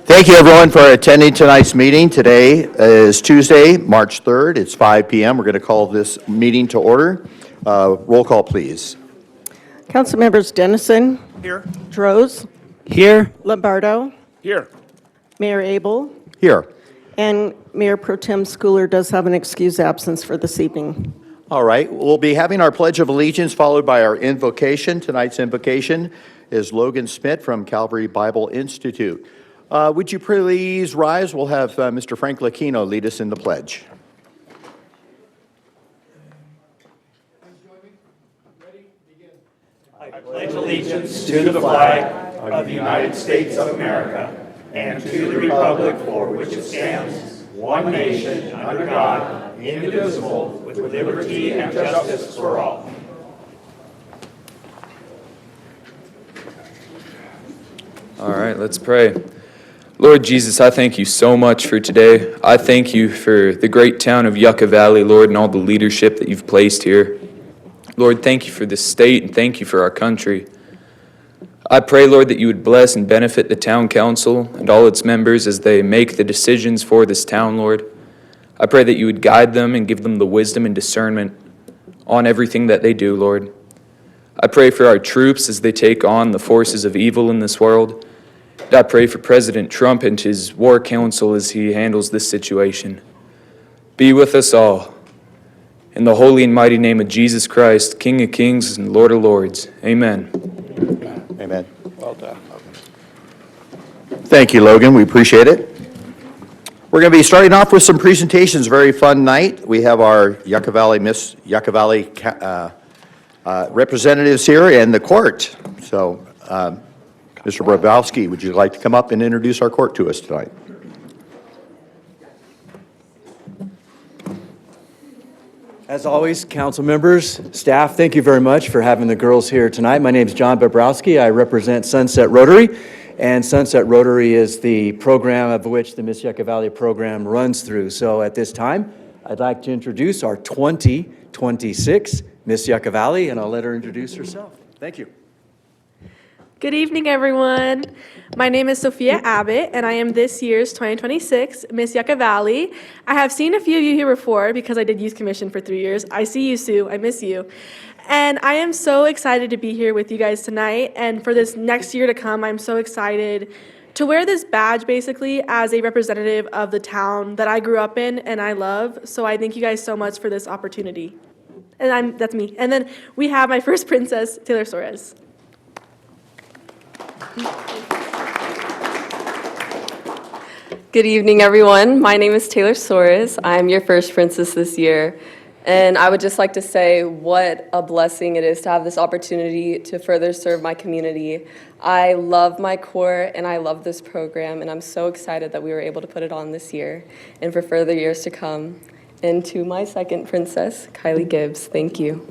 Thank you, everyone, for attending tonight's meeting. Today is Tuesday, March 3rd. It's 5 p.m. We're going to call this meeting to order. Roll call, please. Council members Dennison. Here. Droz. Here. Lombardo. Here. Mayor Abel. Here. And Mayor Pro Tem Schooler does have an excused absence for this evening. All right. We'll be having our Pledge of Allegiance followed by our invocation. Tonight's invocation is Logan Smith from Calvary Bible Institute. Would you please rise? We'll have Mr. Frank Lucchino lead us in the pledge. I pledge allegiance to the flag of the United States of America and to the republic for which it stands, one nation, under God, indivisible, with liberty and justice for all. All right, let's pray. Lord Jesus, I thank you so much for today. I thank you for the great town of Yucca Valley, Lord, and all the leadership that you've placed here. Lord, thank you for this state and thank you for our country. I pray, Lord, that you would bless and benefit the town council and all its members as they make the decisions for this town, Lord. I pray that you would guide them and give them the wisdom and discernment on everything that they do, Lord. I pray for our troops as they take on the forces of evil in this world. And I pray for President Trump and his war council as he handles this situation. Be with us all. In the holy and mighty name of Jesus Christ, King of kings and Lord of lords. Amen. Amen. Well done. Thank you, Logan. We appreciate it. We're going to be starting off with some presentations. Very fun night. We have our Yucca Valley, Miss Yucca Valley representatives here and the court. So, Mr. Brabowski, would you like to come up and introduce our court to us tonight? As always, council members, staff, thank you very much for having the girls here tonight. My name is John Bobrowski. I represent Sunset Rotary, and Sunset Rotary is the program of which the Miss Yucca Valley program runs through. So at this time, I'd like to introduce our 2026 Miss Yucca Valley, and I'll let her introduce herself. Thank you. Good evening, everyone. My name is Sophia Abbott, and I am this year's 2026 Miss Yucca Valley. I have seen a few of you here before because I did youth commission for 3 years. I see you, Sue. I miss you. And I am so excited to be here with you guys tonight. And for this next year to come, I'm so excited to wear this badge, basically, as a representative of the town that I grew up in and I love. So I thank you guys so much for this opportunity. And that's me. And then we have my first princess, Taylor Suarez. Good evening, everyone. My name is Taylor Suarez. I'm your first princess this year. And I would just like to say what a blessing it is to have this opportunity to further serve my community. I love my court and I love this program, and I'm so excited that we were able to put it on this year and for further years to come. And to my second princess, Kylie Gibbs, thank you.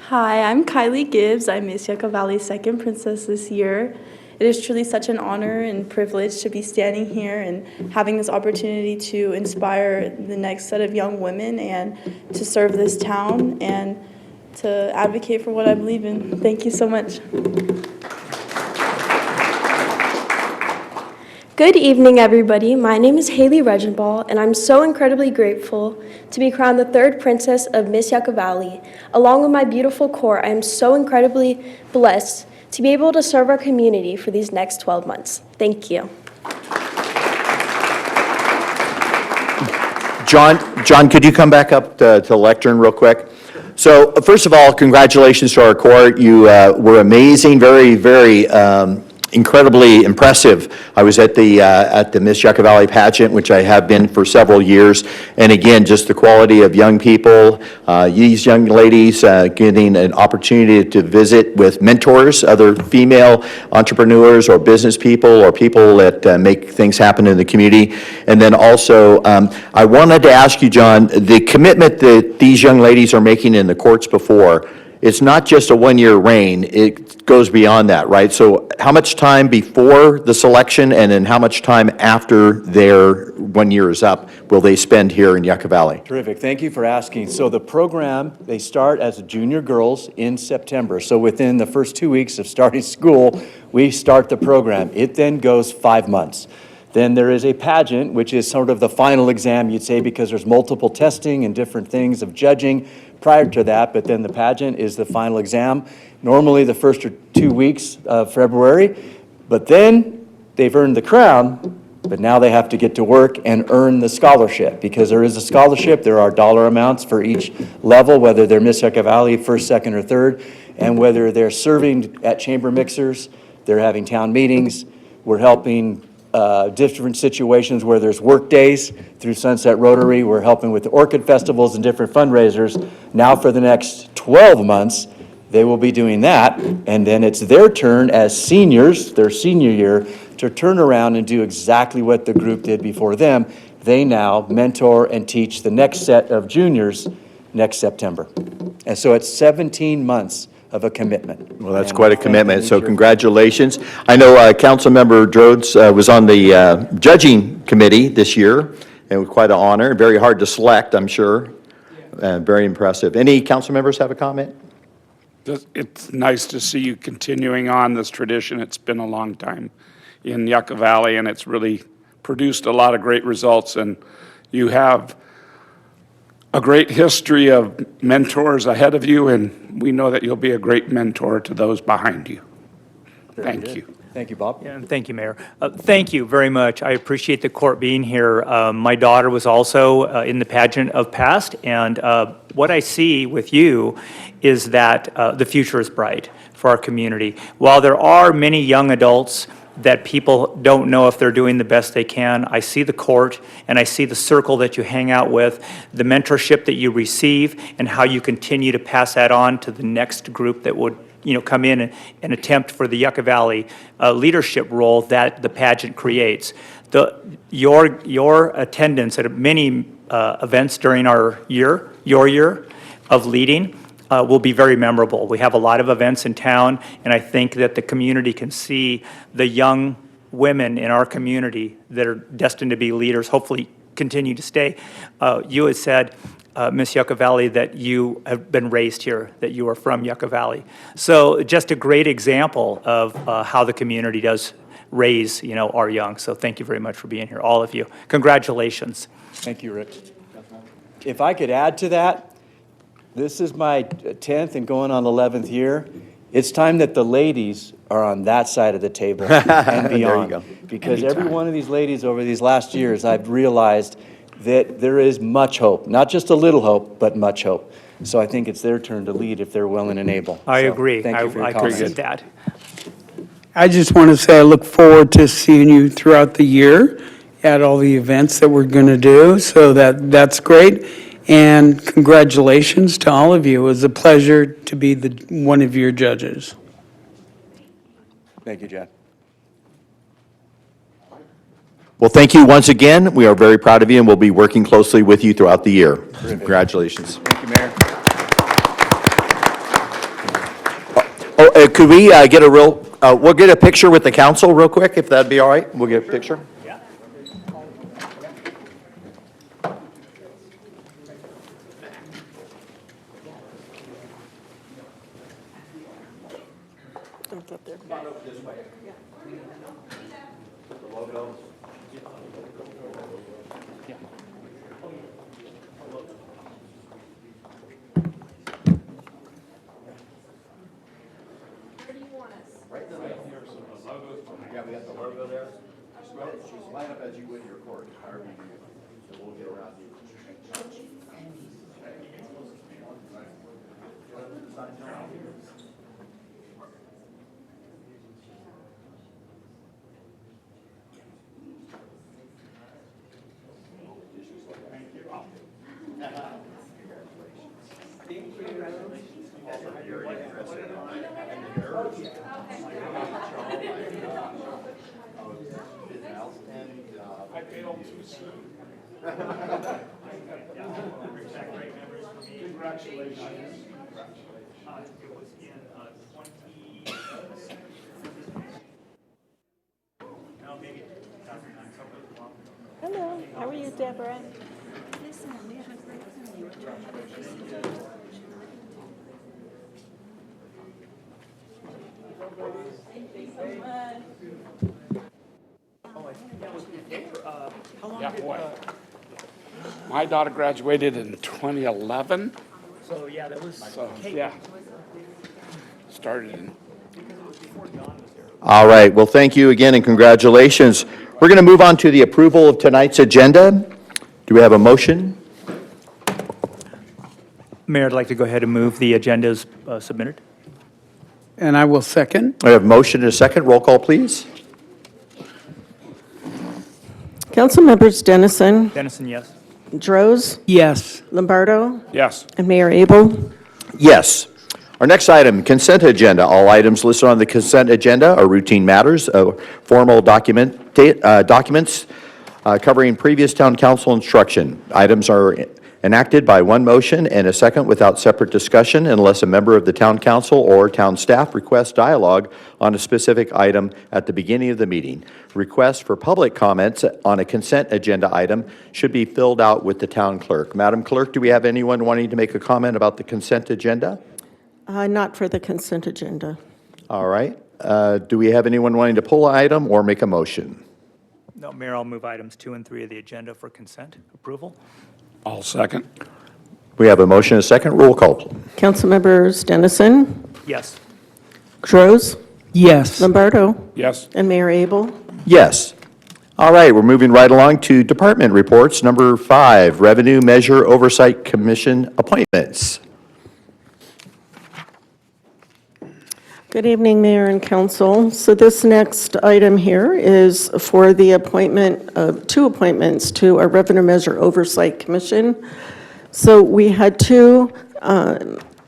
Hi, I'm Kylie Gibbs. I'm Miss Yucca Valley's second princess this year. It is truly such an honor and privilege to be standing here and having this opportunity to inspire the next set of young women and to serve this town and to advocate for what I believe in. Thank you so much. Good evening, everybody. My name is Haley Regenball, and I'm so incredibly grateful to be crowned the third princess of Miss Yucca Valley. Along with my beautiful court, I am so incredibly blessed to be able to serve our community for these next 12 months. Thank you. John, could you come back up to the lectern real quick? So, first of all, congratulations to our court. You were amazing, very, very incredibly impressive. I was at the Miss Yucca Valley pageant, which I have been for several years, and again, just the quality of young people, these young ladies getting an opportunity to visit with mentors, other female entrepreneurs or business people or people that make things happen in the community. And then also, I wanted to ask you, John, the commitment that these young ladies are making in the courts before it's not just a one-year reign, it goes beyond that, right? So how much time before the selection and then how much time after their 1 year is up will they spend here in Yucca Valley? Terrific. Thank you for asking. So the program, they start as junior girls in September. So within the first 2 weeks of starting school, we start the program. It then goes 5 months. Then there is a pageant, which is sort of the final exam, you'd say, because there's multiple testing and different things of judging prior to that, but then the pageant is the final exam, normally the first 2 weeks of February. But then they've earned the crown, but now they have to get to work and earn the scholarship, because there is a scholarship. There are dollar amounts for each level, whether they're Miss Yucca Valley, first, second, or third, and whether they're serving at chamber mixers, they're having town meetings, we're helping different situations where there's work days through Sunset Rotary. We're helping with the orchid festivals and different fundraisers. Now for the next 12 months, they will be doing that, and then it's their turn as seniors, their senior year, to turn around and do exactly what the group did before them. They now mentor and teach the next set of juniors next September. And so it's 17 months of a commitment. Well, that's quite a commitment, so congratulations. I know Councilmember Rhodes was on the judging committee this year, and it was quite an honor, very hard to select, I'm sure. Very impressive. Any council members have a comment? It's nice to see you continuing on this tradition. It's been a long time in Yucca Valley, and it's really produced a lot of great results, and you have a great history of mentors ahead of you, and we know that you'll be a great mentor to those behind you. Thank you. Thank you, Bob. Yeah, and thank you, Mayor. Thank you very much. I appreciate the court being here. My daughter was also in the pageant of past, and what I see with you is that the future is bright for our community. While there are many young adults that people don't know if they're doing the best they can, I see the court and I see the circle that you hang out with, the mentorship that you receive, and how you continue to pass that on to the next group that would come in and attempt for the Yucca Valley leadership role that the pageant creates. Your attendance at many events during your year of leading will be very memorable. We have a lot of events in town, and I think that the community can see the young women in our community that are destined to be leaders, hopefully continue to stay. You had said, Miss Yucca Valley, that you have been raised here, that you are from Yucca Valley. So just a great example of how the community does raise, our young. So thank you very much for being here, all of you. Congratulations. Thank you, Rick. If I could add to that, this is my 10th and going on 11th year. It's time that the ladies are on that side of the table and beyond. There you go. Because every one of these ladies over these last years, I've realized that there is much hope, not just a little hope, but much hope. So I think it's their turn to lead if they're willing and able. I So, agree. Thank you for your I comments. concede that. I just want to say I look forward to seeing you throughout the year at all the events that we're going to do, so that's great. And congratulations to all of you. It was a pleasure to be one of your judges. Thank you, Jack. Well, thank you once again. We are very proud of you, and we'll be working closely with you throughout the year. Congratulations. Thank you, Mayor. Could we get we'll get a picture with the council real quick, if that'd be all right? We'll get a picture. Yeah, we got the logo there. Just line up as you would your court, however you do. So we'll get around you. I failed too soon. Congratulations. It was in 20, no, maybe 2009, something along. Hello, how are you, Deborah? Yeah, boy. My daughter graduated in 2011, So, yeah, that was. so, yeah. Started in All right, well, thank you again and congratulations. We're going to move on to the approval of tonight's agenda. Do we have a motion? Mayor, I'd like to go ahead and move the agenda as submitted. And I will second. I have a motion and a second. Roll call, please. Councilmembers Dennison, Dennison, yes. Droz, Yes. Lombardo, yes. and Mayor Abel. Yes. Our next item, consent agenda. All items listed on the consent agenda are routine matters, formal documents covering previous town council instruction. Items are enacted by one motion and a second without separate discussion unless a member of the town council or town staff requests dialogue on a specific item at the beginning of the meeting. Requests for public comments on a consent agenda item should be filled out with the town clerk. Madam Clerk, do we have anyone wanting to make a comment about the consent agenda? Not for the consent agenda. All right. Do we have anyone wanting to pull an item or make a motion? No, Mayor, I'll move items 2 and 3 of the agenda for consent approval. I'll second. We have a motion and a second. Roll call. Councilmembers Dennison, Yes. Droz, Yes. Lombardo, Yes. and Mayor Abel. Yes. All right, we're moving right along to department reports. Number 5, Revenue Measure Oversight Commission appointments. Good evening, Mayor and Council. So this next item here is for the appointment of 2 appointments to our Revenue Measure Oversight Commission. So we had 2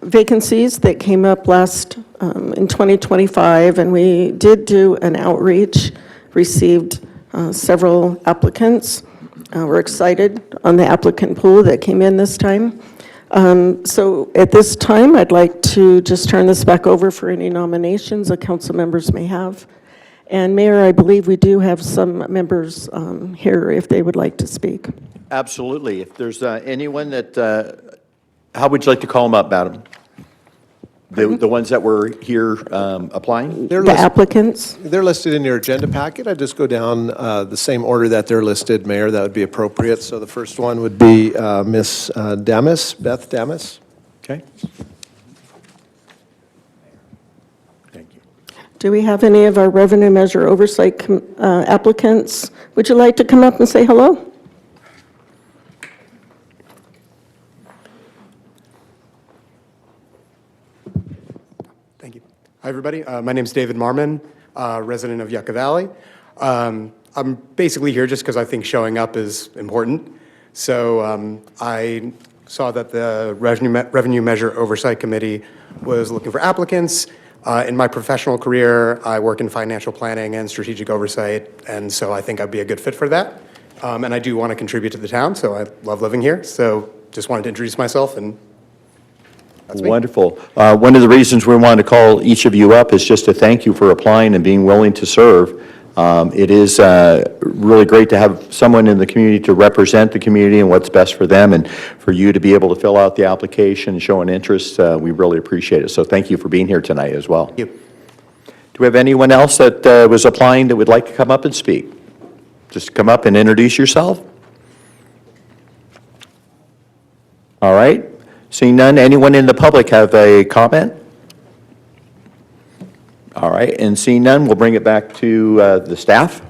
vacancies that came up last in 2025, and we did do an outreach, received several applicants. We're excited on the applicant pool that came in this time. So at this time, I'd like to just turn this back over for any nominations that council members may have. And Mayor, I believe we do have some members here if they would like to speak. Absolutely. If there's anyone that, how would you like to call them up, madam? The ones that were here applying? The applicants? They're listed in your agenda packet. I just go down the same order that they're listed, Mayor. That would be appropriate. So the first one would be Miss Damas, Beth Damas. Okay. Thank you. Do we have any of our Revenue Measure Oversight applicants? Would you like to come up and say hello? Thank you. Hi, everybody. My name is David Marmon, resident of Yucca Valley. I'm basically here just because I think showing up is important. So I saw that the Revenue Measure Oversight Committee was looking for applicants. In my professional career, I work in financial planning and strategic oversight, and so I think I'd be a good fit for that. And I do want to contribute to the town, so I love living here. So just wanted to introduce myself, and that's me. Wonderful. One of the reasons we wanted to call each of you up is just to thank you for applying and being willing to serve. It is really great to have someone in the community to represent the community and what's best for them, and for you to be able to fill out the application and show an interest. We really appreciate it. So thank you for being here tonight as well. Thank you. Do we have anyone else that was applying that would like to come up and speak? Just come up and introduce yourself. All right. Seeing none, anyone in the public have a comment? All right, and seeing none, we'll bring it back to the staff.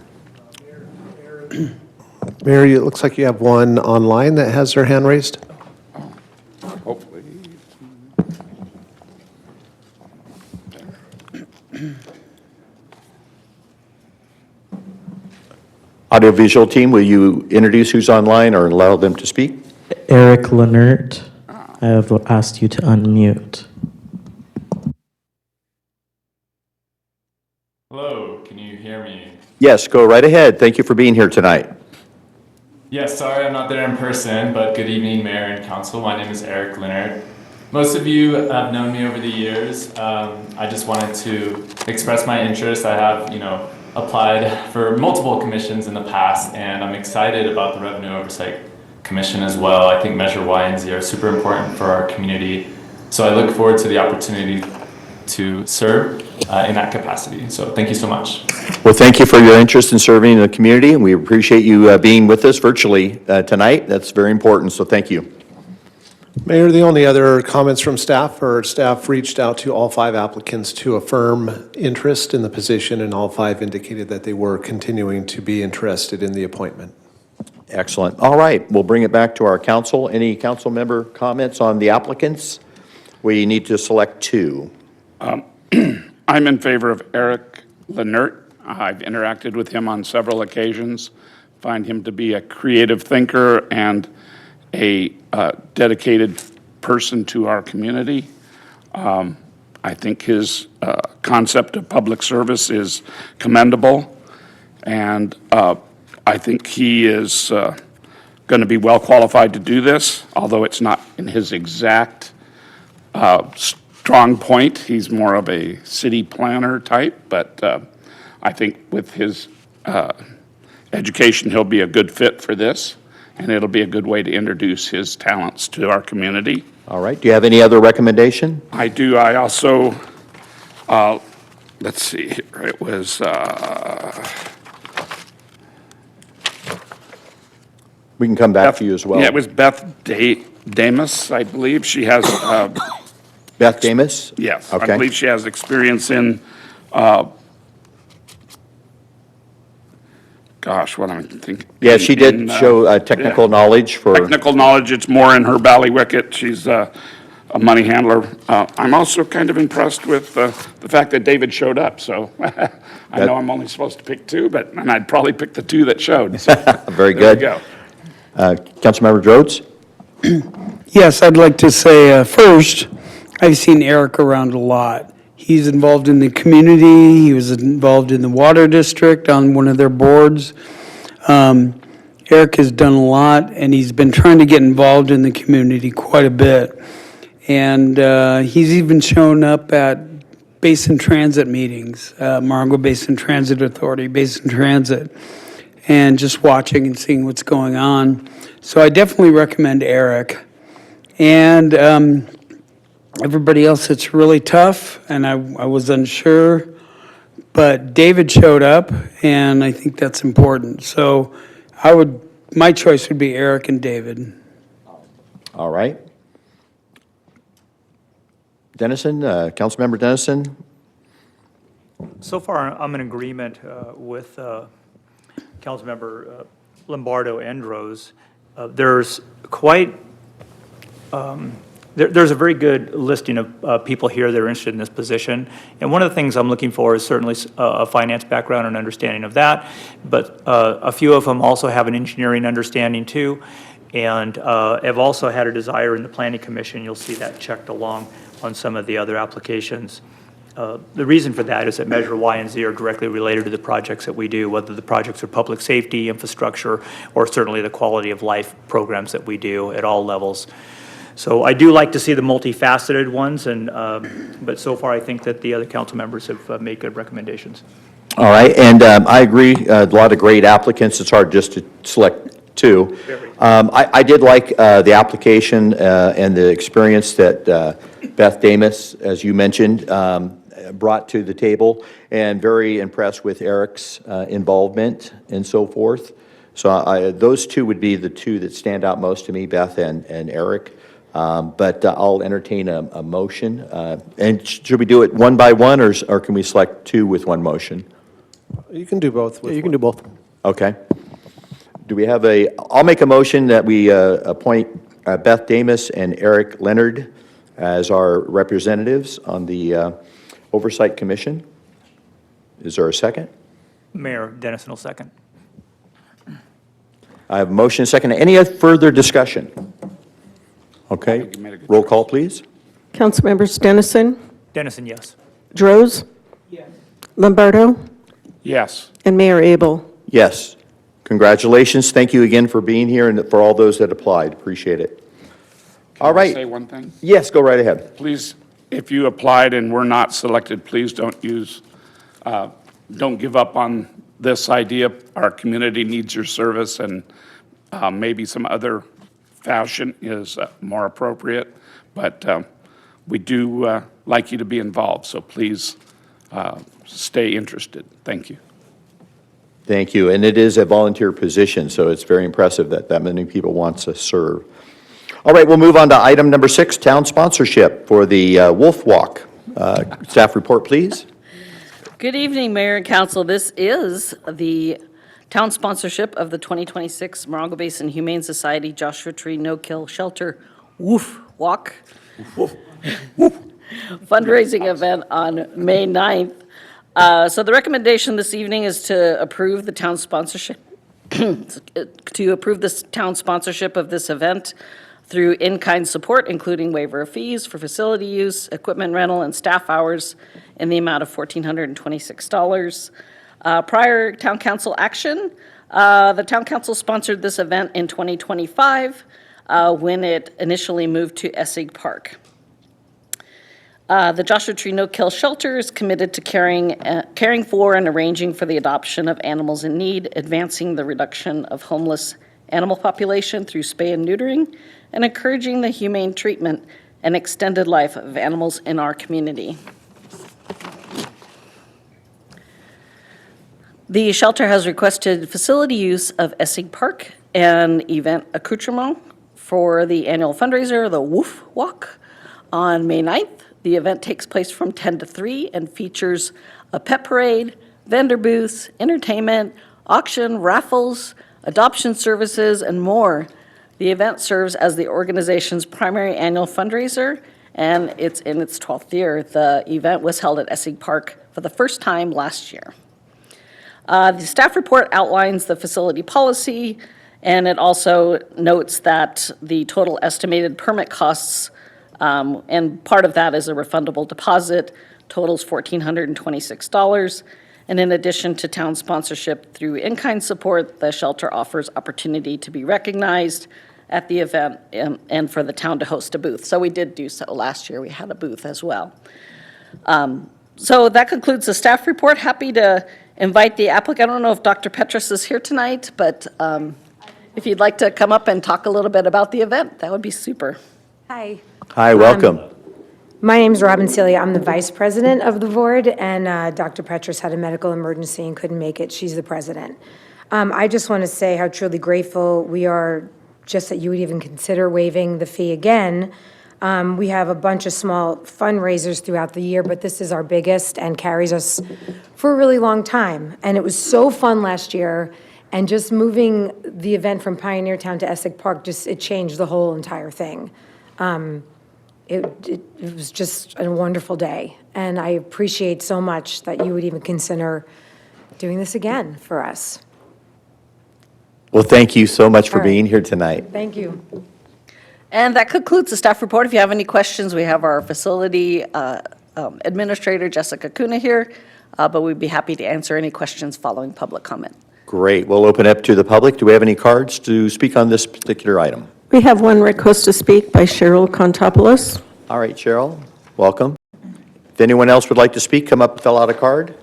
Mayor, it looks like you have one online that has their hand raised. Hopefully. Audiovisual team, will you introduce who's online or allow them to speak? Eric Leonard, I have asked you to unmute. Hello, can you hear me? Yes, go right ahead. Thank you for being here tonight. Yes, sorry I'm not there in person, but good evening, Mayor and Council. My name is Eric Leonard. Most of you have known me over the years. I just wanted to express my interest. I have, applied for multiple commissions in the past, and I'm excited about the Revenue Oversight Commission as well. I think Measure Y and Z are super important for our community. So I look forward to the opportunity to serve in that capacity. So thank you so much. Well, thank you for your interest in serving the community, and we appreciate you being with us virtually tonight. That's very important, so thank you. Mayor, the only other comments from staff are staff reached out to all 5 applicants to affirm interest in the position, and all 5 indicated that they were continuing to be interested in the appointment. Excellent. All right, we'll bring it back to our council. Any council member comments on the applicants? We need to select 2. I'm in favor of Eric Lenert. I've interacted with him on several occasions, find him to be a creative thinker and a dedicated person to our community. I think his concept of public service is commendable, and I think he is going to be well qualified to do this, although it's not in his exact strong point. He's more of a city planner type, but I think with his education, he'll be a good fit for this, and it'll be a good way to introduce his talents to our community. All right, do you have any other recommendation? I do. I also, let's see here, it was, We can come back to you as well. yeah, it was Beth Damus, I believe. She has, Beth Damus? yes, Okay. I believe she has experience in, gosh, what am I thinking? Yeah, she did In, show technical yeah. knowledge for... Technical knowledge, it's more in her ballywicket. She's a money handler. I'm also kind of impressed with the fact that David showed up, so I know I'm only supposed to pick 2, and I'd probably pick the 2 that showed. So Very there good. we go. Councilmember Rhodes? Yes, I'd like to say, first, I've seen Eric around a lot. He's involved in the community. He was involved in the water district on one of their boards. Eric has done a lot, and he's been trying to get involved in the community quite a bit. And he's even shown up at Basin Transit meetings, Morongo Basin Transit Authority, Basin Transit, and just watching and seeing what's going on. So I definitely recommend Eric. And everybody else, it's really tough, and I was unsure, but David showed up, and I think that's important. So my choice would be Eric and David. All right. Dennison, Councilmember Dennison? So far, I'm in agreement with Councilmember Lombardo Andros. There's quite, there's a very good listing of people here that are interested in this position. And one of the things I'm looking for is certainly a finance background and understanding of that. But a few of them also have an engineering understanding too. And have also had a desire in the Planning Commission. You'll see that checked along on some of the other applications. The reason for that is that Measure Y and Z are directly related to the projects that we do, whether the projects are public safety, infrastructure, or certainly the quality of life programs that we do at all levels. So I do like to see the multifaceted ones, and but so far I think that the other council members have made good recommendations. All right, and I agree, a lot of great applicants. It's hard just to select 2. I did like the application and the experience that Beth Damus, as you mentioned, brought to the table, and very impressed with Eric's involvement and so forth. So those 2 would be the 2 that stand out most to me, Beth and Eric. But I'll entertain a motion. And should we do it one by one, or can we select 2 with one motion? You can do both. You can do both. Okay. Do we have I'll make a motion that we appoint Beth Damus and Eric Leonard as our representatives on the Oversight Commission. Is there a second? Mayor Dennison will second. I have a motion and a second. Any further discussion? Okay. Roll call, please. Councilmembers Dennison, Dennison, yes. Droz, Lombardo, Yes. and Mayor Abel. Yes. Congratulations. Thank you again for being here and for all those that applied. Appreciate it. All Can I right. say one thing? Yes, go right ahead. Please, if you applied and were not selected, please don't don't give up on this idea. Our community needs your service, and maybe some other fashion is more appropriate. But we do like you to be involved, so please stay interested. Thank you. Thank you. And it is a volunteer position, so it's very impressive that that many people want to serve. All right, we'll move on to item number 6, town sponsorship for the Wolf Walk. Staff report, please. Good evening, Mayor and Council. This is the town sponsorship of the 2026 Morongo Basin Humane Society Joshua Tree No-Kill Shelter Woof Walk fundraising event on May 9th. So the recommendation this evening is to approve the town sponsorship, to approve this town sponsorship of this event through in-kind support, including waiver of fees for facility use, equipment rental, and staff hours in the amount of $1,426. Prior town council action, the town council sponsored this event in 2025 when it initially moved to Essig Park. The Joshua Tree No-Kill Shelter is committed to caring for and arranging for the adoption of animals in need, advancing the reduction of homeless animal population through spay and neutering, and encouraging the humane treatment and extended life of animals in our community. The shelter has requested facility use of Essig Park and event accoutrement for the annual fundraiser, the Woof Walk, on May 9th. The event takes place from 10 to 3 and features a pet parade, vendor booths, entertainment, auction, raffles, adoption services, and more. The event serves as the organization's primary annual fundraiser, and it's in its 12th year. The event was held at Essig Park for the first time last year. The staff report outlines the facility policy, and it also notes that the total estimated permit costs, and part of that is a refundable deposit, totals $1,426. And in addition to town sponsorship through in-kind support, the shelter offers opportunity to be recognized at the event and for the town to host a booth. So we did do so last year. We had a booth as well. So that concludes the staff report. Happy to invite the applicant. I don't know if Dr. Petrus is here tonight, but if you'd like to come up and talk a little bit about the event, that would be super. Hi. Hi, welcome. My name is Robin Celia. I'm the vice president of the board, and Dr. Petrus had a medical emergency and couldn't make it. She's the president. I just want to say how truly grateful we are just that you would even consider waiving the fee again. We have a bunch of small fundraisers throughout the year, but this is our biggest and carries us for a really long time. And it was so fun last year, and just moving the event from Pioneer Town to Essig Park, it changed the whole entire thing. It was just a wonderful day, and I appreciate so much that you would even consider doing this again for us. Well, thank you so much for All right. being here tonight. Thank you. And that concludes the staff report. If you have any questions, we have our facility administrator, Jessica Kuna, here, but we'd be happy to answer any questions following public comment. Great. We'll open up to the public. Do we have any cards to speak on this particular item? We have one request to speak by Cheryl Contopoulos. All right, Cheryl, welcome. If anyone else would like to speak, come up and fill out a card.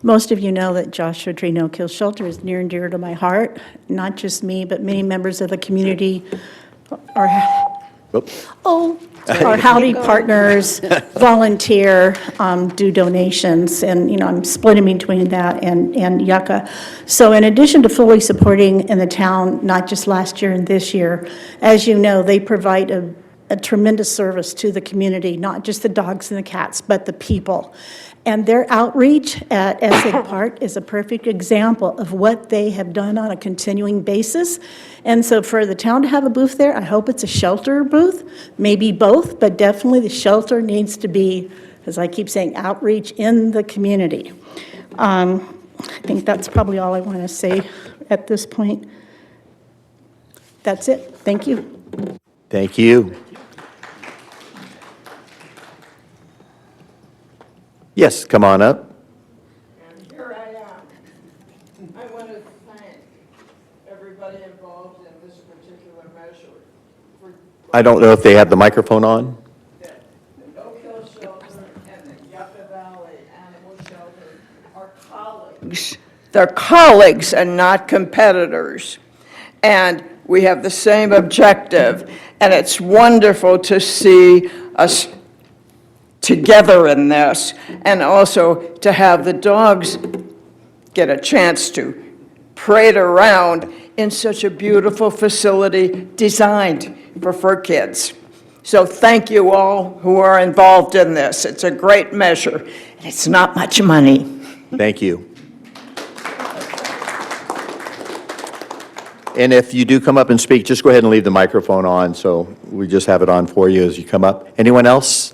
Most of you know that Joshua Tree No-Kill Shelter is near and dear to my heart. Not just me, but many members of the community are, our howdy partners, volunteer, do donations, and I'm splitting between that and Yucca. So in addition to fully supporting in the town, not just last year and this year, as you know, they provide a tremendous service to the community, not just the dogs and the cats, but the people. And their outreach at Essig Park is a perfect example of what they have done on a continuing basis. And so for the town to have a booth there, I hope it's a shelter booth, maybe both, but definitely the shelter needs to be, as I keep saying, outreach in the community. I think that's probably all I want to say at this point. That's it. Thank you. Thank you. Yes, come on up. And here I am. I want to thank everybody involved in I don't know if they have the microphone on. They're colleagues and not competitors. And we have the same objective. And it's wonderful to see us together in this, and also to have the dogs get a chance to parade around in such a beautiful facility designed for fur kids. So thank you all who are involved in this. It's a great measure, and it's not much money. Thank you. And if you do come up and speak, just go ahead and leave the microphone on, so we just have it on for you as you come up. Anyone else?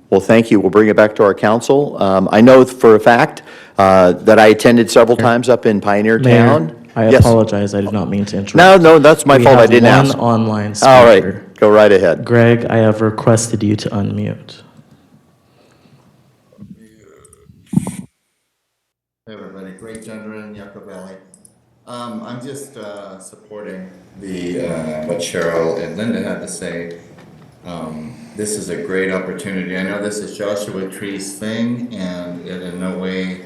Well, thank you. We'll bring it back to our council. I know for a fact that I attended several times up in Pioneer Town. Mayor, I Yes. apologize, I did not mean to interrupt. No, that's my fault. I didn't We ask. have one online speaker. All right, go right ahead. Greg, I have requested you to unmute. Hey everybody, Greg Gender in Yucca Valley. I'm just supporting what Cheryl and Linda had to say. This is a great opportunity. I know this is Joshua Tree's thing, and in no way,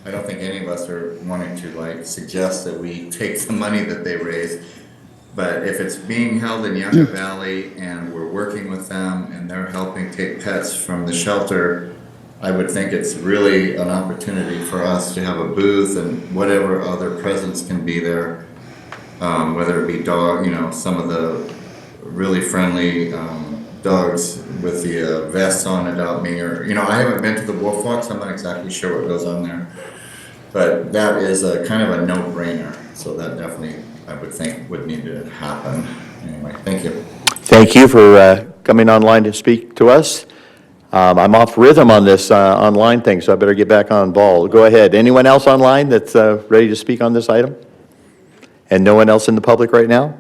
I don't think any of us are wanting to suggest that we take the money that they raise. But if it's being held in Yucca Valley and we're working with them and they're helping take pets from the shelter, I would think it's really an opportunity for us to have a booth and whatever other presence can be there, whether it be dog, some of the really friendly dogs with the vests on Adopt Me, or I haven't been to the Wolf Walk, so I'm not exactly sure what goes on there, but that is a kind of a no-brainer. So that definitely, I would think, would need to happen. Anyway, thank you. Thank you for coming online to speak to us. I'm off rhythm on this online thing, so I better get back on ball. Go ahead. Anyone else online that's ready to speak on this item? And no one else in the public right now?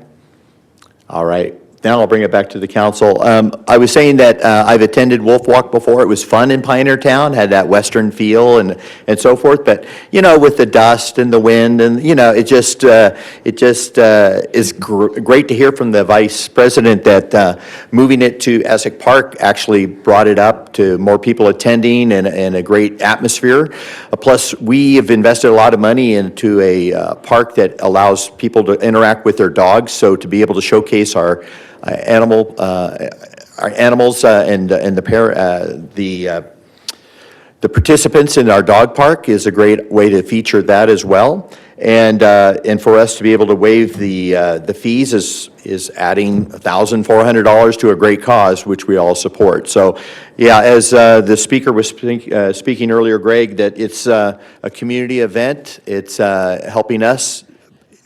All right. Now I'll bring it back to the council. I was saying that I've attended Wolf Walk before. It was fun in Pioneer Town, had that western feel and so forth. But, with the dust and the wind and, it just is great to hear from the vice president that moving it to Essex Park actually brought it up to more people attending and a great atmosphere. Plus, we have invested a lot of money into a park that allows people to interact with their dogs. So to be able to showcase our animals and the participants in our dog park is a great way to feature that as well. And for us to be able to waive the fees is adding $1,400 to a great cause, which we all support. So, yeah, as the speaker was speaking earlier, Greg, that it's a community event. It's helping us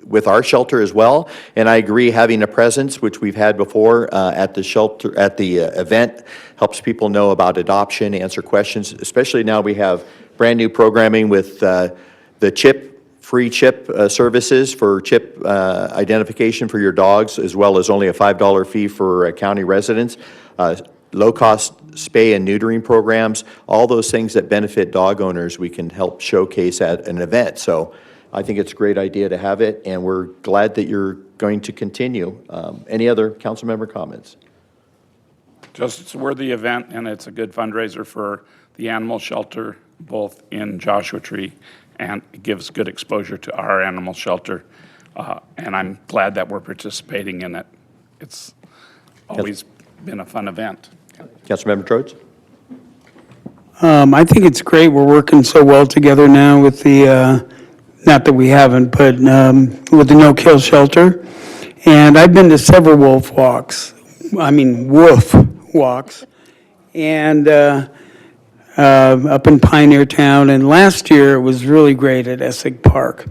with our shelter as well, and I agree, having a presence, which we've had before at the shelter, at the event, helps people know about adoption, answer questions, especially now we have brand new programming with the free chip services for chip identification for your dogs, as well as only a $5 fee for county residents, low-cost spay and neutering programs, all those things that benefit dog owners we can help showcase at an event. So I think it's a great idea to have it, and we're glad that you're going to continue. Any other council member comments? Just, it's a worthy event, and it's a good fundraiser for the animal shelter, both in Joshua Tree, and it gives good exposure to our animal shelter. And I'm glad that we're participating in it. It's always been a fun event. Councilmember Trodes? I think it's great. We're working so well together now with the, not that we haven't, but with the no-kill shelter. And I've been to several wolf walks, and up in Pioneer Town. And last year, it was really great at Essex Park.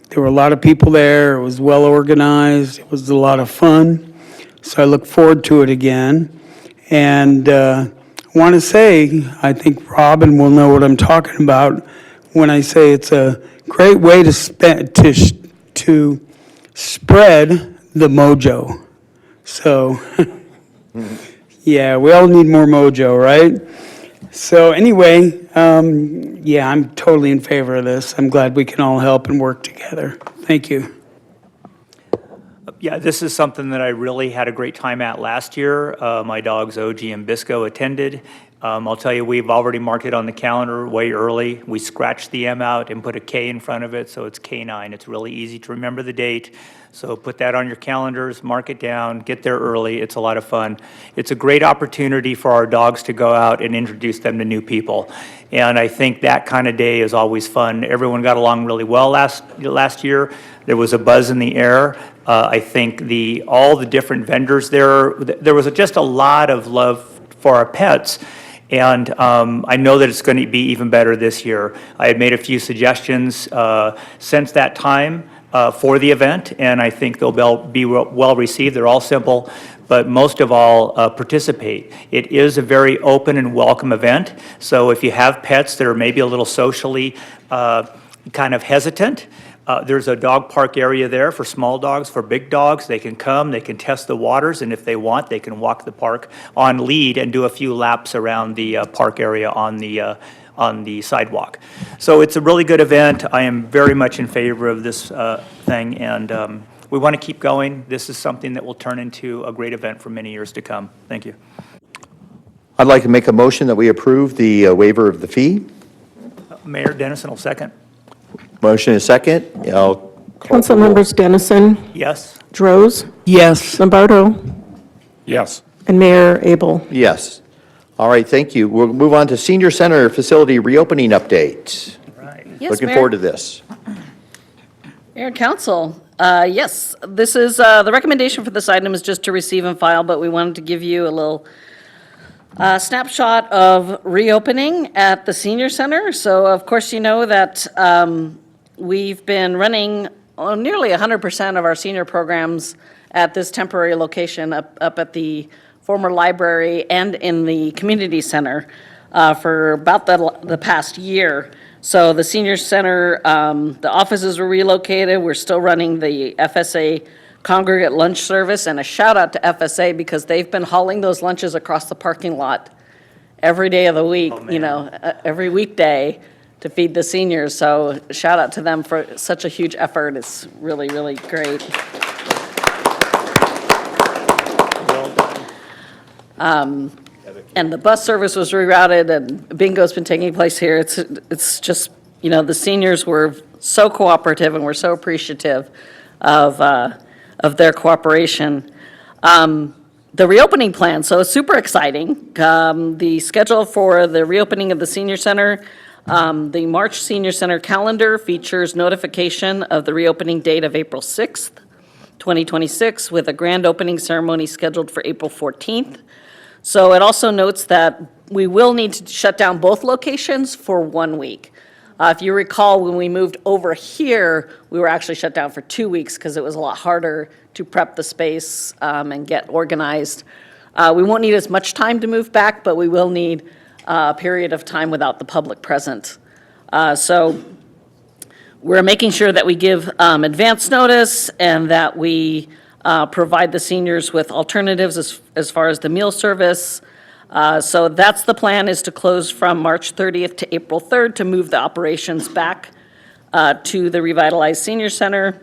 There were a lot of people there. It was well organized. It was a lot of fun. So I look forward to it again. And I want to say, I think Robin will know what I'm talking about when I say it's a great way to spread the mojo. So, yeah, we all need more mojo, right? So anyway, yeah, I'm totally in favor of this. I'm glad we can all help and work together. Thank you. Yeah, this is something that I really had a great time at last year. My dogs OG and Bisco attended. I'll tell you, we've already marked it on the calendar way early. We scratched the M out and put a K in front of it, so it's K9. It's really easy to remember the date. So put that on your calendars, mark it down, get there early. It's a lot of fun. It's a great opportunity for our dogs to go out and introduce them to new people. And I think that kind of day is always fun. Everyone got along really well last year. There was a buzz in the air. I think all the different vendors there was just a lot of love for our pets. And I know that it's going to be even better this year. I had made a few suggestions since that time for the event, and I think they'll be well received. They're all simple, but most of all, participate. It is a very open and welcome event, so if you have pets that are maybe a little socially kind of hesitant, there's a dog park area there for small dogs, for big dogs. They can come, they can test the waters, and if they want, they can walk the park on lead and do a few laps around the park area on the sidewalk. So it's a really good event. I am very much in favor of this thing, and we want to keep going. This is something that will turn into a great event for many years to come. Thank you. I'd like to make a motion that we approve the waiver of the fee. Mayor Dennison will second. Motion is second. I'll call for the roll. Councilmembers Dennison, Yes. Droz, Yes. Lombardo, Yes. and Mayor Abel. Yes. All right, thank you. We'll move on to Senior Center Facility Reopening Update. Right. Yes, Looking Mayor. forward to this. Mayor and Council, yes, this is, the recommendation for this item is just to receive and file, but we wanted to give you a little snapshot of reopening at the senior center. So of course, you know that we've been running nearly 100% of our senior programs at this temporary location up at the former library and in the community center for about the past year. So the senior center, the offices were relocated. We're still running the FSA congregate lunch service, and a shout out to FSA because they've been hauling those lunches across the parking lot every day of the week, every weekday to feed the seniors. So shout out to them for such a huge effort. It's really, really great. And the bus service was rerouted, and bingo's been taking place here. It's just, the seniors were so cooperative, and we're so appreciative of their cooperation. The reopening plan, so it's super exciting. The schedule for the reopening of the senior center, the March Senior Center calendar features notification of the reopening date of April 6th, 2026, with a grand opening ceremony scheduled for April 14th. So it also notes that we will need to shut down both locations for 1 week. If you recall, when we moved over here, we were actually shut down for 2 weeks because it was a lot harder to prep the space and get organized. We won't need as much time to move back, but we will need a period of time without the public present. So we're making sure that we give advance notice and that we provide the seniors with alternatives as far as the meal service. So that's the plan, is to close from March 30th to April 3rd to move the operations back to the revitalized senior center.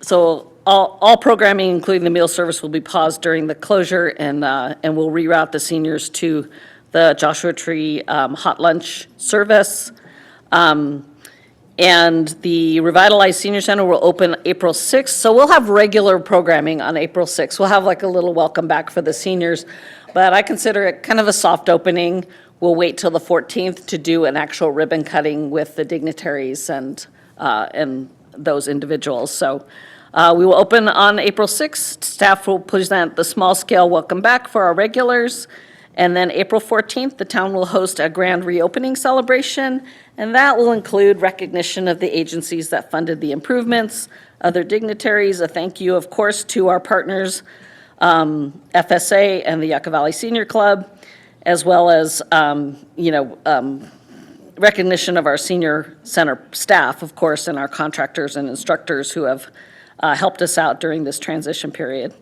So all programming, including the meal service, will be paused during the closure, and we'll reroute the seniors to the Joshua Tree hot lunch service. And the revitalized senior center will open April 6th. So we'll have regular programming on April 6th. We'll have like a little welcome back for the seniors, but I consider it kind of a soft opening. We'll wait till the 14th to do an actual ribbon cutting with the dignitaries and those individuals. So we will open on April 6th. Staff will present the small scale welcome back for our regulars. And then April 14th, the town will host a grand reopening celebration, and that will include recognition of the agencies that funded the improvements, other dignitaries, a thank you, of course, to our partners, FSA and the Yucca Valley Senior Club, as well as, recognition of our senior center staff, of course, and our contractors and instructors who have helped us out during this transition period.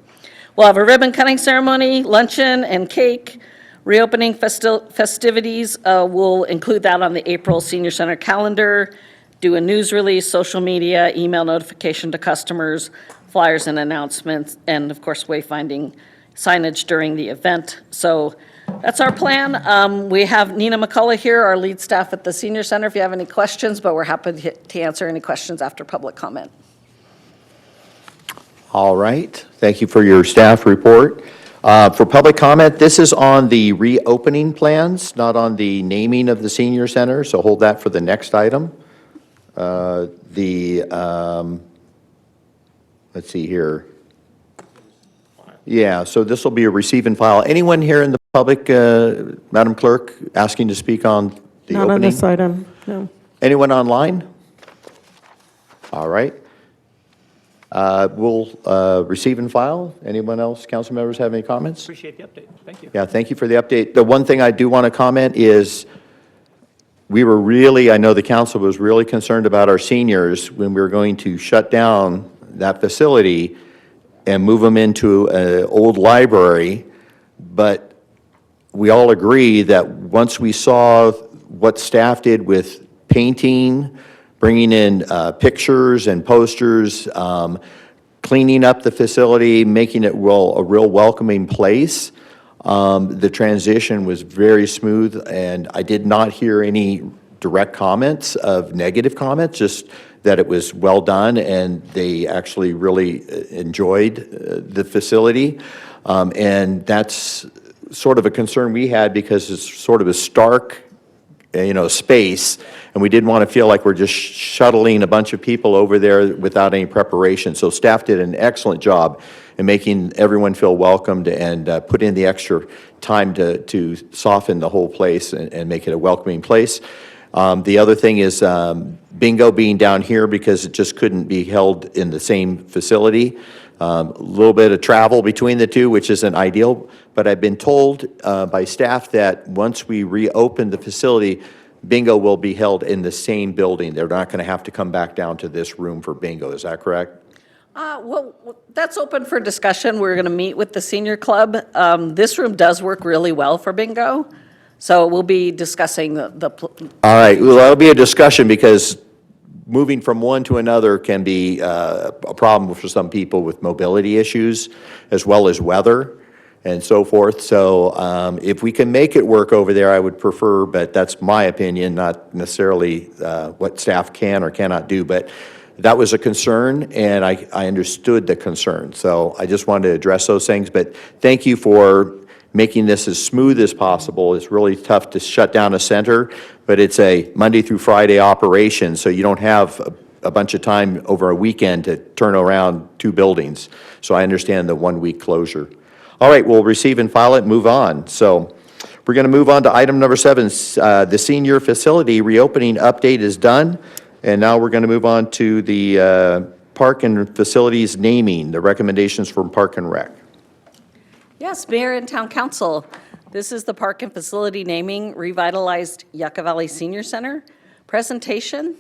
We'll have a ribbon cutting ceremony, luncheon, and cake. Reopening festivities, we'll include that on the April Senior Center calendar, do a news release, social media, email notification to customers flyers and announcements, and of course, wayfinding signage during the event. So that's our plan. We have Nina McCullough here, our lead staff at the Senior Center, if you have any questions, but we're happy to answer any questions after public comment. All right, thank you for your staff report. For public comment, this is on the reopening plans, not on the naming of the senior center, so hold that for the next item. Let's see here. Yeah, so this will be a receive and file. Anyone here in the public, Madam Clerk, asking to speak on the Not on opening? this item, no. Anyone online? All right. We'll receive and file. Anyone else, council members, have any comments? Appreciate the update. Thank you. Yeah, thank you for the update. The one thing I do want to comment is I know the council was really concerned about our seniors when we were going to shut down that facility and move them into an old library, but we all agree that once we saw what staff did with painting, bringing in pictures and posters, cleaning up the facility, making it a real welcoming place, the transition was very smooth, and I did not hear any direct comments of negative comments, just that it was well done and they actually really enjoyed the facility. And that's sort of a concern we had because it's sort of a stark, space, and we didn't want to feel like we're just shuttling a bunch of people over there without any preparation. So staff did an excellent job in making everyone feel welcomed and put in the extra time to soften the whole place and make it a welcoming place. The other thing is bingo being down here because it just couldn't be held in the same facility. A little bit of travel between the two, which isn't ideal, but I've been told by staff that once we reopen the facility, bingo will be held in the same building. They're not going to have to come back down to this room for bingo. Is that correct? Well, that's open for discussion. We're going to meet with the senior club. This room does work really well for bingo, so we'll be discussing All right, well, that'll be a discussion because moving from one to another can be a problem for some people with mobility issues as well as weather and so forth. So if we can make it work over there, I would prefer, but that's my opinion, not necessarily what staff can or cannot do. But that was a concern, and I understood the concern. So I just wanted to address those things. But thank you for making this as smooth as possible. It's really tough to shut down a center, but it's a Monday through Friday operation, so you don't have a bunch of time over a weekend to turn around two buildings. So I understand the 1 week closure. All right, we'll receive and file it, move on. So we're going to move on to item number 7. The senior facility reopening update is done, and now we're going to move on to the park and facilities naming, the recommendations from Park and Rec. Yes, Mayor and Town Council. This is the Park and Facility Naming Revitalized Yucca Valley Senior Center presentation.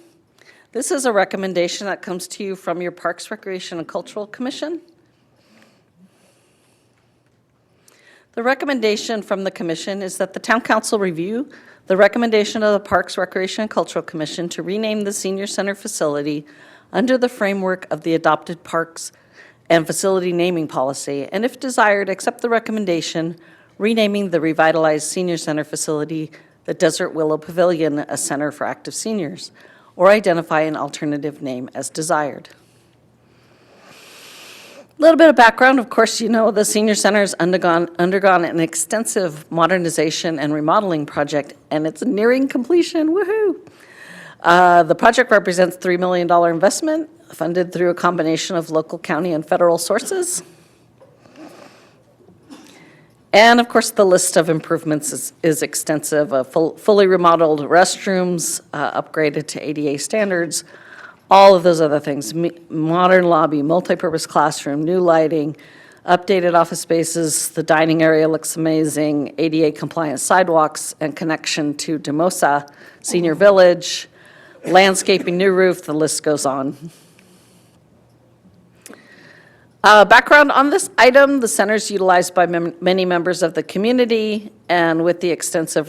This is a recommendation that comes to you from your Parks, Recreation, and Cultural Commission. The recommendation from the commission is that the Town Council review the recommendation of the Parks, Recreation, and Cultural Commission to rename the Senior Center facility under the framework of the adopted Parks and Facility Naming Policy, and if desired, accept the recommendation renaming the revitalized Senior Center facility the Desert Willow Pavilion, a center for active seniors, or identify an alternative name as desired. A little bit of background, of course, the Senior Center has undergone an extensive modernization and remodeling project, and it's nearing completion, woohoo! The project represents $3 million investment, funded through a combination of local, county, and federal sources. And of course, the list of improvements is extensive. Fully remodeled restrooms, upgraded to ADA standards, all of those other things. Modern lobby, multipurpose classroom, new lighting, updated office spaces. The dining area looks amazing. ADA compliant sidewalks and connection to Demosa Senior Village. Landscaping, new roof, the list goes on. Background on this item, the center is utilized by many members of the community, and with the extensive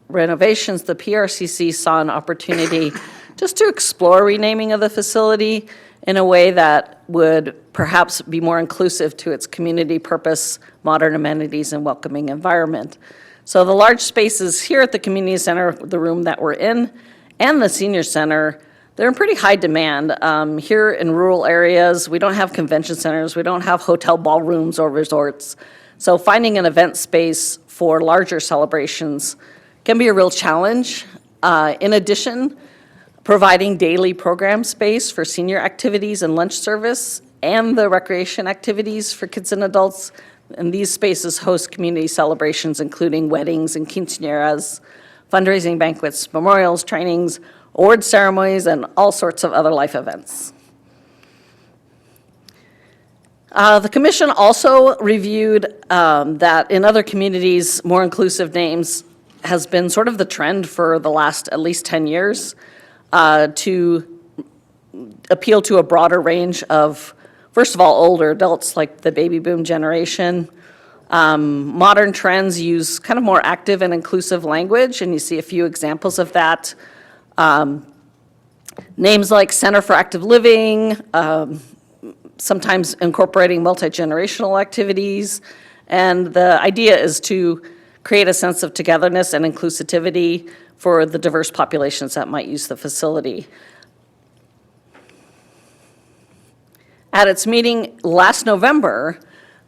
renovations, the PRCC saw an opportunity just to explore renaming of the facility in a way that would perhaps be more inclusive to its community purpose, modern amenities, and welcoming environment. So the large spaces here at the community center, the room that we're in, and the senior center, they're in pretty high demand. Here in rural areas, we don't have convention centers, we don't have hotel ballrooms or resorts. So finding an event space for larger celebrations can be a real challenge. In addition, providing daily program space for senior activities and lunch service and the recreation activities for kids and adults. And these spaces host community celebrations, including weddings and quinceañeras, fundraising banquets, memorials, trainings, award ceremonies, and all sorts of other life events. The commission also reviewed that in other communities, more inclusive names has been sort of the trend for the last at least 10 years to appeal to a broader range of, first of all, older adults like the baby boom generation. Modern trends use kind of more active and inclusive language, and you see a few examples of that. Names like Center for Active Living, sometimes incorporating multi-generational activities. And the idea is to create a sense of togetherness and inclusivity for the diverse populations that might use the facility. At its meeting last November,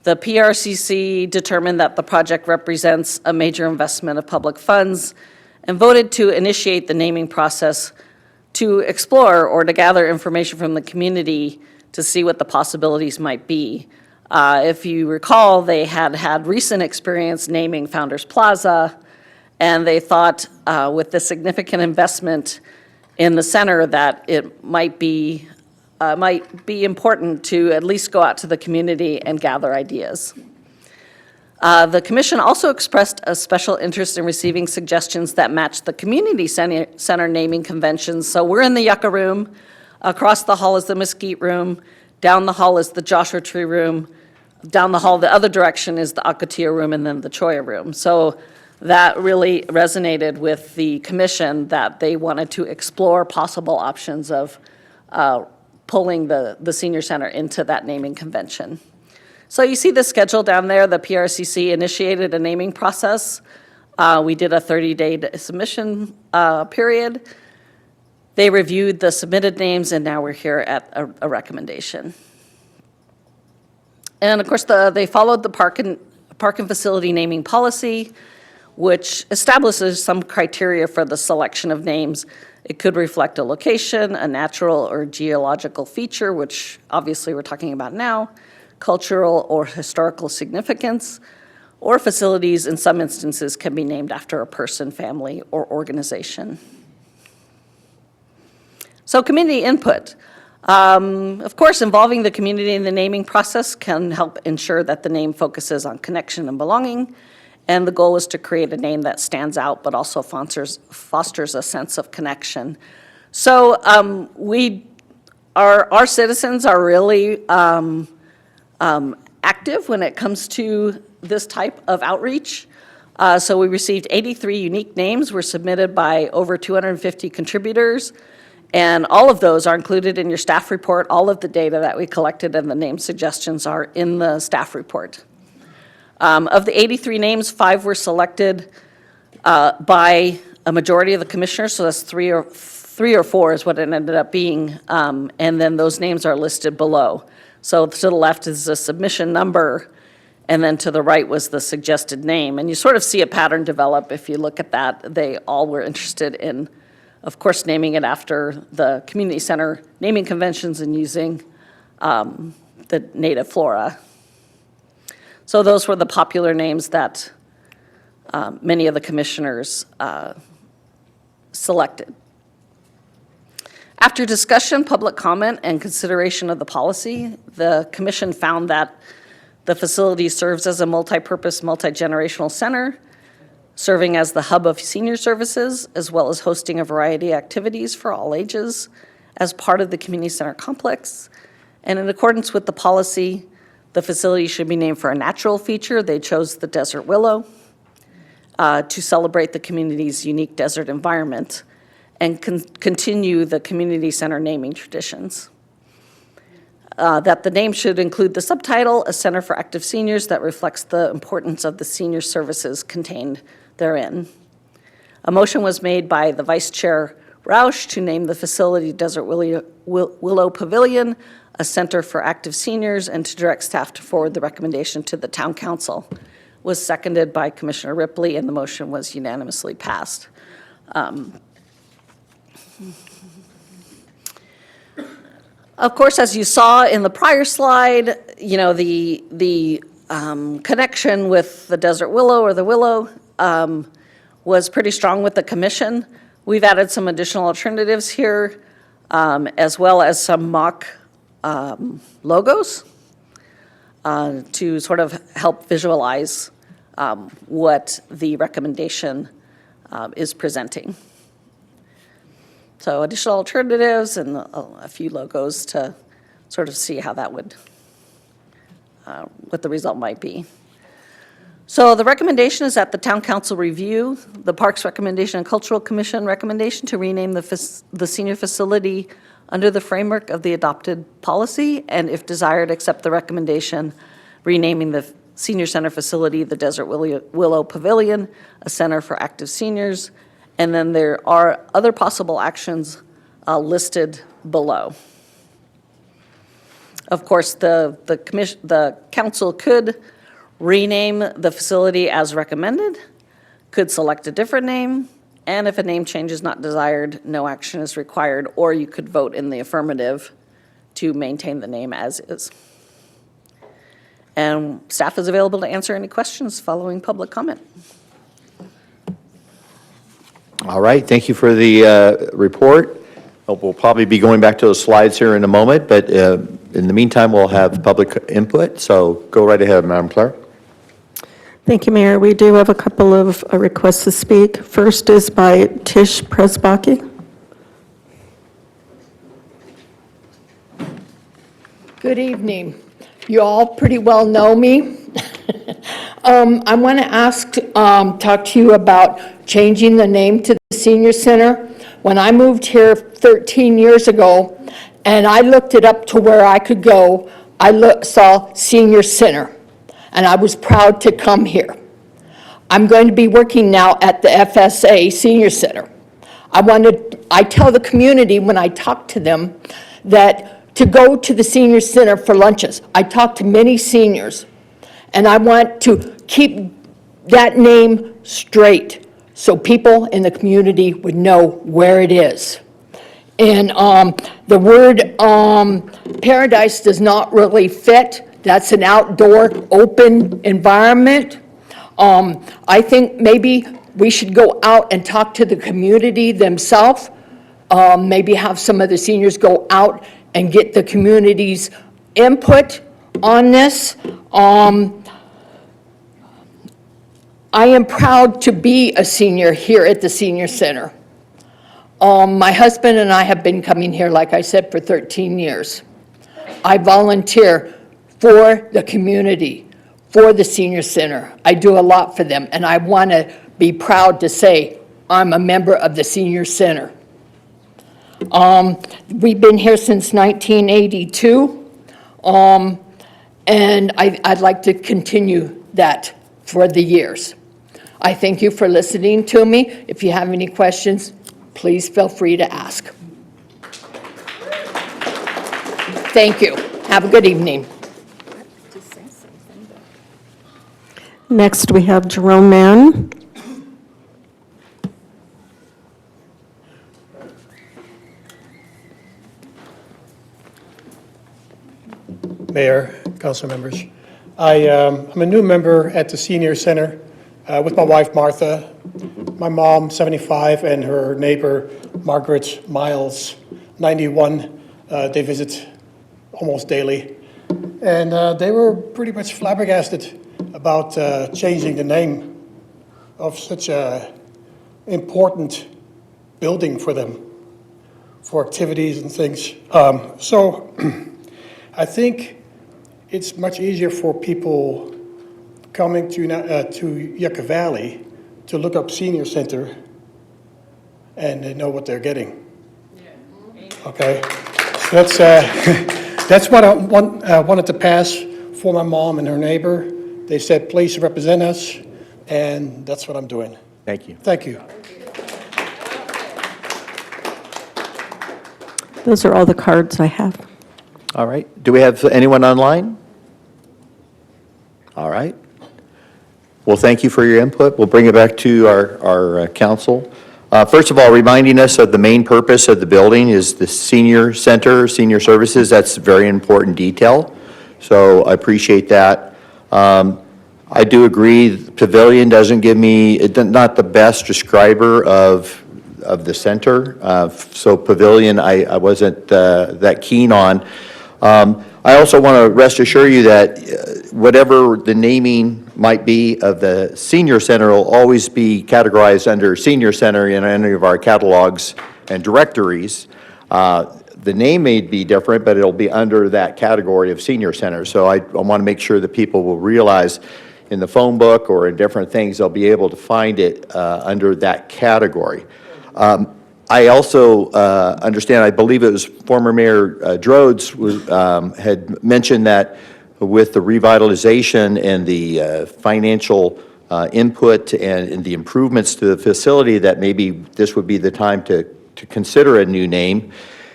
the PRCC determined that the project represents a major investment of public funds and voted to initiate the naming process to explore or to gather information from the community to see what the possibilities might be. If you recall, they had recent experience naming Founders Plaza, and they thought with the significant investment in the center that it might be important to at least go out to the community and gather ideas. The commission also expressed a special interest in receiving suggestions that match the community center naming conventions. So we're in the Yucca room, across the hall is the Mesquite room, down the hall is the Joshua Tree room, down the hall the other direction is the Acatia room, and then the Choya room. So that really resonated with the commission that they wanted to explore possible options of pulling the senior center into that naming convention. So you see the schedule down there. The PRCC initiated a naming process. We did a 30-day submission period. They reviewed the submitted names, and now we're here at a recommendation. And of course, they followed the park and facility naming policy, which establishes some criteria for the selection of names. It could reflect a location, a natural or geological feature, which obviously we're talking about now, cultural or historical significance, or facilities in some instances can be named after a person, family, or organization. So community input. Of course, involving the community in the naming process can help ensure that the name focuses on connection and belonging, and the goal is to create a name that stands out but also fosters a sense of connection. So our citizens are really active when it comes to this type of outreach. So we received 83 unique names were submitted by over 250 contributors, and all of those are included in your staff report. All of the data that we collected and the name suggestions are in the staff report. Of the 83 names, 5 were selected by a majority of the commissioners, so that's 3 or 4 is what it ended up being, and then those names are listed below. So to the left is the submission number, and then to the right was the suggested name. And you sort of see a pattern develop if you look at that. They all were interested in, of course, naming it after the community center naming conventions and using the native flora. So those were the popular names that many of the commissioners selected. After discussion, public comment, and consideration of the policy, the commission found that the facility serves as a multi-purpose, multi-generational center, serving as the hub of senior services, as well as hosting a variety of activities for all ages as part of the community center complex. And in accordance with the policy, the facility should be named for a natural feature. They chose the desert willow to celebrate the community's unique desert environment. and continue the community center naming traditions. That the name should include the subtitle, a center for active seniors that reflects the importance of the senior services contained therein. A motion was made by the Vice Chair Roush to name the facility Desert Willow Pavilion, a center for active seniors, and to direct staff to forward the recommendation to the Town Council. Was seconded by Commissioner Ripley, and the motion was unanimously passed. Of course, as you saw in the prior slide, you know, the connection with the Desert Willow or the Willow was pretty strong with the commission. We've added some additional alternatives here, as well as some mock logos to sort of help visualize what the recommendation is presenting. So additional alternatives and a few logos to sort of see how that would, what the result might be. So the recommendation is that the Town Council review the Parks recommendation and Cultural Commission recommendation to rename the senior facility under the framework of the adopted policy, and if desired, accept the recommendation renaming the senior center facility the Desert Willow Pavilion, a center for active seniors. And then there are other possible actions listed below. Of course, the council could rename the facility as recommended, could select a different name, and if a name change is not desired, no action is required, or you could vote in the affirmative to maintain the name as is. And staff is available to answer any questions following public comment. All right, thank you for the report. We'll probably be going back to those slides here in a moment, but in the meantime, we'll have public input, so go right ahead, Madam Clerk. Thank you, Mayor. We do have a couple of requests to speak. First is by Tish Presbaki. Good evening. You all pretty well know me. I want to talk to you about changing the name to the Senior Center. When I moved here 13 years ago, and I looked it up to where I could go, I saw Senior Center, and I was proud to come here. I'm going to be working now at the FSA Senior Center. I tell the community when I talk to them that to go to the Senior Center for lunches. I talk to many seniors, and I want to keep that name straight so people in the community would know where it is. And the word paradise does not really fit. That's an outdoor, open environment. I think maybe we should go out and talk to the community themselves. Maybe have some of the seniors go out and get the community's input on this. I am proud to be a senior here at the Senior Center. My husband and I have been coming here, like I said, for 13 years. I volunteer for the community, for the Senior Center. I do a lot for them, and I want to be proud to say I'm a member of the Senior Center. We've been here since 1982, and I'd like to continue that for the years. I thank you for listening to me. If you have any questions, please feel free to ask. Thank you. Have a good evening. Next, we have Jerome Mann. Mayor, council members. I'm a new member at the Senior Center with my wife, Martha, my mom, 75, and her neighbor, Margaret Miles, 91. They visit almost daily. And they were pretty much flabbergasted about changing the name of such an important building for them, for activities and things. So I think it's much easier for people coming to Yucca Valley to look up Senior Center and they know what they're getting. Okay? So that's, that's what I wanted to pass for my mom and her neighbor. They said, please represent us, and that's what I'm doing. Thank you. Thank you. Those are all the cards I have. All right. Do we have anyone online? All right. Well, thank you for your input. We'll bring it back to our council. First of all, reminding us of the main purpose of the building is the senior center, senior services. That's a very important detail. So I appreciate that. I do agree, the pavilion doesn't give me, not the best describer of the center. So pavilion, I wasn't that keen on. I also want to rest assure you that whatever the naming might be of the senior center will always be categorized under senior center in any of our catalogs and directories. The name may be different, but it'll be under that category of senior center. So I want to make sure that people will realize in the phone book or in different things, they'll be able to find it under that category. I also understand, I believe it was former Mayor Drodes had mentioned that with the revitalization and the financial input and the improvements to the facility, that maybe this would be the time to consider a new name.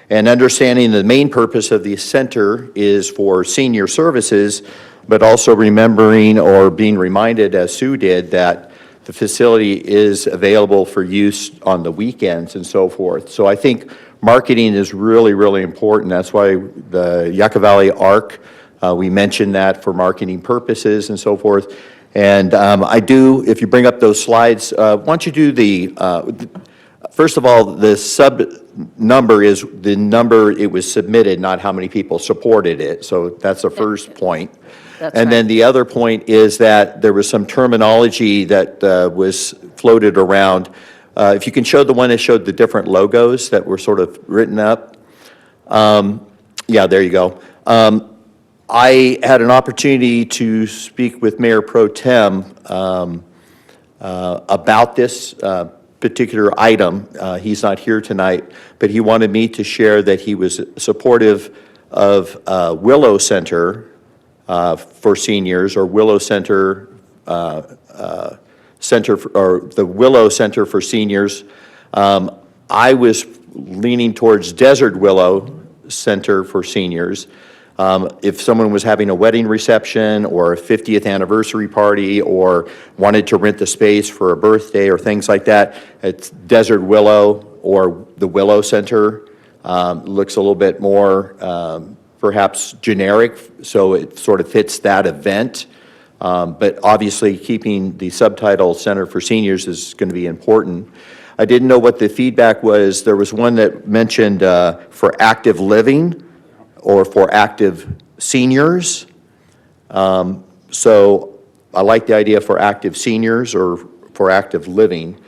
And understanding the main purpose of the center is for senior services, but also remembering or being reminded, as Sue did, that the facility is available for use on the weekends and so forth. So I think marketing is really, really important. That's why the Yucca Valley Arc, we mentioned that for marketing purposes and so forth. And I do, if you bring up those slides, why don't you do the, first of all, the sub number is the number it was submitted, not how many people supported it. So that's the first point. And then the other point is that there was some terminology that was floated around. If you can show the one that showed the different logos that were sort of written up. Yeah, there you go. I had an opportunity to speak with Mayor Pro Tem about this particular item. He's not here tonight, but he wanted me to share that he was supportive of Willow Center for seniors, or Willow Center, or the Willow Center for Seniors. I was leaning towards Desert Willow Center for Seniors. If someone was having a wedding reception or a 50th anniversary party or wanted to rent the space for a birthday or things like that, it's Desert Willow or the Willow Center. Looks a little bit more perhaps generic, so it sort of fits that event. But obviously, keeping the subtitle Center for Seniors is going to be important. I didn't know what the feedback was. There was one that mentioned for active living or for active seniors. So I like the idea for active seniors or for active living.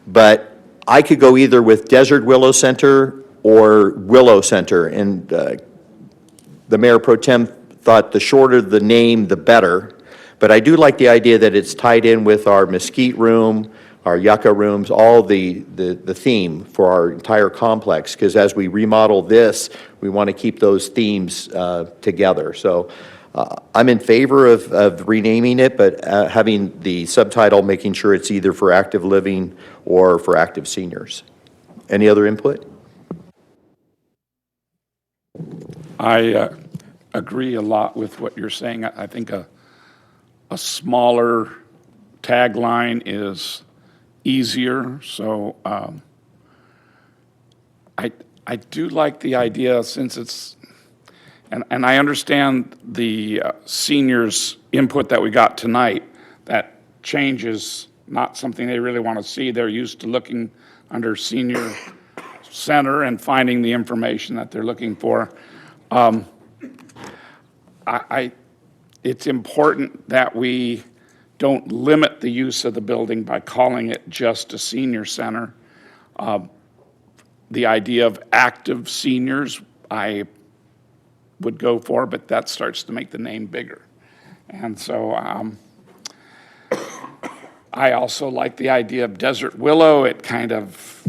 But I could go either with Desert Willow Center or Willow Center. And the Mayor Pro Tem thought the shorter the name, the better. But I do like the idea that it's tied in with our Mesquite Room, our Yucca rooms, all the theme for our entire complex. Because as we remodel this, we want to keep those themes together. So I'm in favor of renaming it, but having the subtitle, making sure it's either for active living or for active seniors. Any other input? I agree a lot with what you're saying. I think a smaller tagline is easier. So I do like the idea, since it's, and I understand the seniors' input that we got tonight, that change is not something they really want to see. They're used to looking under senior center and finding the information that they're looking for. It's important that we don't limit the use of the building by calling it just a senior center. The idea of active seniors, I would go for, but that starts to make the name bigger. And so I also like the idea of Desert Willow. It kind of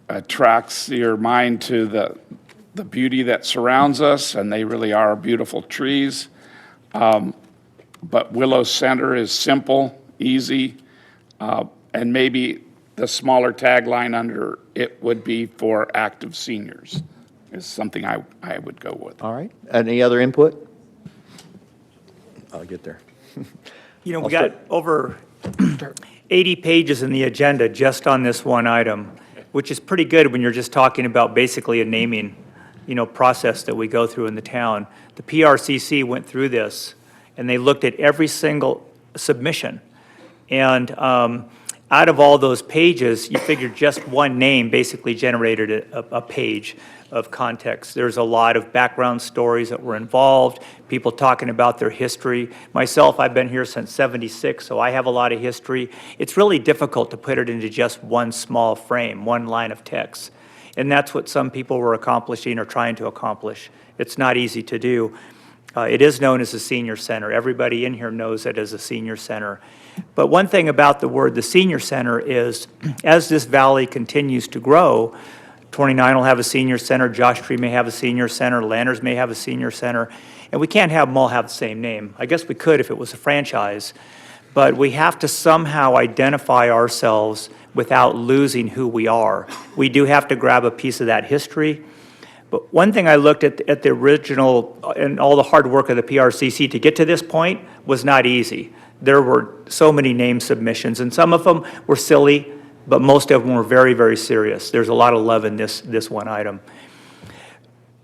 attracts your mind to the beauty that surrounds us, and they really are beautiful trees. But Willow Center is simple, easy, and maybe the smaller tagline under it would be for active seniors, is something I would go with. All right. Any other input? I'll get there. You know, we got over 80 pages in the agenda just on this one item, which is pretty good when you're just talking about basically a naming, process that we go through in the town. The PRCC went through this, and they looked at every single submission. And out of all those pages, you figure just one name basically generated a page of context. There's a lot of background stories that were involved, people talking about their history. Myself, I've been here since '76, so I have a lot of history. It's really difficult to put it into just one small frame, one line of text. And that's what some people were accomplishing or trying to accomplish. It's not easy to do. It is known as a senior center. Everybody in here knows it as a senior center. But one thing about the senior center is, as this valley continues to grow, 29 will have a senior center, Josh Tree may have a senior center, Landers may have a senior center, and we can't have them all have the same name. I guess we could if it was a franchise, but we have to somehow identify ourselves without losing who we are. We do have to grab a piece of that history. But one thing I looked at the original and all the hard work of the PRCC to get to this point was not easy. There were so many name submissions, and some of them were silly, but most of them were very, very serious. There's a lot of love in this one item.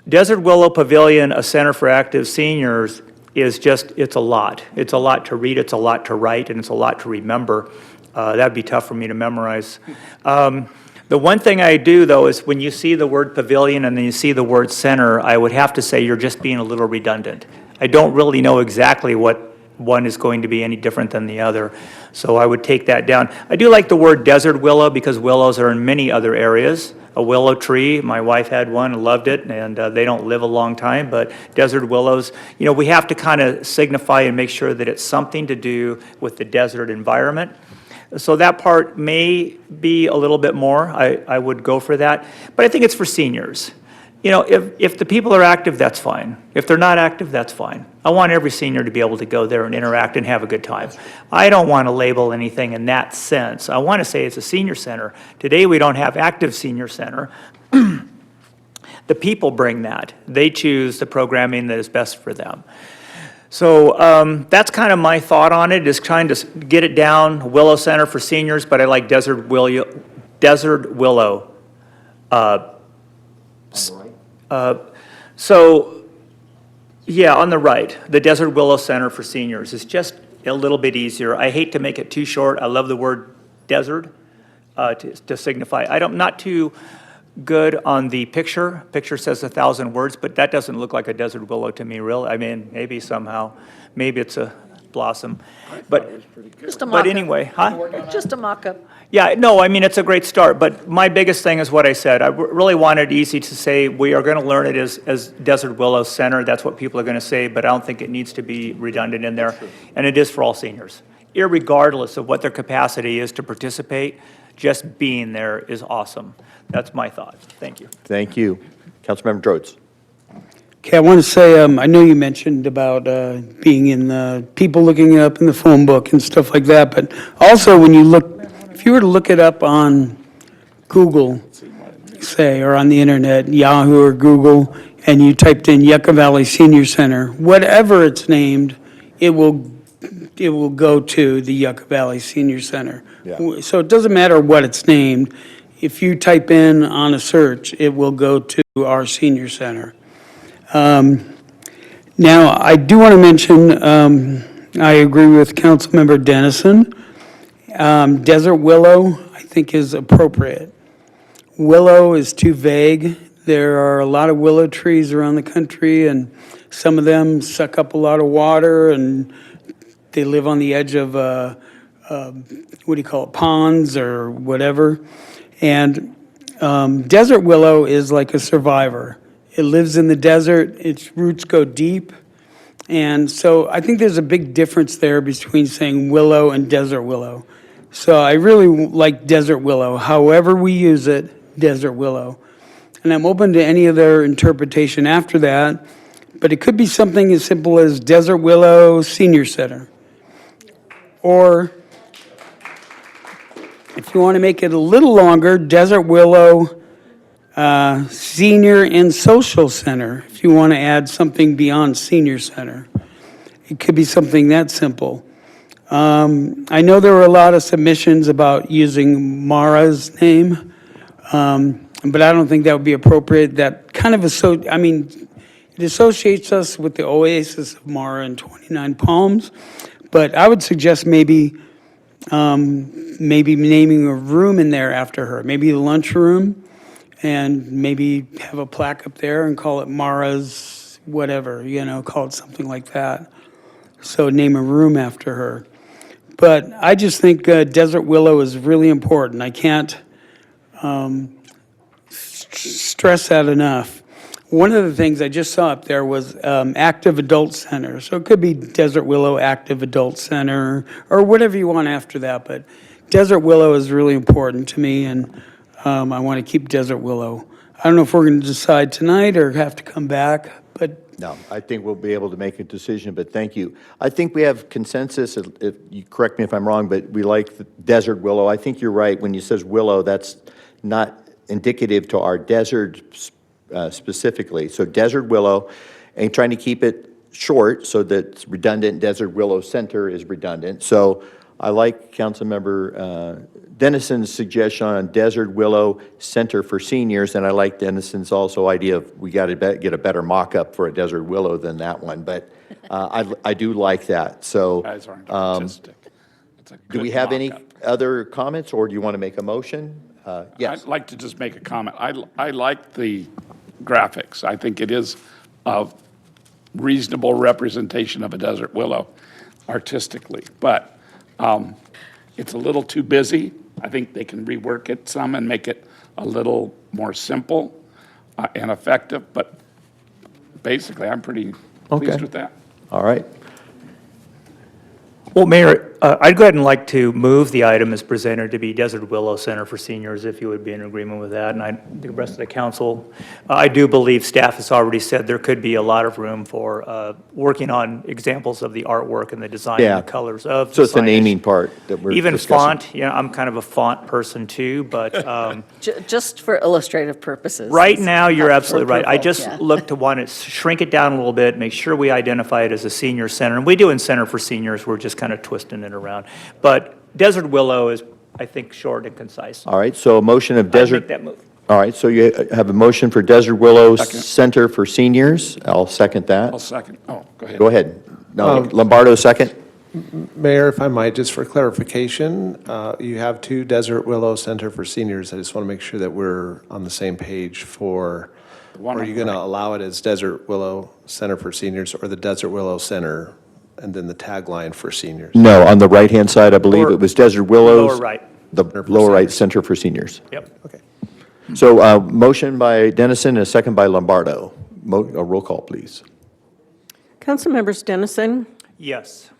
Desert Willow Pavilion, a center for active seniors, is just, it's a lot. It's a lot to read, it's a lot to write, and it's a lot to remember. That'd be tough for me to memorize. The one thing I do, though, is when you see the word pavilion and then you see the word center, I would have to say you're just being a little redundant. I don't really know exactly what one is going to be any different than the other, so I would take that down. I do like the word desert willow because willows are in many other areas. A willow tree, my wife had one and loved it, and they don't live a long time, but desert willows, we have to kind of signify and make sure that it's something to do with the desert environment. So that part may be a little bit more. I would go for that. But I think it's for seniors. If the people are active, that's fine. If they're not active, that's fine. I want every senior to be able to go there and interact and have a good time. I don't want to label anything in that sense. I want to say it's a senior center. Today we don't have active senior center. The people bring that. They choose the programming that is best for them. So that's kind of my thought on it, is trying to get it down, Willow Center for seniors, but I like Desert Willow. So, yeah, on the right, the Desert Willow Center for seniors is just a little bit easier. I hate to make it too short. I love the word desert to signify. I'm not too good on the picture. Picture says 1,000 words, but that doesn't look like a desert willow to me, really. I mean, maybe somehow. Maybe it's a blossom. But anyway, huh? Just a mock-up. Yeah, no, I mean, it's a great start, but my biggest thing is what I said. I really wanted easy to say, we are going to learn it as Desert Willow Center. That's what people are going to say, but I don't think it needs to be redundant in there. And it is for all seniors. Irregardless of what their capacity is to participate, just being there is awesome. That's my thought. Thank you. Thank you. Councilmember Drodes. Okay, I want to say, I know you mentioned about being in the, people looking it up in the phone book and stuff like that, but also when you look, if you were to look it up on Google, say, or on the internet, Yahoo or Google, and you typed in Yucca Valley Senior Center, whatever it's named, it will go to the Yucca Valley Senior Center. Yeah. So it doesn't matter what it's named. If you type in on a search, it will go to our senior center. Now, I do want to mention, I agree with Councilmember Dennison. Desert willow, I think, is appropriate. Willow is too vague. There are a lot of willow trees around the country, and some of them suck up a lot of water, and they live on the edge of, what do you call it, ponds or whatever. And desert willow is like a survivor. It lives in the desert, its roots go deep. And so I think there's a big difference there between saying willow and desert willow. So I really like desert willow. However we use it, Desert Willow. And I'm open to any other interpretation after that, but it could be something as simple as Desert Willow Senior Center. Or if you want to make it a little longer, Desert Willow Senior and Social Center, if you want to add something beyond Senior Center. It could be something that simple. I know there were a lot of submissions about using Mara's name, but I don't think that would be appropriate. That kind of it associates us with the Oasis of Mara and 29 Palms, but I would suggest maybe naming a room in there after her, maybe the lunchroom, and maybe have a plaque up there and call it Mara's whatever, call it something like that. So name a room after her. But I just think Desert Willow is really important. I can't stress that enough. One of the things I just saw up there was Active Adult Center. So it could be Desert Willow Active Adult Center or whatever you want after that. But Desert Willow is really important to me, and I want to keep Desert Willow. I don't know if we're going to decide tonight or have to come back, but No, I think we'll be able to make a decision, but thank you. I think we have consensus, if you correct me if I'm wrong, but we like the Desert Willow. I think you're right. When you says willow, that's not indicative to our desert specifically. So Desert Willow, and trying to keep it short so that it's redundant. Desert Willow Center is redundant. So I like Councilmember Dennison's suggestion on Desert Willow Center for Seniors, and I like Dennison's also idea of we got to get a better mock-up for a Desert Willow than that one, but I do like that. So Guys aren't autistic. It's a do we good have any mock-up. other comments, or do you want to make a motion? Yes. I'd like to just make a comment. I like the graphics. I think it is a reasonable representation of a desert willow artistically, but it's a little too busy. I think they can rework it some and make it a little more simple and effective, but basically, I'm pretty pleased with that. All right. Well, Mayor, I'd go ahead and like to move the item as presented to be Desert Willow Center for Seniors, if you would be in agreement with that, and the rest of the council. I do believe staff has already said there could be a lot of room for working on examples of the artwork and the design Yeah. and the colors of So it's the signage. naming part that we're Even discussing. font, I'm kind of a font person too, but Just for illustrative purposes. right It's now, you're not for absolutely right. I approval, just yeah. look to want to shrink it down a little bit, make sure we identify it as a senior center. And we do in Center for Seniors, we're just kind of twisting it around. But Desert Willow is, I think, short and concise. All right, so a motion of I'd Desert. make that move. All right, so you have a motion for Desert Willow Center for Seniors. I'll second that. I'll second. Oh, go ahead. Go ahead. No, Lombardo, second. Mayor, if I might, just for clarification, you have two Desert Willow Center for Seniors. I just want to make sure that we're on the same page for, One are you on going to the right. allow it as Desert Willow Center for Seniors or the Desert Willow Center, and then the tagline for seniors? No, on the right-hand side, I believe Lower- it was Desert Willows. Lower right. The lower right, Center for Seniors. Yep. Okay. So motion by Dennison and a second by Lombardo. A roll call, please. Councilmembers Dennison, Yes.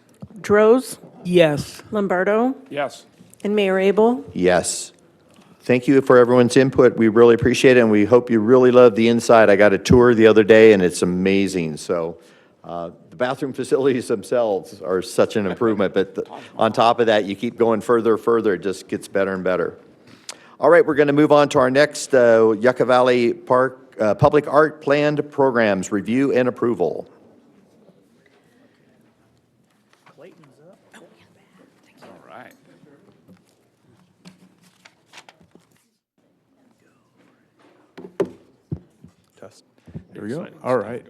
Droz, yes. Lombardo, Yes. and Mayor Abel. Yes. Thank you for everyone's input. We really appreciate it, and we hope you really love the inside. I got a tour the other day, and it's amazing. So the bathroom facilities themselves are such an improvement, but on top of that, you keep going further, it just gets better and better. All right, we're going to move on to our next Yucca Valley Park Public Art Planned Programs Review and Approval. All right. Test. There we go. All right.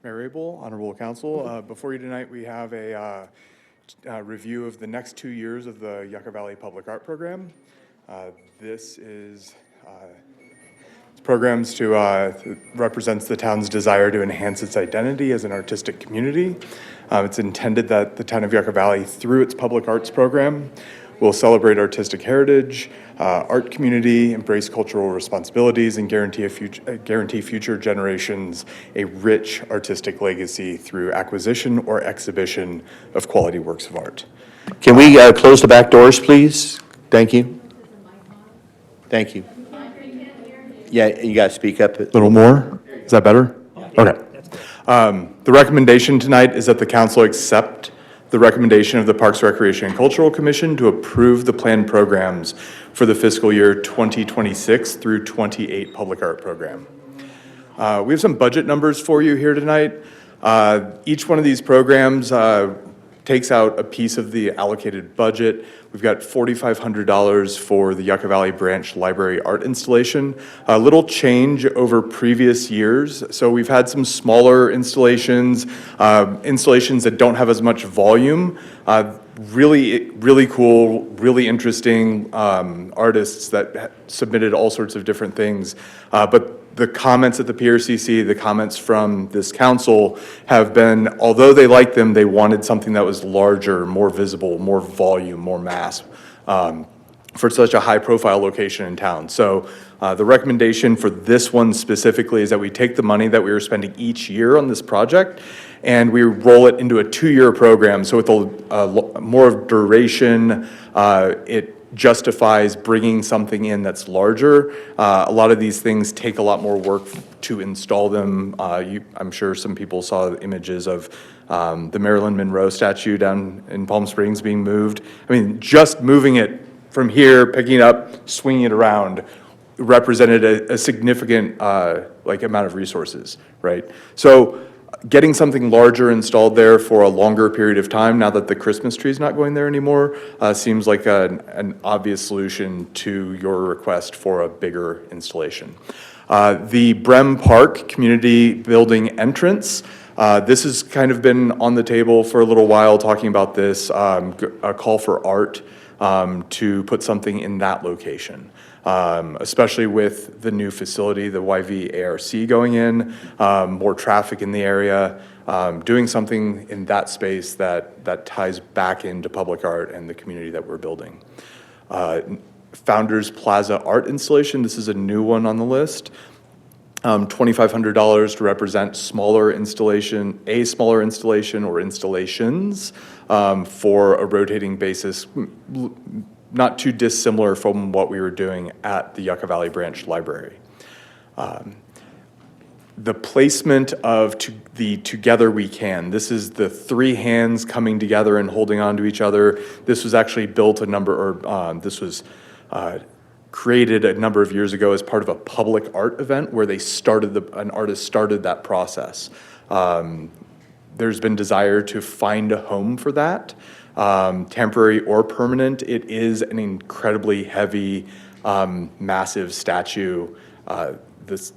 Mayor Abel, Honorable Council, before you tonight, we have a review of the next 2 years of the Yucca Valley Public Art Program. This is programs to represents the town's desire to enhance its identity as an artistic community. It's intended that the town of Yucca Valley, through its public arts program, will celebrate artistic heritage, art community, embrace cultural responsibilities, and guarantee future generations a rich artistic legacy through acquisition or exhibition of quality works of art. Can we close the back doors, please? Thank you. Thank you. Yeah, you got to speak up. A little more? Is that better? Okay. The recommendation tonight is that the council accept the recommendation of the Parks, Recreation, and Cultural Commission to approve the planned programs for the fiscal year 2026 through 28 public art program. We have some budget numbers for you here tonight. Each one of these programs takes out a piece of the allocated budget. We've got $4,500 for the Yucca Valley Branch Library art installation. A little change over previous years. So we've had some smaller installations, installations that don't have as much volume. Really cool, really interesting artists that submitted all sorts of different things. But the comments at the PRCC, the comments from this council have been, although they liked them, they wanted something that was larger, more visible, more volume, more mass for such a high-profile location in town. So the recommendation for this one specifically is that we take the money that we were spending each year on this project and we roll it into a 2-year program. So with a more of duration, it justifies bringing something in that's larger. A lot of these things take a lot more work to install them. I'm sure some people saw the images of the Marilyn Monroe statue down in Palm Springs being moved. I mean, just moving it from here, picking it up, swinging it around represented a significant amount of resources, right? So getting something larger installed there for a longer period of time, now that the Christmas tree is not going there anymore, seems like an obvious solution to your request for a bigger installation. The Brem Park Community Building entrance, this has kind of been on the table for a little while, talking about this, a call for art to put something in that location. Especially with the new facility, the YVARC going in, more traffic in the area, doing something in that space that ties back into public art and the community that we're building. Founders Plaza art installation, this is a new one on the list. $2,500 to represent smaller installation or installations for a rotating basis, not too dissimilar from what we were doing at the Yucca Valley Branch Library. The placement of the Together We Can, this is the 3 hands coming together and holding on to each other. This was actually built this was created a number of years ago as part of a public art event where an artist started that process. There's been desire to find a home for that. Temporary or permanent, it is an incredibly heavy, massive statue. The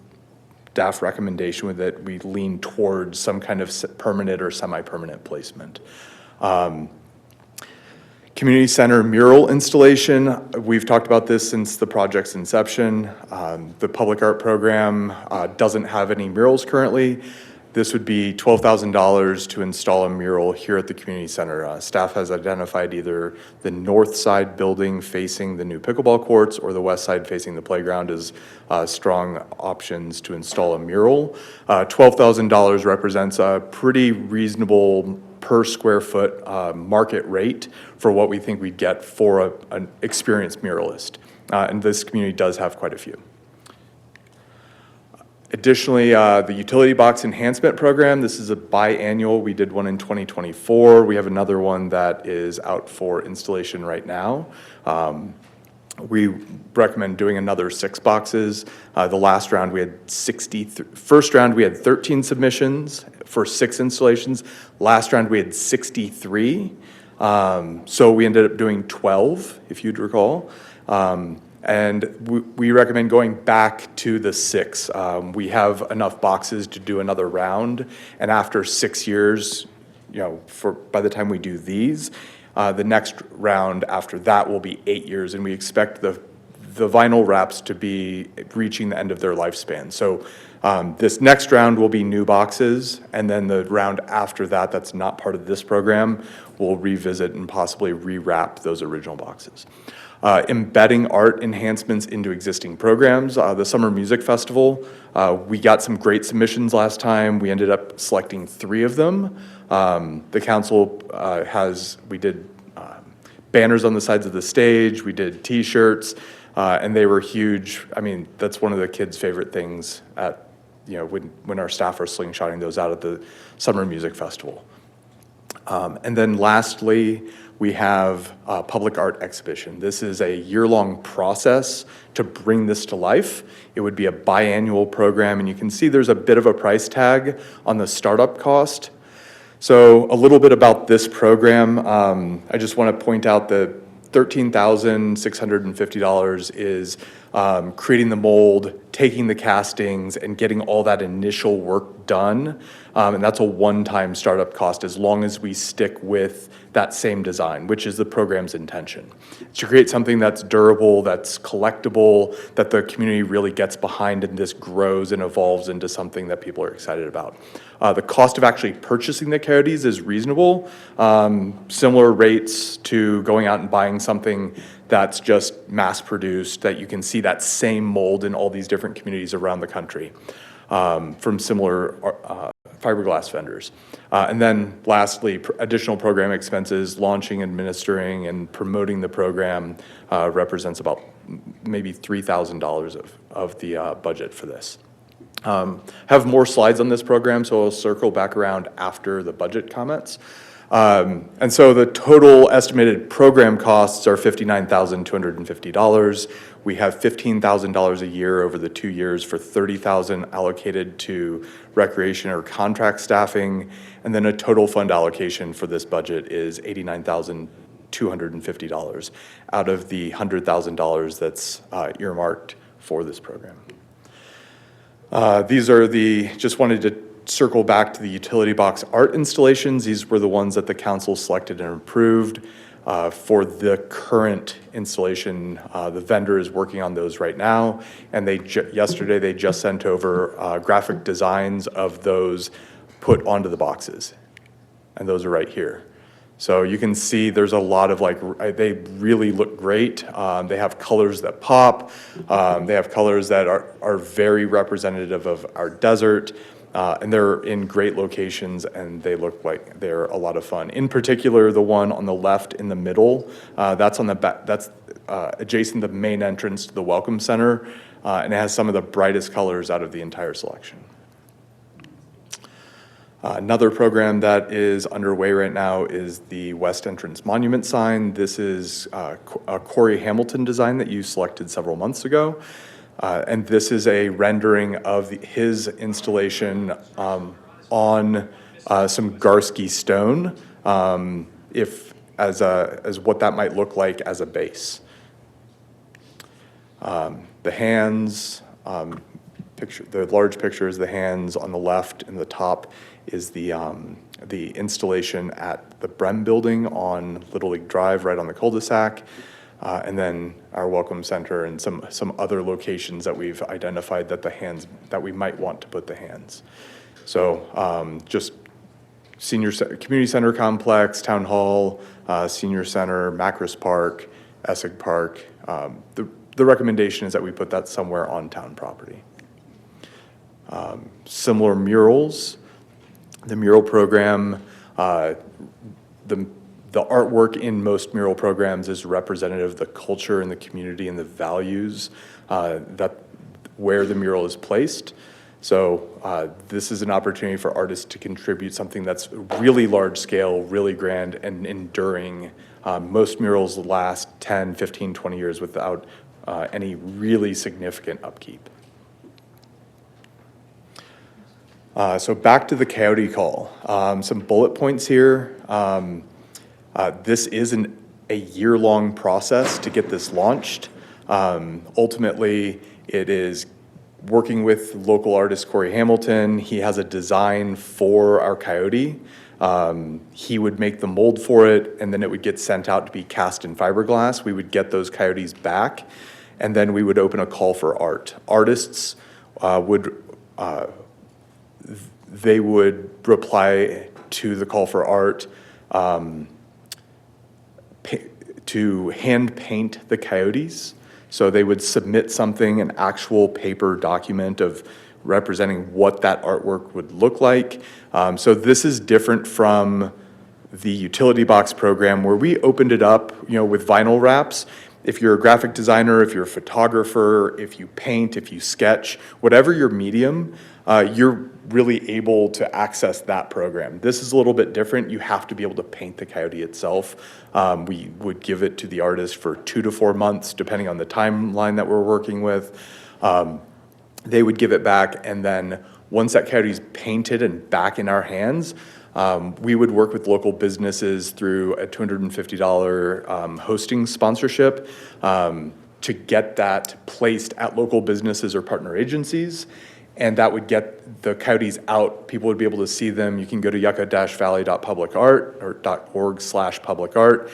staff recommendation with it, we lean towards some kind of permanent or semi-permanent placement. Community center mural installation, we've talked about this since the project's inception. The public art program doesn't have any murals currently. This would be $12,000 to install a mural here at the community center. Staff has identified either the north side building facing the new pickleball courts or the west side facing the playground as strong options to install a mural. $12,000 represents a pretty reasonable per square foot market rate for what we think we'd get for an experienced muralist. And this community does have quite a few. Additionally, the utility box enhancement program, this is a biannual. We did one in 2024. We have another one that is out for installation right now. We recommend doing another 6 boxes. The last round we had first round we had 13 submissions for 6 installations. Last round we had 63. So we ended up doing 12, if you'd recall. And we recommend going back to the 6. We have enough boxes to do another round, and after 6 years, by the time we do these, the next round after that will be 8 years, and we expect the vinyl wraps to be reaching the end of their lifespan. So this next round will be new boxes, and then the round after that, that's not part of this program, we'll revisit and possibly rewrap those original boxes. Embedding art enhancements into existing programs. The Summer Music Festival, we got some great submissions last time. We ended up selecting 3 of them. The council we did banners on the sides of the stage, we did t-shirts, And they were huge. I mean, that's one of the kids' favorite things at, when our staff are slingshotting those out at the Summer Music Festival. And then lastly, we have a public art exhibition. This is a year-long process to bring this to life. It would be a biannual program, and you can see there's a bit of a price tag on the startup cost. So a little bit about this program. I just want to point out that $13,650 is creating the mold, taking the castings, and getting all that initial work done. And that's a one-time startup cost as long as we stick with that same design, which is the program's intention. It's to create something that's durable, that's collectible, that the community really gets behind, and this grows and evolves into something that people are excited about. The cost of actually purchasing the coyotes is reasonable, similar rates to going out and buying something that's just mass-produced, that you can see that same mold in all these different communities around the country from similar fiberglass vendors. And then lastly, additional program expenses, launching, administering, and promoting the program represents about maybe $3,000 of the budget for this. Have more slides on this program, so I'll circle back around after the budget comments. And so the total estimated program costs are $59,250. We have $15,000 a year over the 2 years for $30,000 allocated to recreation or contract staffing. And then a total fund allocation for this budget is $89,250 out of the $100,000 that's earmarked for this program. These are just wanted to circle back to the utility box art installations. These were the ones that the council selected and approved. For the current installation, the vendor is working on those right now, and yesterday they just sent over graphic designs of those put onto the boxes, and those are right here. So you can see there's a lot of they really look great. They have colors that pop. They have colors that are very representative of our desert. And they're in great locations, and they look like they're a lot of fun. In particular, the one on the left in the middle, that's on the back. That's adjacent to the main entrance to the Welcome Center, and it has some of the brightest colors out of the entire selection. Another program that is underway right now is the West Entrance Monument sign. This is a Corey Hamilton design that you selected several months ago. And this is a rendering of his installation on some Garsky stone, as what that might look like as a base. The hands, the large picture is the hands on the left, and the top is the installation at the Brem Building on Little League Drive, right on the cul-de-sac. And then our Welcome Center and some other locations that we've identified that we might want to put the hands. So just community center complex, town hall, senior center, Macris Park, Essig Park. The recommendation is that we put that somewhere on town property. Similar murals. The mural program, the artwork in most mural programs is representative of the culture and the community and the values where the mural is placed. So this is an opportunity for artists to contribute something that's really large scale, really grand, and enduring. Most murals last 10, 15, 20 years without any really significant upkeep. So back to the coyote call. Some bullet points here. This is a year-long process to get this launched. Ultimately, it is working with local artist Corey Hamilton. He has a design for our coyote. He would make the mold for it, and then it would get sent out to be cast in fiberglass. We would get those coyotes back, and then we would open a call for art. Artists would reply to the call for art to hand paint the coyotes. So they would submit something, an actual paper document of representing what that artwork would look like. So this is different from the utility box program where we opened it up, with vinyl wraps, If you're a graphic designer, if you're a photographer, if you paint, if you sketch, whatever your medium, you're really able to access that program. This is a little bit different. You have to be able to paint the coyote itself. We would give it to the artist for 2 to 4 months, depending on the timeline that we're working with. They would give it back, and then once that coyote's painted and back in our hands, we would work with local businesses through a $250 hosting sponsorship to get that placed at local businesses or partner agencies. And that would get the coyotes out. People would be able to see them. You can go to yucca-valley.publicart or .org/publicart.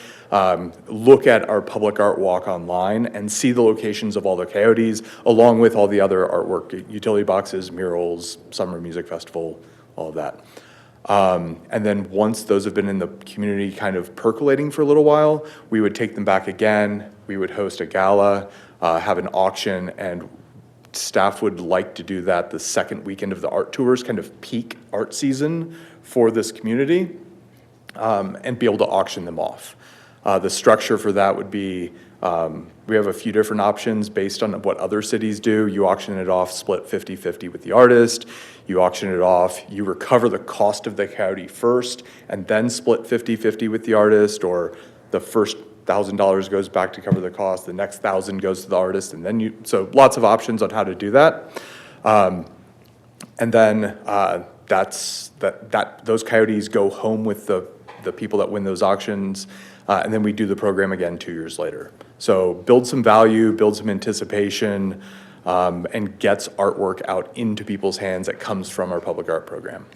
Look at our public art walk online and see the locations of all the coyotes, along with all the other artwork, utility boxes, murals, summer music festival, all of that. And then once those have been in the community kind of percolating for a little while, we would take them back again. We would host a gala, have an auction, and staff would like to do that the second weekend of the art tours, kind of peak art season for this community, and be able to auction them off. The structure for that would be, we have a few different options based on what other cities do. You auction it off, split 50-50 with the artist. You auction it off, you recover the cost of the coyote first, and then split 50-50 with the artist, or the first $1,000 goes back to cover the cost, the next 1,000 goes to the artist, and then so lots of options on how to do that. And then those coyotes go home with the people that win those auctions, and then we do the program again 2 years later. So build some value, build some anticipation, and gets artwork out into people's hands that comes from our public art program.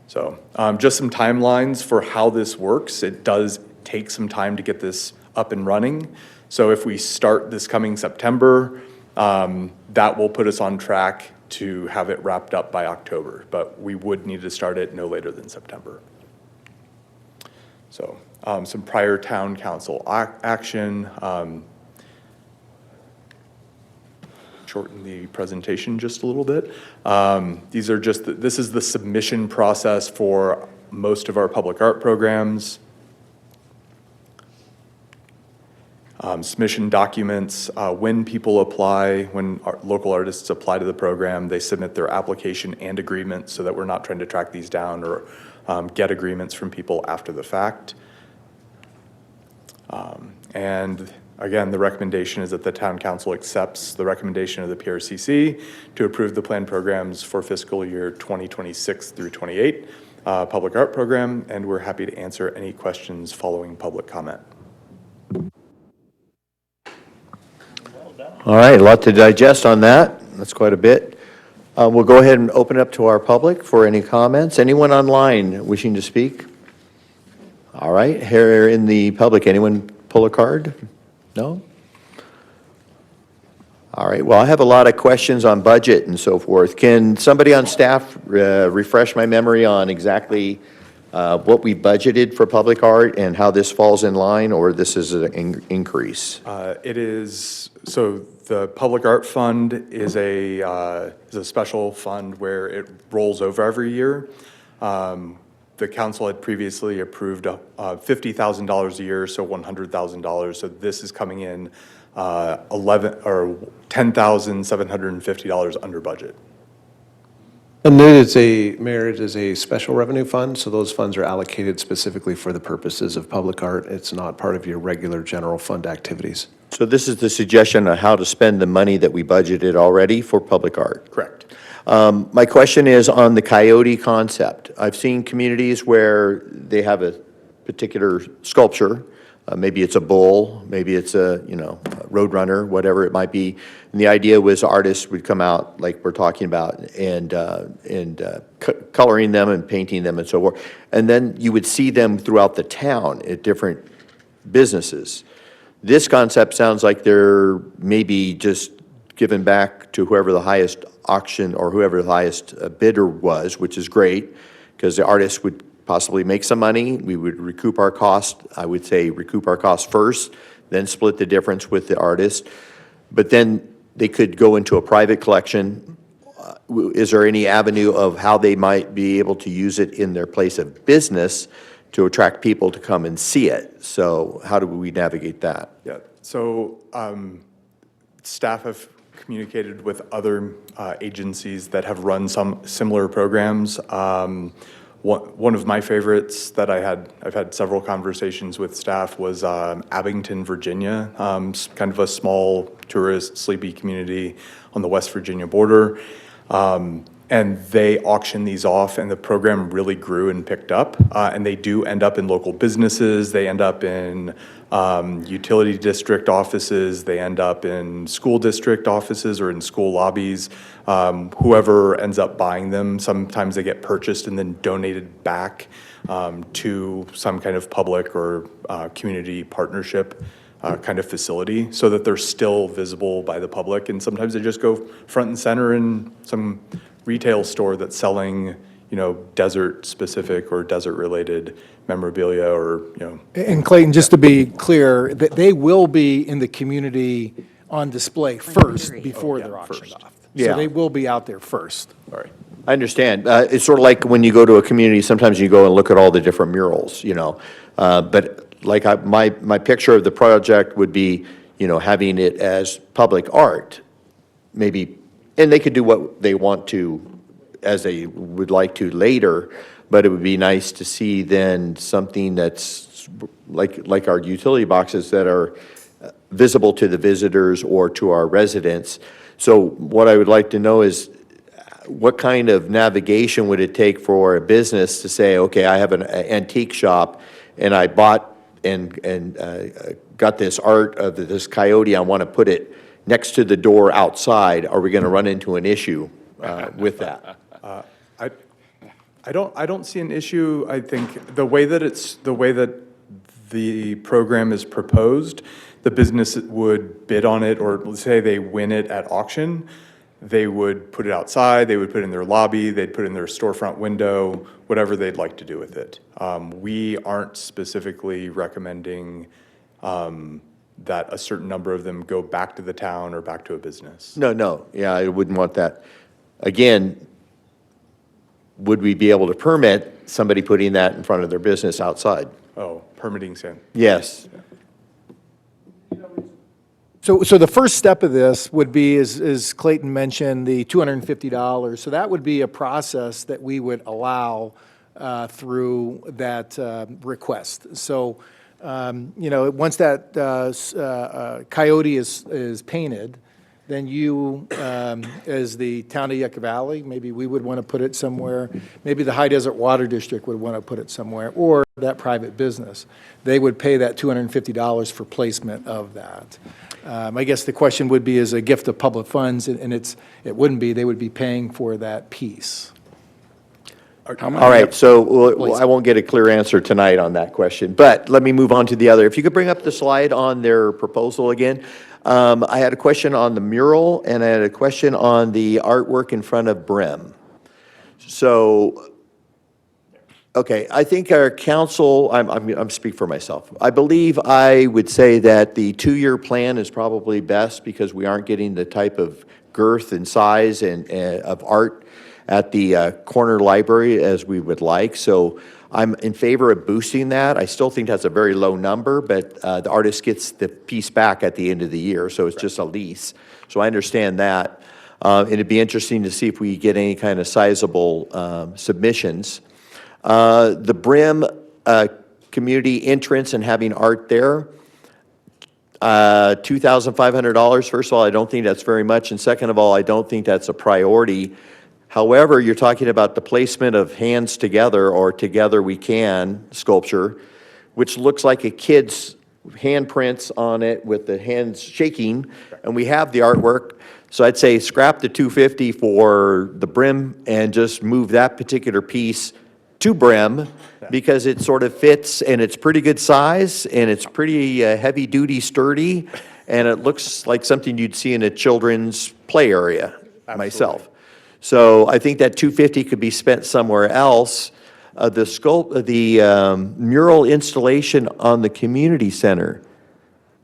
So just some timelines for how this works. It does take some time to get this up and running. So if we start this coming September, that will put us on track to have it wrapped up by October, but we would need to start it no later than September. So some prior town council action. Shorten the presentation just a little bit. These are just, this is the submission process for most of our public art programs. Submission documents, when people apply, when local artists apply to the program, they submit their application and agreement so that we're not trying to track these down or get agreements from people after the fact. And again, the recommendation is that the town council accepts the recommendation of the PRCC to approve the planned programs for fiscal year 2026 through 28 public art program, and we're happy to answer any questions following public comment. All right, a lot to digest on that. That's quite a bit. We'll go ahead and open it up to our public for any comments. Anyone online wishing to speak? All right, here in the public, anyone pull a card? No? All right, well, I have a lot of questions on budget and so forth. Can somebody on staff refresh my memory on exactly what we budgeted for public art and how this falls in line, or this is an increase? It is, so the public art fund is a special fund where it rolls over every year. The council had previously approved $50,000 a year, so $100,000. So this is coming in $10,750 under budget. And Mayor, it is a special revenue fund, so those funds are allocated specifically for the purposes of public art. It's not part of your regular general fund activities. So this is the suggestion on how to spend the money that we budgeted already for public art? Correct. My question is on the coyote concept. I've seen communities where they have a particular sculpture. Maybe it's a bull, maybe it's a roadrunner, whatever it might be. And the idea was artists would come out, like we're talking about, and coloring them and painting them and so forth. And then you would see them throughout the town at different businesses. This concept sounds like they're maybe just given back to whoever the highest auction or whoever the highest bidder was, which is great, because the artist would possibly make some money. We would recoup our cost. I would say recoup our cost first, then split the difference with the artist. But then they could go into a private collection. Is there any avenue of how they might be able to use it in their place of business to attract people to come and see it? So how do we navigate that? Yeah, So staff have communicated with other agencies that have run some similar programs. One of my favorites that I've had several conversations with staff was Abington, Virginia, kind of a small tourist sleepy community on the West Virginia border. And they auction these off, and the program really grew and picked up. And they do end up in local businesses. They end up in utility district offices. They end up in school district offices or in school lobbies. Whoever ends up buying them, sometimes they get purchased and then donated back to some kind of public or community partnership kind of facility so that they're still visible by the public. And sometimes they just go front and center in some retail store that's selling, desert specific or desert related memorabilia or, And Clayton, just to be clear, that they will be in the community on display first before they're auctioned off. Yeah. So they will be out there first. Sorry. I understand. It's sort of like when you go to a community, sometimes you go and look at all the different murals, But like my picture of the project would be, having it as public art, maybe, and they could do what they want to, as they would like to later, but it would be nice to see then something that's like our utility boxes that are visible to the visitors or to our residents. So what I would like to know is what kind of navigation would it take for a business to say, okay, I have an antique shop and I bought and got this art of this coyote, I want to put it next to the door outside. Are we going to run into an issue with that? I don't see an issue. I think the way that the program is proposed, the business would bid on it, or let's say they win it at auction, they would put it outside, they would put it in their lobby, they'd put it in their storefront window, whatever they'd like to do with it. We aren't specifically recommending that a certain number of them go back to the town or back to a business. No. Yeah, I wouldn't want that. Again, would we be able to permit somebody putting that in front of their business outside? Oh, permitting, Sam. Yes. So the first step of this would be, as Clayton mentioned, the $250. So that would be a process that we would allow through that request. So, once that coyote is painted, then you, as the town of Yucca Valley, maybe we would want to put it somewhere, maybe the High Desert Water District would want to put it somewhere, or that private business. They would pay that $250 for placement of that. I guess the question would be, as a gift of public funds, and it wouldn't be, they would be paying for that piece. All right, so I won't get a clear answer tonight on that question, but let me move on to the other. If you could bring up the slide on their proposal again. I had a question on the mural, and I had a question on the artwork in front of Brim. So, okay, I think our council, I'm speaking for myself. I believe I would say that the 2-year plan is probably best because we aren't getting the type of girth and size and of art at the corner library as we would like. So I'm in favor of boosting that. I still think that's a very low number, but the artist gets the piece back at the end of the year, so it's just a lease. So I understand that. And it'd be interesting to see if we get any kind of sizable submissions. The Brim community entrance and having art there, $2,500. First of all, I don't think that's very much, and second of all, I don't think that's a priority. However, you're talking about the placement of hands together or together we can sculpture, which looks like a kid's handprints on it with the hands shaking, and we have the artwork. So I'd say scrap the $250 for the Brim and just move that particular piece to Brim because it sort of fits and it's pretty good size and it's pretty heavy duty, sturdy, and it looks like something you'd see in a children's play area. Myself. So I think that $250 could be spent somewhere else. The mural installation on the community center.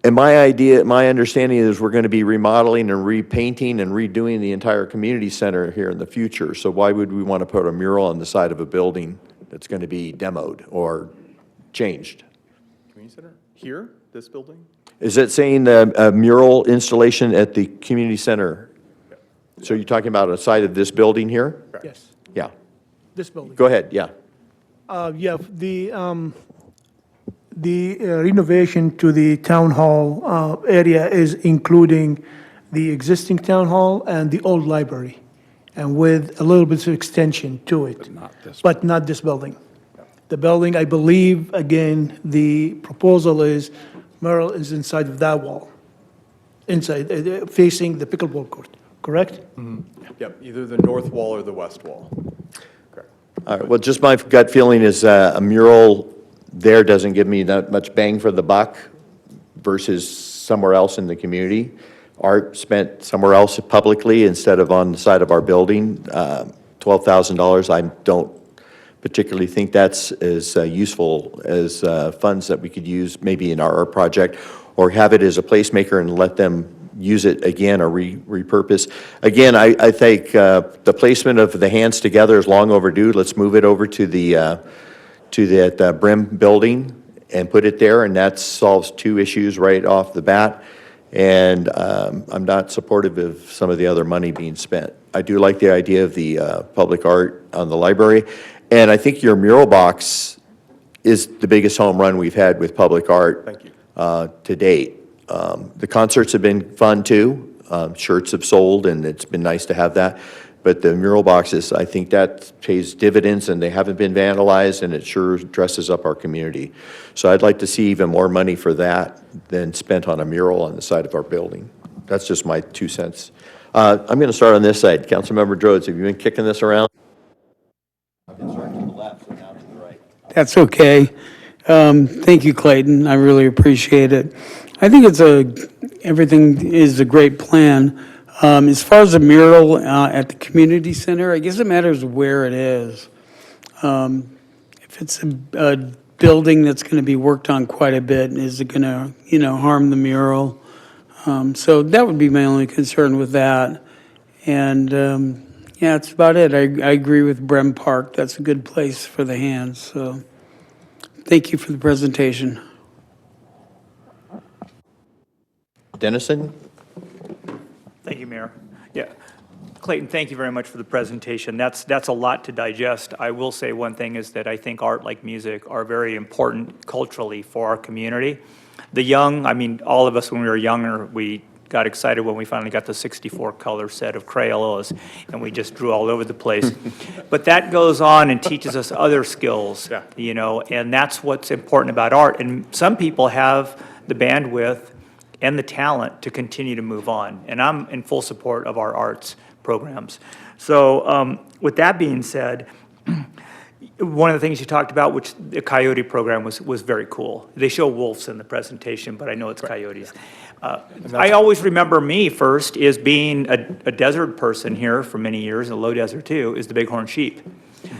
And my understanding is we're going to be remodeling and repainting and redoing the entire community center here in the future. So why would we want to put a mural on the side of a building that's going to be demoed or changed? Community center? Here? this building? Is it saying a mural installation at the community center? So you're talking about a side of this building here? Yes, Yeah. this building. Go ahead, yeah. Yeah, the renovation to the town hall area is including the existing town hall and the old library, and with a little bit of extension to it. But not this building. The building, I believe, again, the proposal is mural is inside of that wall, inside, facing the pickleball court, correct? Yep, either the north wall or the west wall. Correct. All right, well, just my gut feeling is a mural there doesn't give me that much bang for the buck versus somewhere else in the community. Art spent somewhere else publicly instead of on the side of our building, $12,000, I don't particularly think that's as useful as funds that we could use maybe in our art project, or have it as a placemaker and let them use it again or repurpose. Again, I think the placement of the hands together is long overdue. Let's move it over to that Brim building and put it there, and that solves two issues right off the bat. And I'm not supportive of some of the other money being spent. I do like the idea of the public art on the library, and I think your mural box is the biggest home run we've had with public art to date. The concerts have been fun too. Shirts have sold, and it's been nice to have that. But the mural boxes, I think that pays dividends, and they haven't been vandalized, and it sure dresses up our community. So I'd like to see even more money for that than spent on a mural on the side of our building. That's just my 2 cents. I'm going to start on this side. Councilmember Rhodes, have you been kicking this around? I've been starting to the left, so now to the right. That's okay. Thank you, Clayton. I really appreciate it. I think everything is a great plan. As far as the mural at the community center, I guess it matters where it is. If it's a building that's going to be worked on quite a bit, is it going to, harm the mural? So that would be my only concern with that. And yeah, that's about it. I agree with Brem Park. That's a good place for the hands. So thank you for the presentation. Dennison? Thank you, Mayor. Yeah, Clayton, thank you very much for the presentation. That's a lot to digest. I will say one thing is that I think art, like music, are very important culturally for our community. The young, I mean, all of us when we were younger, we got excited when we finally got the 64-color set of Crayolas, and we just drew all over the place. But that goes on and teaches us other skills, and that's what's important about art. And some people have the bandwidth and the talent to continue to move on. And I'm in full support of our arts programs. So with that being said, one of the things you talked about, which the coyote program was very cool. They show wolves in the presentation, but I know it's coyotes. I always remember me first is being a desert person here for many years, in the low desert too, is the bighorn sheep.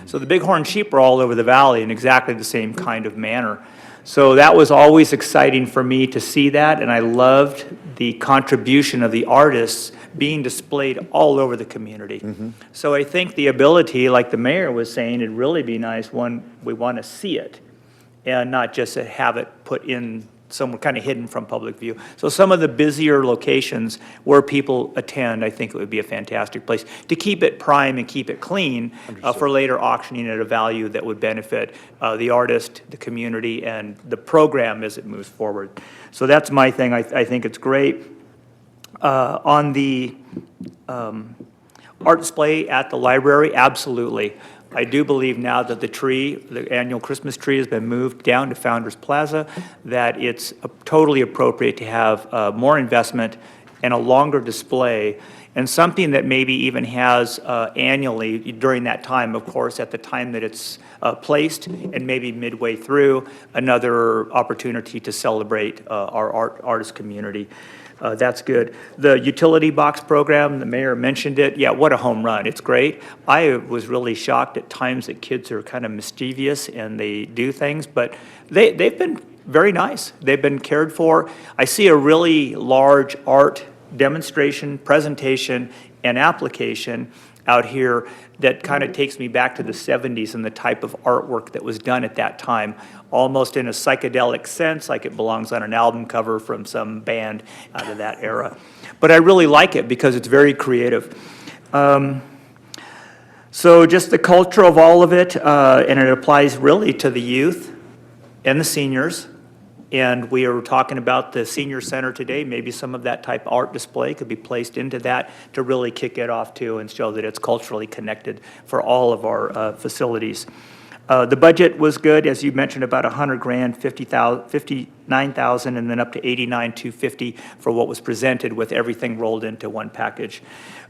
So the bighorn sheep are all over the valley in exactly the same kind of manner. So that was always exciting for me to see that, and I loved the contribution of the artists being displayed all over the community. So I think the ability, like the mayor was saying, it'd really be nice when we want to see it and not just to have it put in somewhere kind of hidden from public view. So some of the busier locations where people attend, I think it would be a fantastic place to keep it prime and keep it clean for later auctioning at a value that would benefit the artist, the community, and the program as it moves forward. So that's my thing. I think it's great. On the art display at the library, absolutely. I do believe now that the annual Christmas tree has been moved down to Founders Plaza, that it's totally appropriate to have more investment and a longer display, and something that maybe even has annually during that time, of course, at the time that it's placed, and maybe midway through, another opportunity to celebrate our artist community. That's good. The utility box program, the mayor mentioned it. Yeah, what a home run. It's great. I was really shocked at times that kids are kind of mischievous and they do things, but they've been very nice. They've been cared for. I see a really large art demonstration, presentation, and application out here that kind of takes me back to the 70s and the type of artwork that was done at that time, almost in a psychedelic sense, like it belongs on an album cover from some band out of that era. But I really like it because it's very creative. So just the culture of all of it, and it applies really to the youth and the seniors. And we are talking about the senior center today. Maybe some of that type of art display could be placed into that to really kick it off too and show that it's culturally connected for all of our facilities. The budget was good, as you mentioned, about 100 grand, 59,000, and then up to 89,250 for what was presented with everything rolled into one package.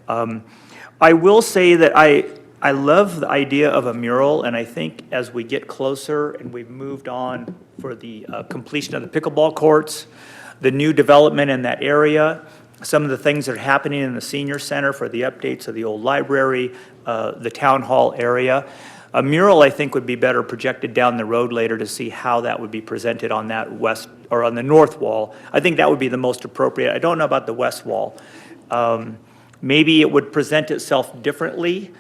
I will say that I love the idea of a mural, and I think as we get closer and we've moved on for the completion of the pickleball courts, the new development in that area, some of the things that are happening in the senior center for the updates of the old library, the town hall area, a mural, I think, would be better projected down the road later to see how that would be presented on that west, or on the north wall. I think that would be the most appropriate. I don't know about the west wall. Maybe it would present itself differently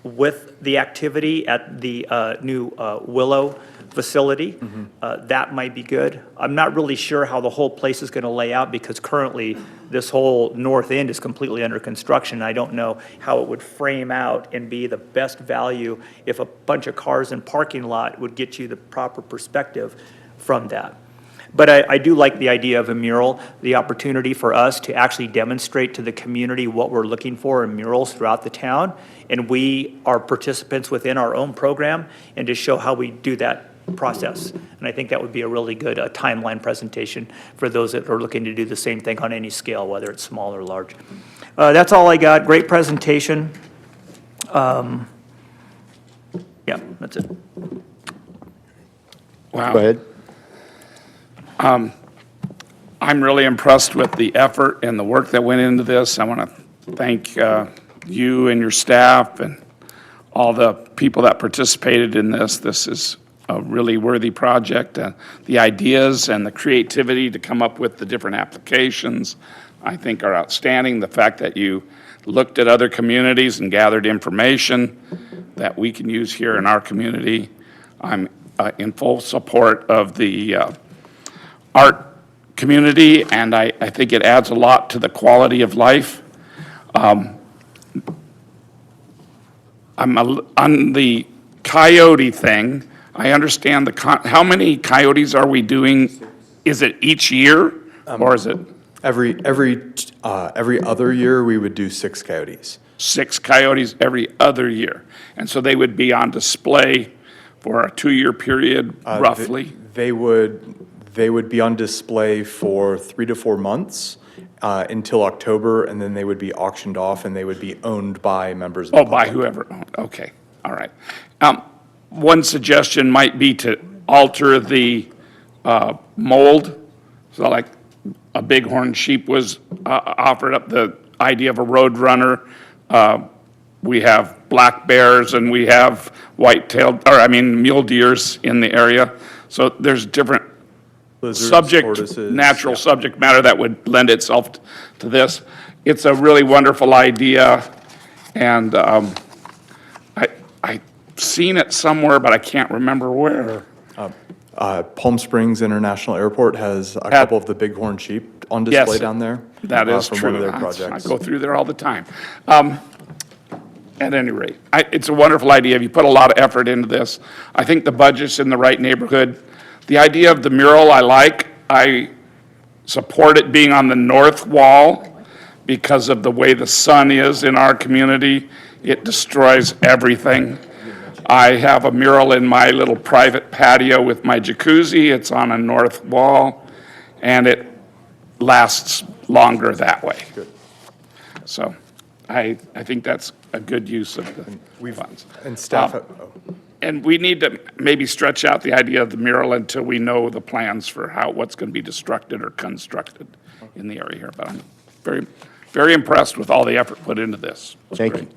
with the activity at the new Willow facility. That might be good. I'm not really sure how the whole place is going to lay out because currently this whole north end is completely under construction. I don't know how it would frame out and be the best value if a bunch of cars in parking lot would get you the proper perspective from that. But I do like the idea of a mural, the opportunity for us to actually demonstrate to the community what we're looking for in murals throughout the town. And we are participants within our own program and to show how we do that process. And I think that would be a really good timeline presentation for those that are looking to do the same thing on any scale, whether it's small or large. That's all I got. Great presentation. Yeah, that's it. Wow. Go ahead. I'm really impressed with the effort and the work that went into this. I want to thank you and your staff and all the people that participated in this. This is a really worthy project. The ideas and the creativity to come up with the different applications, I think, are outstanding. The fact that you looked at other communities and gathered information that we can use here in our community. I'm in full support of the art community, and I think it adds a lot to the quality of life. I'm on the coyote thing. I understand how many coyotes are we doing? Is it each year, or is it? Every other year, we would do 6 coyotes. 6 coyotes every other year. And so they would be on display for a 2-year period, roughly? They would be on display for 3 to 4 months until October, and then they would be auctioned off, and they would be owned by members of the public. By whoever owned, okay, all right. One suggestion might be to alter the mold, so like a bighorn sheep was offered up, the idea of a road runner. We have black bears and we have mule deers in the area. So there's different natural subject matter that would lend itself to this. It's a really wonderful idea, and I've seen it somewhere, but I can't remember where. Palm Springs International Airport has a couple of the bighorn sheep on display down there. That is from true. one of their projects. I go through there all the time. At any rate, it's a wonderful idea. You put a lot of effort into this. I think the budget's in the right neighborhood. The idea of the mural I like. I support it being on the north wall because of the way the sun is in our community. It destroys everything. I have a mural in my little private patio with my jacuzzi. It's on a north wall, and it lasts longer that way. Good. So I think that's a good use of the funds. And staff. And we need to maybe stretch out the idea of the mural until we know the plans for what's going to be destructed or constructed in the area here. But I'm very, very impressed with all the effort put into this. Thank you.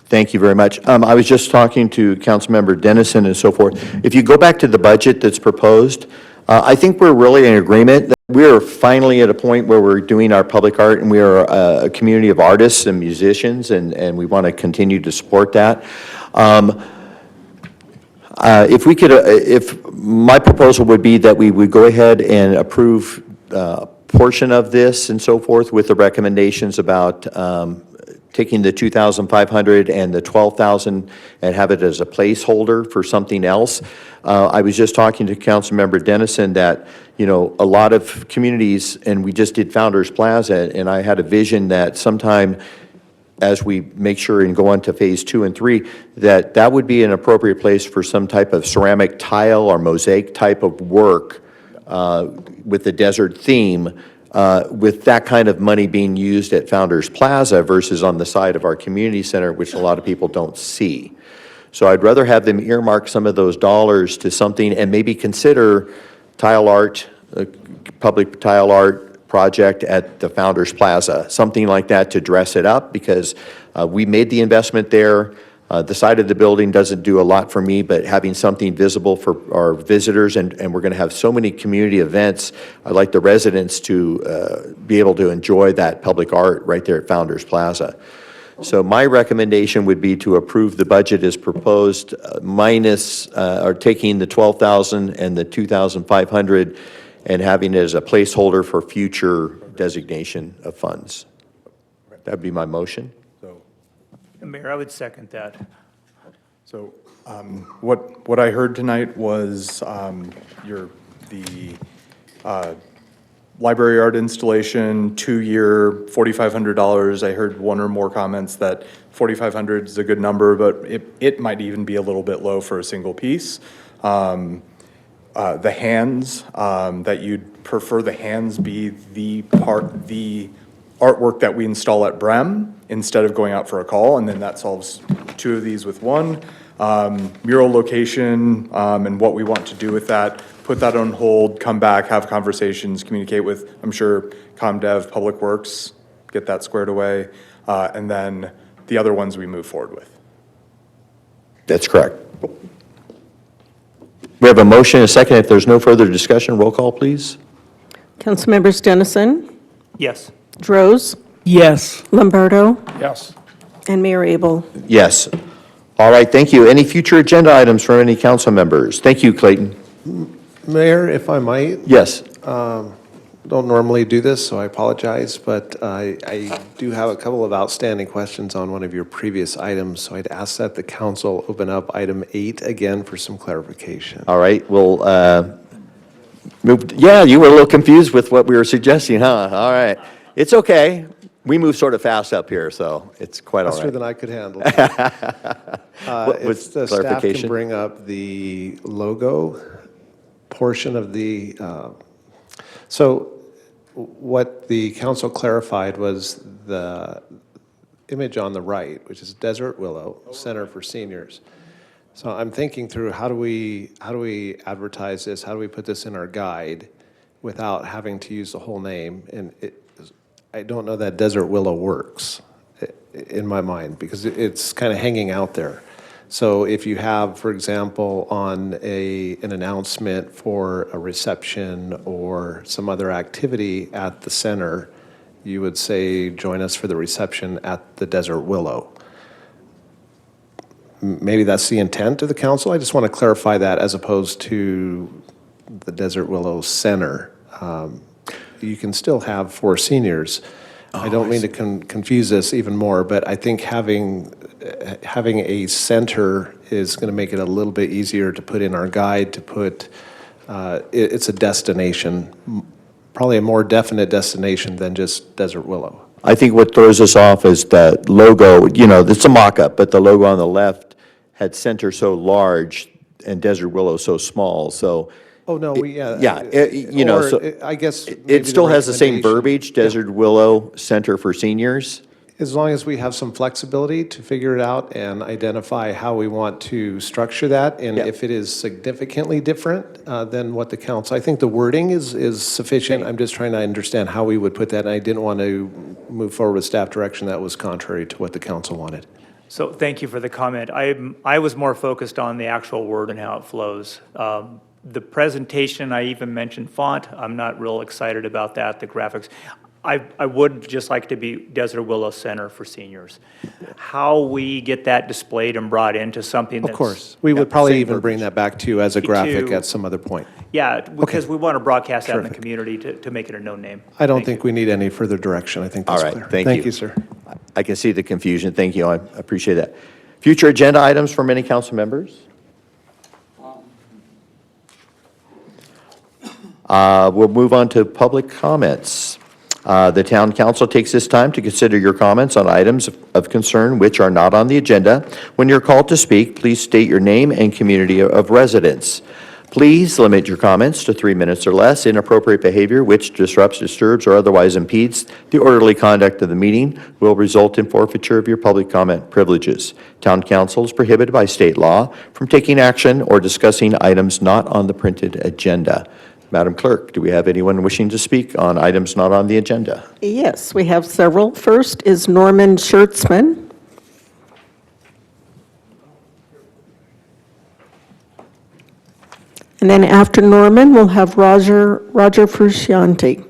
Thank you very much. I was just talking to Councilmember Dennison and so forth. If you go back to the budget that's proposed, I think we're really in agreement. We are finally at a point where we're doing our public art, and we are a community of artists and musicians, and we want to continue to support that. If we could, if my proposal would be that we would go ahead and approve a portion of this and so forth with the recommendations about taking the 2,500 and the 12,000 and have it as a placeholder for something else. I was just talking to Councilmember Dennison that, you know, a lot of communities, and we just did Founders Plaza, and I had a vision that sometime as we make sure and go on to phase 2 and 3, that would be an appropriate place for some type of ceramic tile or mosaic type of work with the desert theme, with that kind of money being used at Founders Plaza versus on the side of our community center, which a lot of people don't see. So I'd rather have them earmark some of those dollars to something and maybe consider tile art, public tile art project at the Founders Plaza, something like that to dress it up, because we made the investment there. The side of the building doesn't do a lot for me, but having something visible for our visitors, and we're going to have so many community events, I'd like the residents to be able to enjoy that public art right there at Founders Plaza. So my recommendation would be to approve the budget as proposed, minus, or taking the 12,000 and the 2,500 and having it as a placeholder for future designation of funds. That'd be my motion. Mayor, I would second that. So what I heard tonight was the library art installation, 2-year, $4,500. I heard one or more comments that 4,500 is a good number, but it might even be a little bit low for a single piece. The hands, that you'd prefer the hands be the artwork that we install at Brem instead of going out for a call, and then that solves 2 of these with 1. Mural location, and what we want to do with that, put that on hold, come back, have conversations, communicate with, I'm sure, ComDev, Public Works, get that squared away, and then the other ones we move forward with. That's correct. We have a motion and a second. If there's no further discussion, roll call, please. Councilmembers Dennison, Yes. Droz, Yes. Lombardo, Yes. and Mayor Abel. Yes. All right, thank you. Any future agenda items from any council members? Thank you, Clayton. Mayor, if I might? Yes. Don't normally do this, so I apologize, but I do have a couple of outstanding questions on one of your previous items, so I'd ask that the council open up item 8 again for some clarification. All right, we'll move. Yeah, you were a little confused with what we were suggesting, huh? All right. It's okay. We move sort of fast up here, so it's quite all right. Faster than I could handle. What was If the staff can clarification? bring up the logo portion of the, so what the council clarified was the image on the right, which is Desert Willow Center for Seniors. So I'm thinking through, how do we advertise this? How do we put this in our guide without having to use the whole name? And I don't know that Desert Willow works in my mind, because it's kind of hanging out there. So if you have, for example, on an announcement for a reception or some other activity at the center, you would say, join us for the reception at the Desert Willow. Maybe that's the intent of the council. I just want to clarify that, as opposed to the Desert Willow Center. You can still have for seniors. I don't mean to confuse this even more, but I think having a center is going to make it a little bit easier to put in our guide, to put, it's a destination, probably a more definite destination than just Desert Willow. I think what throws us off is the logo. You know, it's a mock-up, but the logo on the left had center so large and Desert Willow so small, so. Oh, no, you know, so I guess it still has the same recommendation- verbiage, Desert Willow Center for Seniors. As long as we have some flexibility to figure it out and identify how we want to structure that, and if it is significantly different than what the council, I think the wording is sufficient. I'm just trying to understand how we would put that, and I didn't want to move forward with staff direction that was contrary to what the council wanted. So thank you for the comment. I was more focused on the actual word and how it flows. The presentation, I even mentioned font. I'm not real excited about that, the graphics. I would just like to be Desert Willow Center for seniors. How we get that displayed and brought into something that's. Of course. We got would the probably same even bring verbiage. that back to you as a Me graphic too. at some other point. Yeah, because we want to broadcast that in the Terrific. community to make it a known name. I don't think we need any further direction. I think that's All right, clear. thank you. Thank you, sir. I can see the confusion. Thank you. I appreciate that. Future agenda items from any council members? We'll move on to public comments. The town council takes this time to consider your comments on items of concern which are not on the agenda. When you're called to speak, please state your name and community of residence. Please limit your comments to 3 minutes or less. Inappropriate behavior which disrupts, disturbs, or otherwise impedes the orderly conduct of the meeting will result in forfeiture of your public comment privileges. Town council is prohibited by state law from taking action or discussing items not on the printed agenda. Madam Clerk, do we have anyone wishing to speak on items not on the agenda? Yes, we have several. First is Norman Schertzman. And then after Norman, we'll have Roger Frusciante.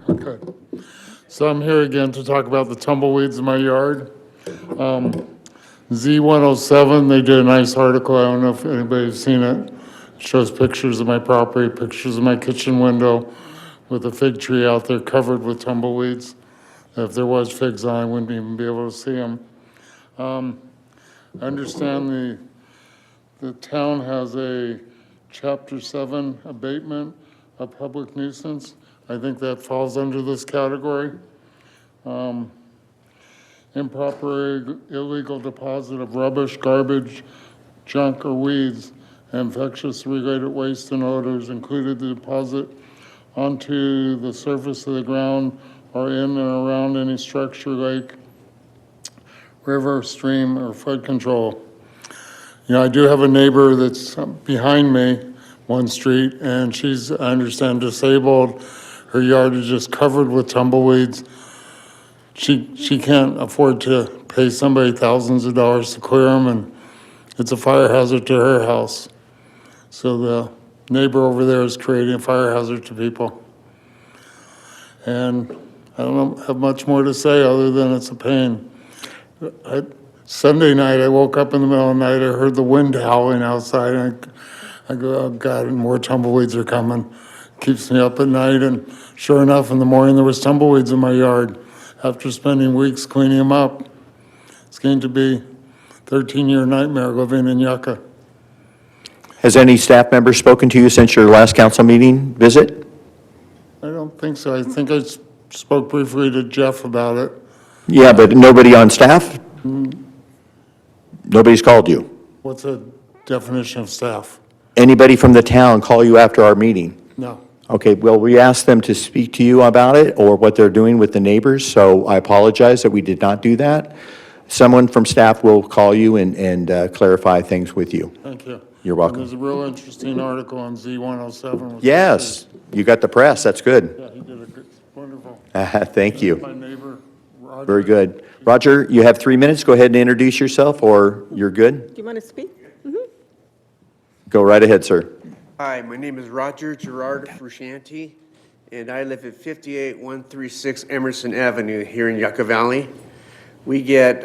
Okay. So I'm here again to talk about the tumbleweeds in my yard. Z107, they did a nice article. I don't know if anybody's seen it. It shows pictures of my property, pictures of my kitchen window with a fig tree out there covered with tumbleweeds. If there was figs on, I wouldn't even be able to see them. I understand the town has a Chapter 7 abatement of public nuisance. I think that falls under this category. Improper illegal deposit of rubbish, garbage, junk, or weeds, infectious related waste and odors, included the deposit onto the surface of the ground or in and around any structure, lake, river, stream, or flood control. You know, I do have a neighbor that's behind me, one street, and she's, I understand, disabled. Her yard is just covered with tumbleweeds. She can't afford to pay somebody thousands of dollars to clear them, and it's a fire hazard to her house. So the neighbor over there is creating a fire hazard to people. And I don't have much more to say other than it's a pain. Sunday night, I woke up in the middle of the night, I heard the wind howling outside, and I go, oh God, and more tumbleweeds are coming. Keeps me up at night, and sure enough, in the morning, there was tumbleweeds in my yard. After spending weeks cleaning them up, it's going to be a 13-year nightmare living in Yucca. Has any staff member spoken to you since your last council meeting visit? I don't think so. I think I spoke briefly to Jeff about it. Yeah, but nobody on staff? Nobody's called you? What's the definition of staff? Anybody from the town call you after our meeting? No. Okay, well, we asked them to speak to you about it or what they're doing with the neighbors, so I apologize that we did not do that. Someone from staff will call you and clarify things with you. Thank you. You're welcome. And there's a real interesting article on Z107. Yes, you got the press, that's good. Yeah, he did a good, wonderful. Thank you. My neighbor, Roger. Very good. Roger, you have 3 minutes. Go ahead and introduce yourself, or you're good? Do you want to speak? Go right ahead, sir. Hi, my name is Roger Gerard Frusciante, and I live at 58136 Emerson Avenue here in Yucca Valley. We get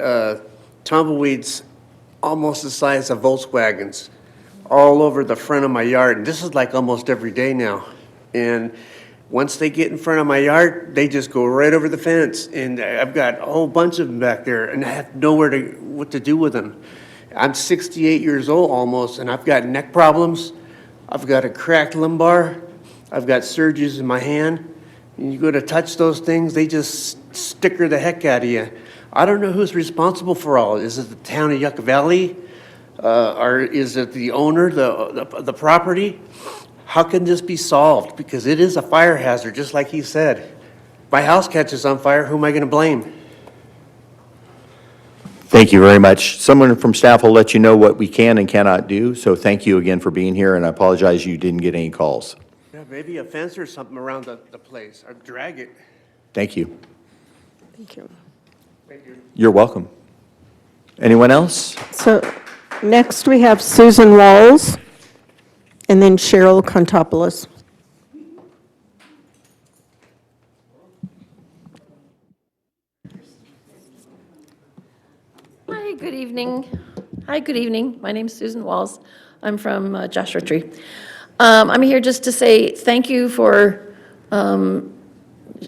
tumbleweeds almost the size of Volkswagens all over the front of my yard, and this is like almost every day now. And once they get in front of my yard, they just go right over the fence, and I've got a whole bunch of them back there, and I have nowhere what to do with them. I'm 68 years old almost, and I've got neck problems. I've got a cracked lumbar. I've got surgeries in my hand. And you go to touch those things, they just sticker the heck out of you. I don't know who's responsible for all. Is it the town of Yucca Valley? Or is it the owner, the property? How can this be solved? Because it is a fire hazard, just like he said. My house catches on fire, who am I going to blame? Thank you very much. Someone from staff will let you know what we can and cannot do, so thank you again for being here, and I apologize you didn't get any calls. Yeah, maybe a fence or something around the place, or drag it. Thank you. Thank you. Thank you. You're welcome. Anyone else? So next we have Susan Walls, and then Cheryl Contopoulos. Hi, good evening. Hi, good evening. My name's Susan Walls. I'm from Joshua Tree. I'm here just to say thank you for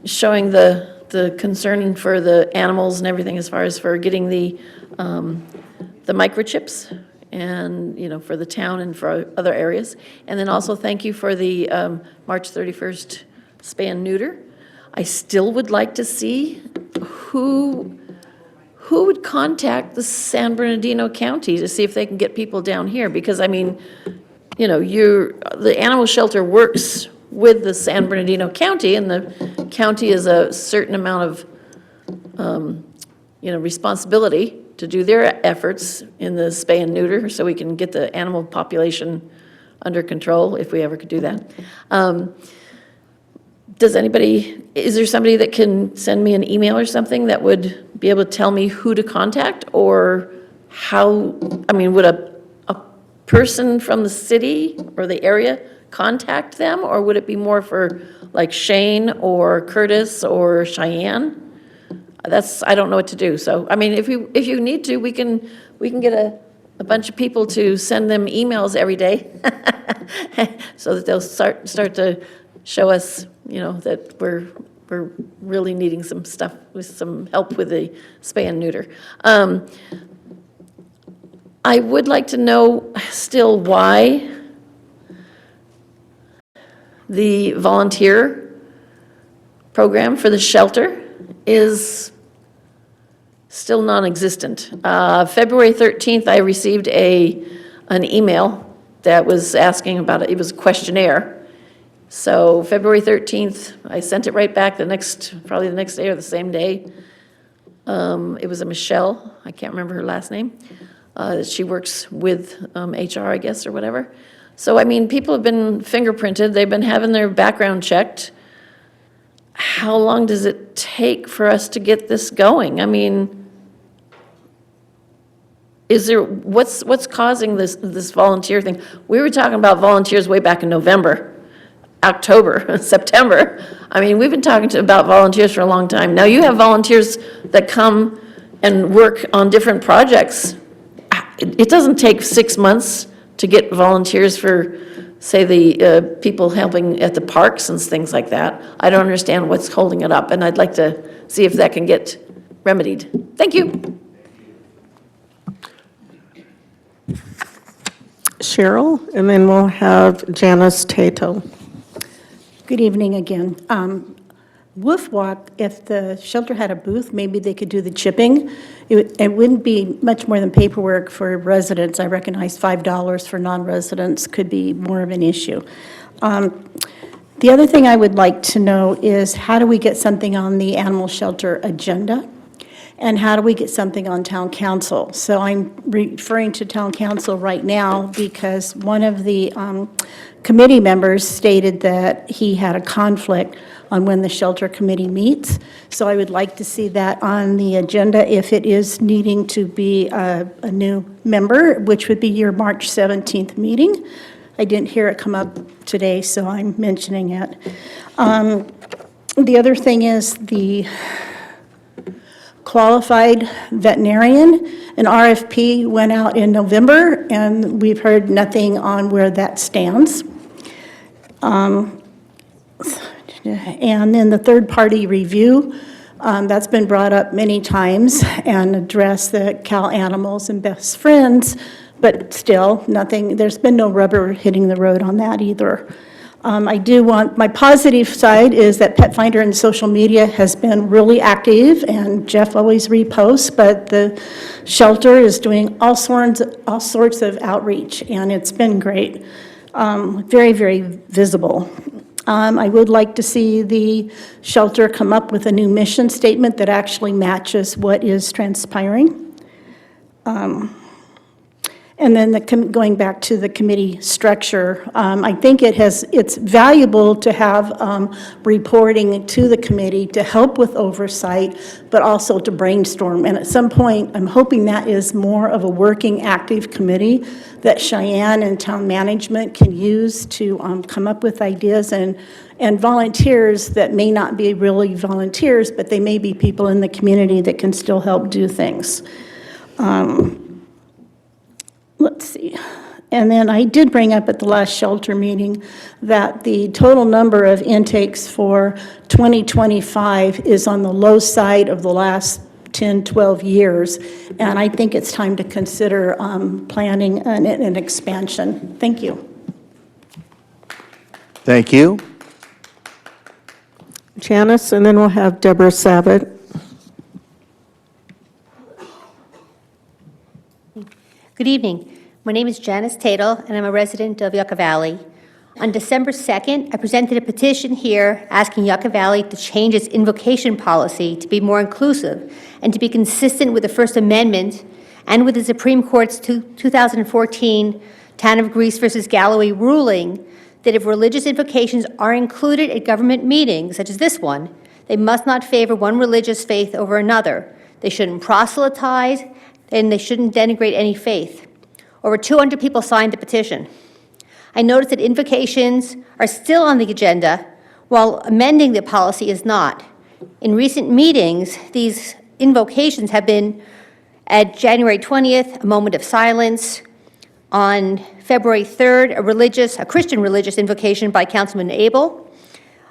showing the concern for the animals and everything as far as for getting the microchips and, you know, for the town and for other areas. And then also thank you for the March 31st spay and neuter. I still would like to see who would contact the San Bernardino County to see if they can get people down here? Because, I mean, you know, the animal shelter works with the San Bernardino County, and the county is a certain amount of, you know, responsibility to do their efforts in the spay and neuter, so we can get the animal population under control, if we ever could do that. Is there somebody that can send me an email or something that would be able to tell me who to contact, or how, I mean, would a person from the city or the area contact them, or would it be more for like Shane or Curtis or Cheyenne? I don't know what to do. So, I mean, if you need to, we can get a bunch of people to send them emails every day so that they'll start to show us, you know, that we're really needing some stuff, with some help with the spay and neuter. I would like to know still why the volunteer program for the shelter is still non-existent. February 13th, I received an email that was asking about it. It was a questionnaire. So February 13th, I sent it right back probably the next day or the same day. It was a Michelle, I can't remember her last name. She works with HR, I guess, or whatever. So, I mean, people have been fingerprinted, they've been having their background checked. How long does it take for us to get this going? I mean, what's causing this volunteer thing? We were talking about volunteers way back in November. October, September. I mean, we've been talking about volunteers for a long time. Now you have volunteers that come and work on different projects. It doesn't take 6 months to get volunteers for, say, the people helping at the parks and things like that. I don't understand what's holding it up, and I'd like to see if that can get remedied. Thank you. Cheryl, and then we'll have Janice Tato. Good evening again. Wolf Walk, if the shelter had a booth, maybe they could do the chipping. It wouldn't be much more than paperwork for residents. I recognize $5 for non-residents could be more of an issue. The other thing I would like to know is, how do we get something on the animal shelter agenda? And how do we get something on town council? So I'm referring to town council right now because one of the committee members stated that he had a conflict on when the shelter committee meets. So I would like to see that on the agenda if it is needing to be a new member, which would be your March 17th meeting. I didn't hear it come up today, so I'm mentioning it. The other thing is the qualified veterinarian. An RFP went out in November, and we've heard nothing on where that stands. And then the third-party review, that's been brought up many times and addressed the Cal Animals and Best Friends, but still nothing, there's been no rubber hitting the road on that either. I do want, my positive side is that Pet Finder and social media has been really active, and Jeff always reposts, but the shelter is doing all sorts of outreach, and it's been great. Very, very visible. I would like to see the shelter come up with a new mission statement that actually matches what is transpiring. And then going back to the committee structure, I think it's valuable to have reporting to the committee to help with oversight, but also to brainstorm. And at some point, I'm hoping that is more of a working, active committee that Cheyenne and town management can use to come up with ideas, and volunteers that may not be really volunteers, but they may be people in the community that can still help do things. Let's see. And then I did bring up at the last shelter meeting that the total number of intakes for 2025 is on the low side of the last 10, 12 years. And I think it's time to consider planning an expansion. Thank you. Thank you. Janice, and then we'll have Deborah Savitt. Good evening. My name is Janice Tatel, and I'm a resident of Yucca Valley. On December 2nd, I presented a petition here asking Yucca Valley to change its invocation policy to be more inclusive and to be consistent with the First Amendment and with the Supreme Court's 2014 Town of Greece versus Galloway ruling that if religious invocations are included at government meetings, such as this one, they must not favor one religious faith over another. They shouldn't proselytize, and they shouldn't denigrate any faith. Over 200 people signed the petition. I noticed that invocations are still on the agenda, while amending the policy is not. In recent meetings, these invocations have been at January 20th, a moment of silence, on February 3rd, a Christian religious invocation by Councilman Abel,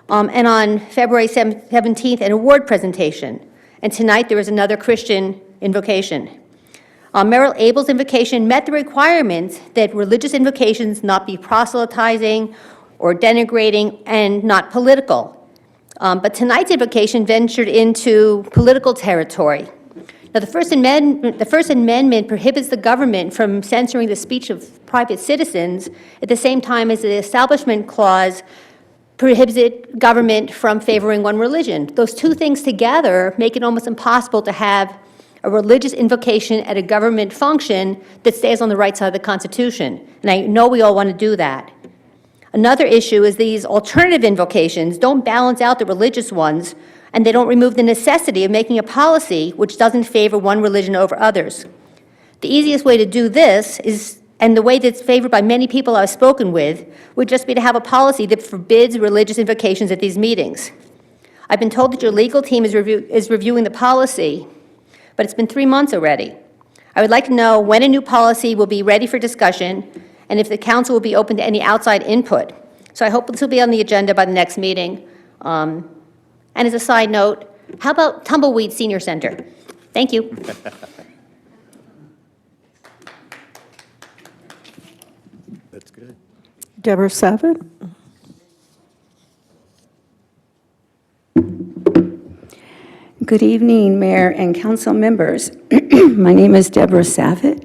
and on February 17th, an award presentation. And tonight, there is another Christian invocation. Merrill Abel's invocation met the requirements that religious invocations not be proselytizing or denigrating and not political. But tonight's invocation ventured into political territory. Now, the First Amendment prohibits the government from censoring the speech of private citizens at the same time as the Establishment Clause prohibits government from favoring one religion. Those two things together make it almost impossible to have a religious invocation at a government function that stays on the right side of the Constitution. And I know we all want to do that. Another issue is these alternative invocations don't balance out the religious ones, and they don't remove the necessity of making a policy which doesn't favor one religion over others. The easiest way to do this is, and the way that's favored by many people I've spoken with, would just be to have a policy that forbids religious invocations at these meetings. I've been told that your legal team is reviewing the policy, but it's been 3 months already. I would like to know when a new policy will be ready for discussion and if the council will be open to any outside input. So I hope this will be on the agenda by the next meeting. And as a side note, how about Tumbleweed Senior Center? Thank you. That's good. Deborah Savitt. Good evening, Mayor and council members. My name is Deborah Savitt.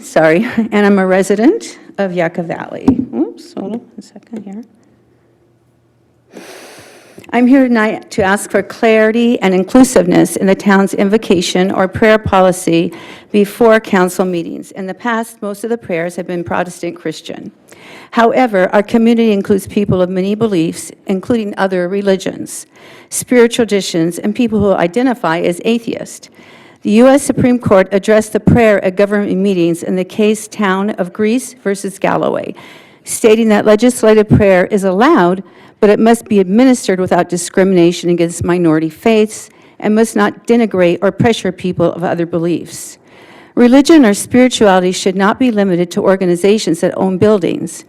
Sorry, and I'm a resident of Yucca Valley. Oops, hold on a second here. I'm here tonight to ask for clarity and inclusiveness in the town's invocation or prayer policy before council meetings. In the past, most of the prayers have been Protestant Christian. However, our community includes people of many beliefs, including other religions, spiritual traditions, and people who identify as atheist. The U.S. Supreme Court addressed the prayer at government meetings in the case Town of Greece versus Galloway, stating that legislative prayer is allowed, but it must be administered without discrimination against minority faiths and must not denigrate or pressure people of other beliefs. Religion or spirituality should not be limited to organizations that own buildings.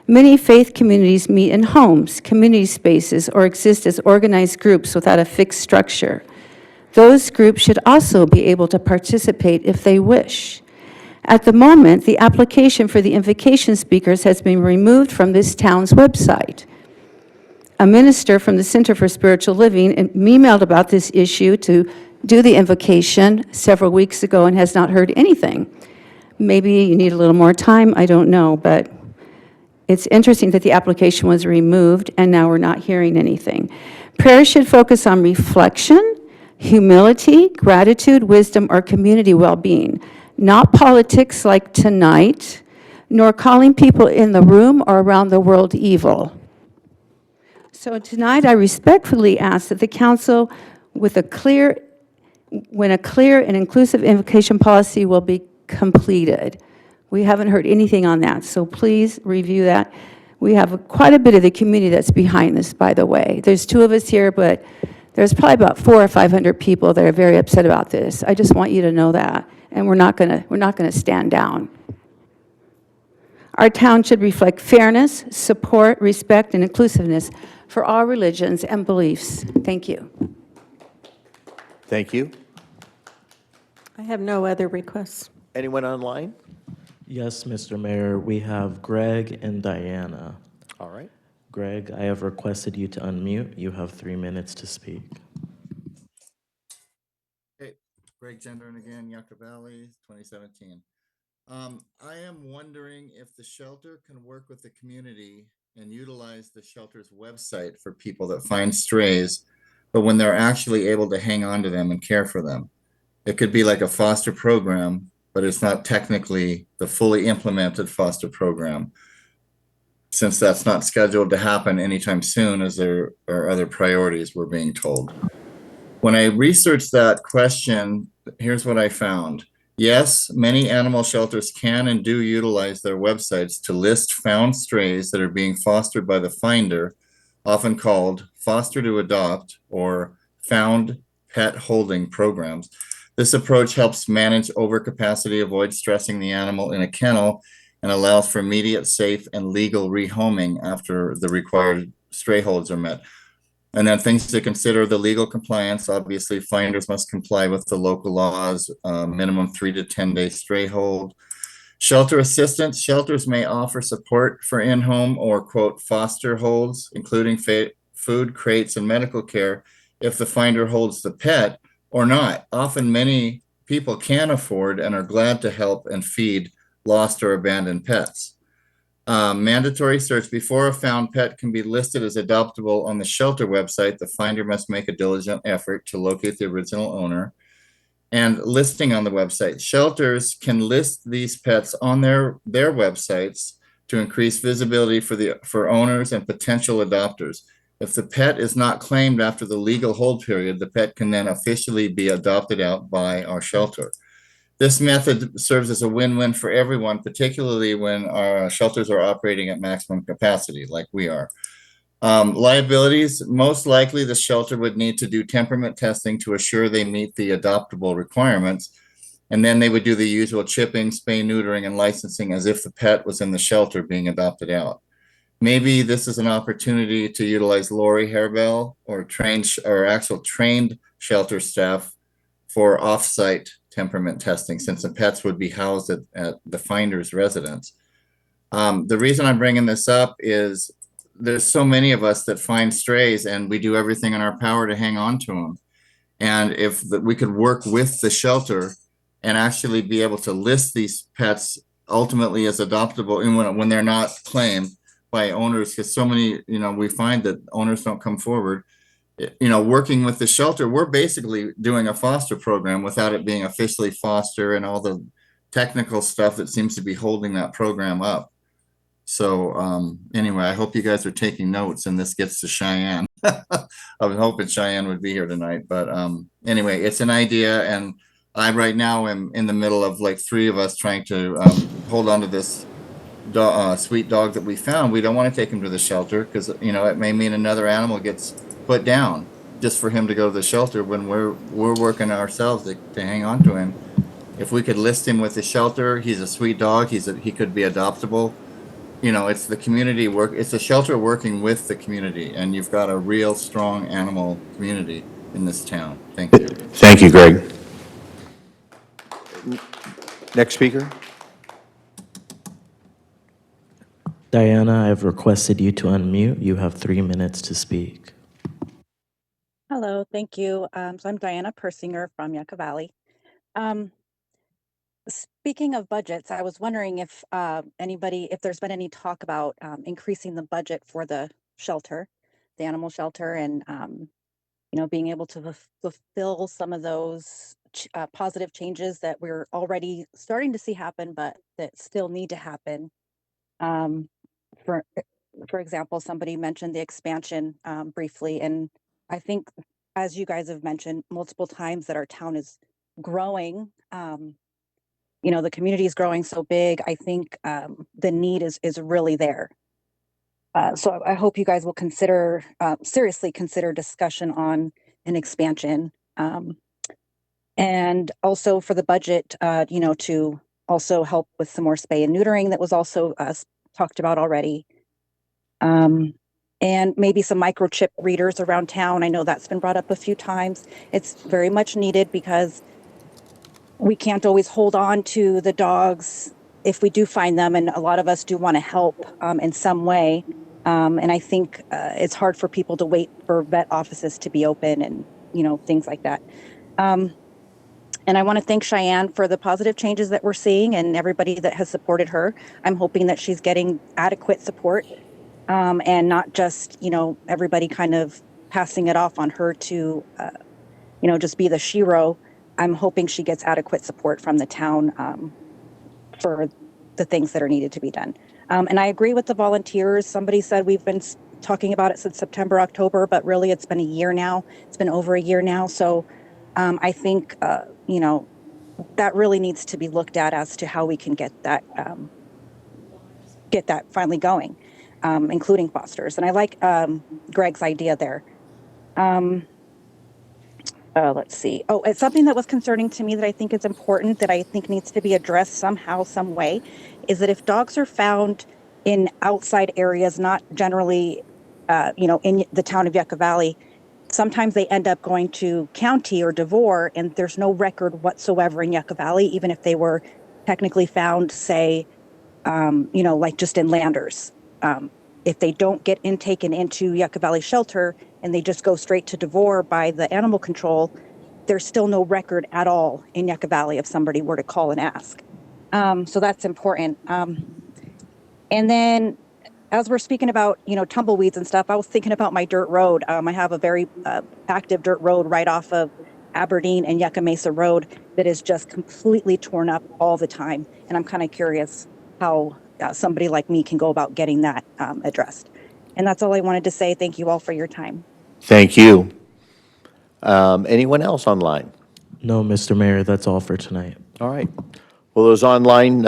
Many faith communities meet in homes, community spaces, or exist as organized groups without a fixed structure. Those groups should also be able to participate if they wish. At the moment, the application for the invocation speakers has been removed from this town's website. A minister from the Center for Spiritual Living emailed about this issue to do the invocation several weeks ago and has not heard anything. Maybe you need a little more time, I don't know, but it's interesting that the application was removed and now we're not hearing anything. Prayer should focus on reflection, humility, gratitude, wisdom, or community well-being, not politics like tonight, nor calling people in the room or around the world evil. So tonight, I respectfully ask that the council, when a clear and inclusive invocation policy will be completed. We haven't heard anything on that, so please review that. We have quite a bit of the community that's behind this, by the way. There's 2 of us here, but there's probably about 400 or 500 people that are very upset about this. I just want you to know that, and we're not gonna stand down. Our town should reflect fairness, support, respect, and inclusiveness for all religions and beliefs. Thank you. Thank you. I have no other requests. Anyone online? Yes, Mr. Mayor, we have Greg and Diana. All right. Greg, I have requested you to unmute. You have 3 minutes to speak. Hey, Greg Gendron again, Yucca Valley, 2017. I am wondering if the shelter can work with the community and utilize the shelter's website for people that find strays, but when they're actually able to hang on to them and care for them. It could be like a foster program, but it's not technically the fully implemented foster program, since that's not scheduled to happen anytime soon, as there are other priorities, we're being told. When I researched that question, here's what I found. Yes, many animal shelters can and do utilize their websites to list found strays that are being fostered by the finder, often called foster to adopt or found pet holding programs. This approach helps manage overcapacity, avoid stressing the animal in a kennel, and allows for immediate, safe, and legal rehoming after the required stray holds are met. And then things to consider: the legal compliance. Obviously, finders must comply with the local laws, minimum 3 to 10 day stray hold. Shelter assistance. Shelters may offer support for in-home or, quote, foster holds, including food, crates, and medical care if the finder holds the pet or not. Often many people can afford and are glad to help and feed lost or abandoned pets. Mandatory search. Before a found pet can be listed as adoptable on the shelter website, the finder must make a diligent effort to locate the original owner. And listing on the website. Shelters can list these pets on their websites to increase visibility for owners and potential adopters. If the pet is not claimed after the legal hold period, the pet can then officially be adopted out by our shelter. This method serves as a win-win for everyone, particularly when our shelters are operating at maximum capacity, like we are. Liabilities: most likely the shelter would need to do temperament testing to assure they meet the adoptable requirements. And then they would do the usual chipping, spay, neutering, and licensing as if the pet was in the shelter being adopted out. Maybe this is an opportunity to utilize Lori Hairbell or actual trained shelter staff for off-site temperament testing, since the pets would be housed at the finder's residence. The reason I'm bringing this up is there's so many of us that find strays, and we do everything in our power to hang on to them. And if we could work with the shelter and actually be able to list these pets ultimately as adoptable, and when they're not claimed by owners, because so many, we find that owners don't come forward. Working with the shelter, we're basically doing a foster program without it being officially foster and all the technical stuff that seems to be holding that program up. So anyway, I hope you guys are taking notes and this gets to Cheyenne. I was hoping Cheyenne would be here tonight, but anyway, it's an idea, and I right now am in the middle of like 3 of us trying to hold on to this sweet dog that we found. We don't want to take him to the shelter because it may mean another animal gets put down just for him to go to the shelter when we're working ourselves to hang on to him. If we could list him with the shelter, he's a sweet dog. He could be adoptable. It's the community work. It's a shelter working with the community, and you've got a real strong animal community in this town. Thank you. Thank you, Greg. Next speaker. Diana, I've requested you to unmute. You have 3 minutes to speak. Hello, thank you. So I'm Diana Persinger from Yucca Valley. Speaking of budgets, I was wondering if if there's been any talk about increasing the budget for the shelter, the animal shelter, and being able to fulfill some of those positive changes that we're already starting to see happen, but that still need to happen. Um, for for example, somebody mentioned the expansion briefly, and I think, as you guys have mentioned multiple times, that our town is growing. The community is growing so big. I think the need is really there. So I hope you guys will seriously consider discussion on an expansion. And also for the budget, to also help with some more spay and neutering that was also talked about already. And maybe some microchip readers around town. I know that's been brought up a few times. It's very much needed because we can't always hold on to the dogs if we do find them, and a lot of us do want to help in some way. And I think it's hard for people to wait for vet offices to be open and things like that. And I want to thank Cheyenne for the positive changes that we're seeing and everybody that has supported her. I'm hoping that she's getting adequate support and not just everybody kind of passing it off on her to just be the shero. I'm hoping she gets adequate support from the town for the things that are needed to be done. And I agree with the volunteers. Somebody said we've been talking about it since September, October, but really it's been a year now. It's been over a year now. So I think, that really needs to be looked at as to how we can get that finally going, including fosters. And I like Greg's idea there. Let's see. Oh, it's something that was concerning to me that I think is important, that I think needs to be addressed somehow, some way, is that if dogs are found in outside areas, not generally, in the town of Yucca Valley, sometimes they end up going to county or DeVore, and there's no record whatsoever in Yucca Valley, even if they were technically found, say, like just in Landers. If they don't get taken into Yucca Valley Shelter and they just go straight to DeVore by the animal control, there's still no record at all in Yucca Valley if somebody were to call and ask. So that's important. And then as we're speaking about, tumbleweeds and stuff, I was thinking about my dirt road. I have a very active dirt road right off of Aberdeen and Yucca Mesa Road that is just completely torn up all the time. And I'm kind of curious how somebody like me can go about getting that addressed. And that's all I wanted to say. Thank you all for your time. Thank you. Anyone else online? No, Mr. Mayor, that's all for tonight. All right. Well, those online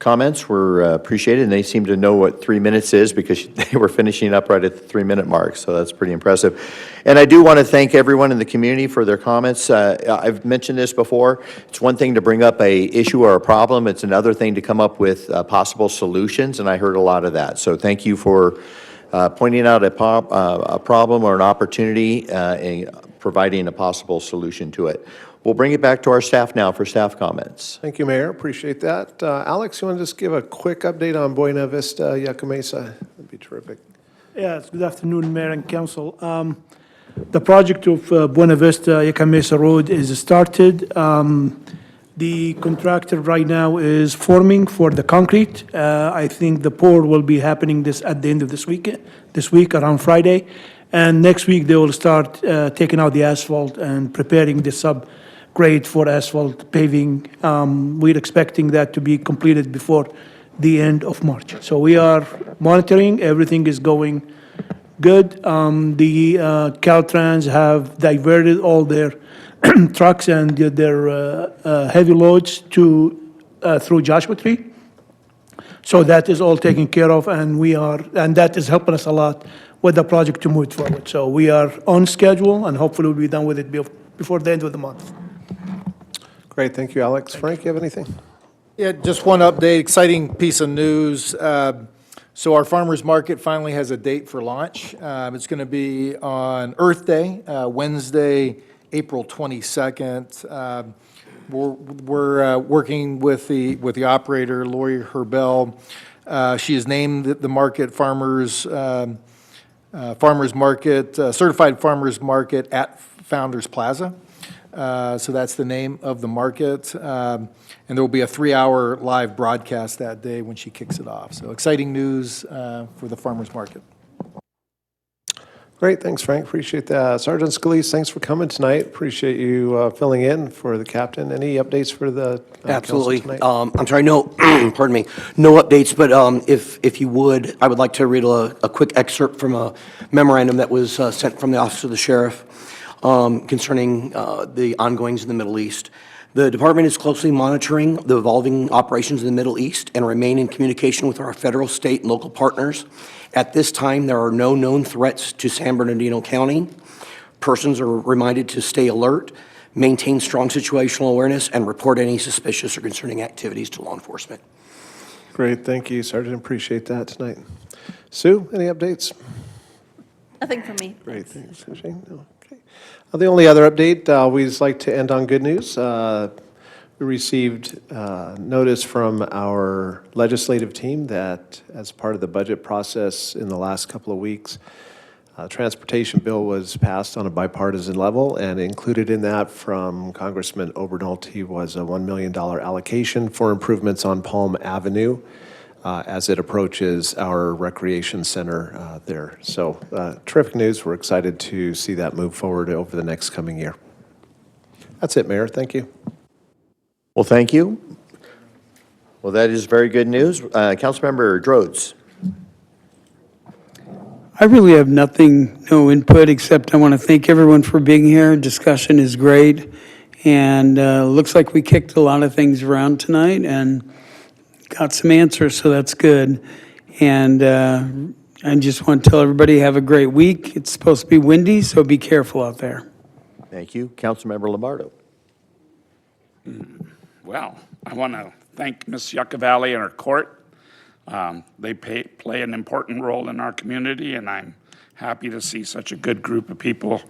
comments were appreciated, and they seem to know what 3 minutes is because they were finishing up right at the 3-minute mark, so that's pretty impressive. And I do want to thank everyone in the community for their comments. I've mentioned this before. It's one thing to bring up a issue or a problem. It's another thing to come up with possible solutions, and I heard a lot of that. So thank you for pointing out a problem or an opportunity and providing a possible solution to it. We'll bring it back to our staff now for staff comments. Thank you, Mayor. Appreciate that. Alex, you want to just give a quick update on Buena Vista, Yucca Mesa? That'd be terrific. Yes, good afternoon, Mayor and Council. The project of Buena Vista, Yucca Mesa Road is started. The contractor right now is forming for the concrete. I think the pour will be happening at the end of this week around Friday. And next week, they will start taking out the asphalt and preparing the subgrade for asphalt paving. We're expecting that to be completed before the end of March. So we are monitoring. Everything is going good. The Caltrans have diverted all their trucks and their heavy loads through Joshua Tree. So that is all taken care of, and that is helping us a lot with the project to move forward. So we are on schedule, and hopefully we'll be done with it before the end of the month. Great, thank you, Alex. Frank, you have anything? Yeah, just one update, exciting piece of news. So our farmers market finally has a date for launch. It's going to be on Earth Day, Wednesday, April 22nd. We're working with the operator, Lori Herbel. She has named the market certified farmers market at Founders Plaza. So that's the name of the market. And there will be a 3-hour live broadcast that day when she kicks it off. So exciting news for the farmers market. Great, thanks, Frank. Appreciate that. Sergeant Scalise, thanks for coming tonight. Appreciate you filling in for the captain. Any updates for the council Absolutely. tonight? I'm sorry, no, pardon me, no updates, but if you would, I would like to read a quick excerpt from a memorandum that was sent from the Office of the Sheriff concerning the ongoings in the Middle East. The department is closely monitoring the evolving operations in the Middle East and remain in communication with our federal, state, and local partners. At this time, there are no known threats to San Bernardino County. Persons are reminded to stay alert, maintain strong situational awareness, and report any suspicious or concerning activities to law enforcement. Great, thank you, Sergeant. Appreciate that tonight. Sue, any updates? Nothing from me. Great, thanks. Shane? No, okay. The only other update, we just like to end on good news. We received notice from our legislative team that as part of the budget process in the last couple of weeks, transportation bill was passed on a bipartisan level, and included in that from Congressman Obernolte was a $1 million allocation for improvements on Palm Avenue as it approaches our recreation center there. So terrific news. We're excited to see that move forward over the next coming year. That's it, Mayor. Thank you. Well, thank you. Well, that is very good news. Councilmember Drodes. I really have nothing, no input, except I want to thank everyone for being here. Discussion is great, and looks like we kicked a lot of things around tonight and got some answers, so that's good. And I just want to tell everybody, have a great week. It's supposed to be windy, so be careful out there. Thank you. Councilmember Lombardo. Well, I want to thank Ms. Yucca Valley and her court. They play an important role in our community, and I'm happy to see such a good group of people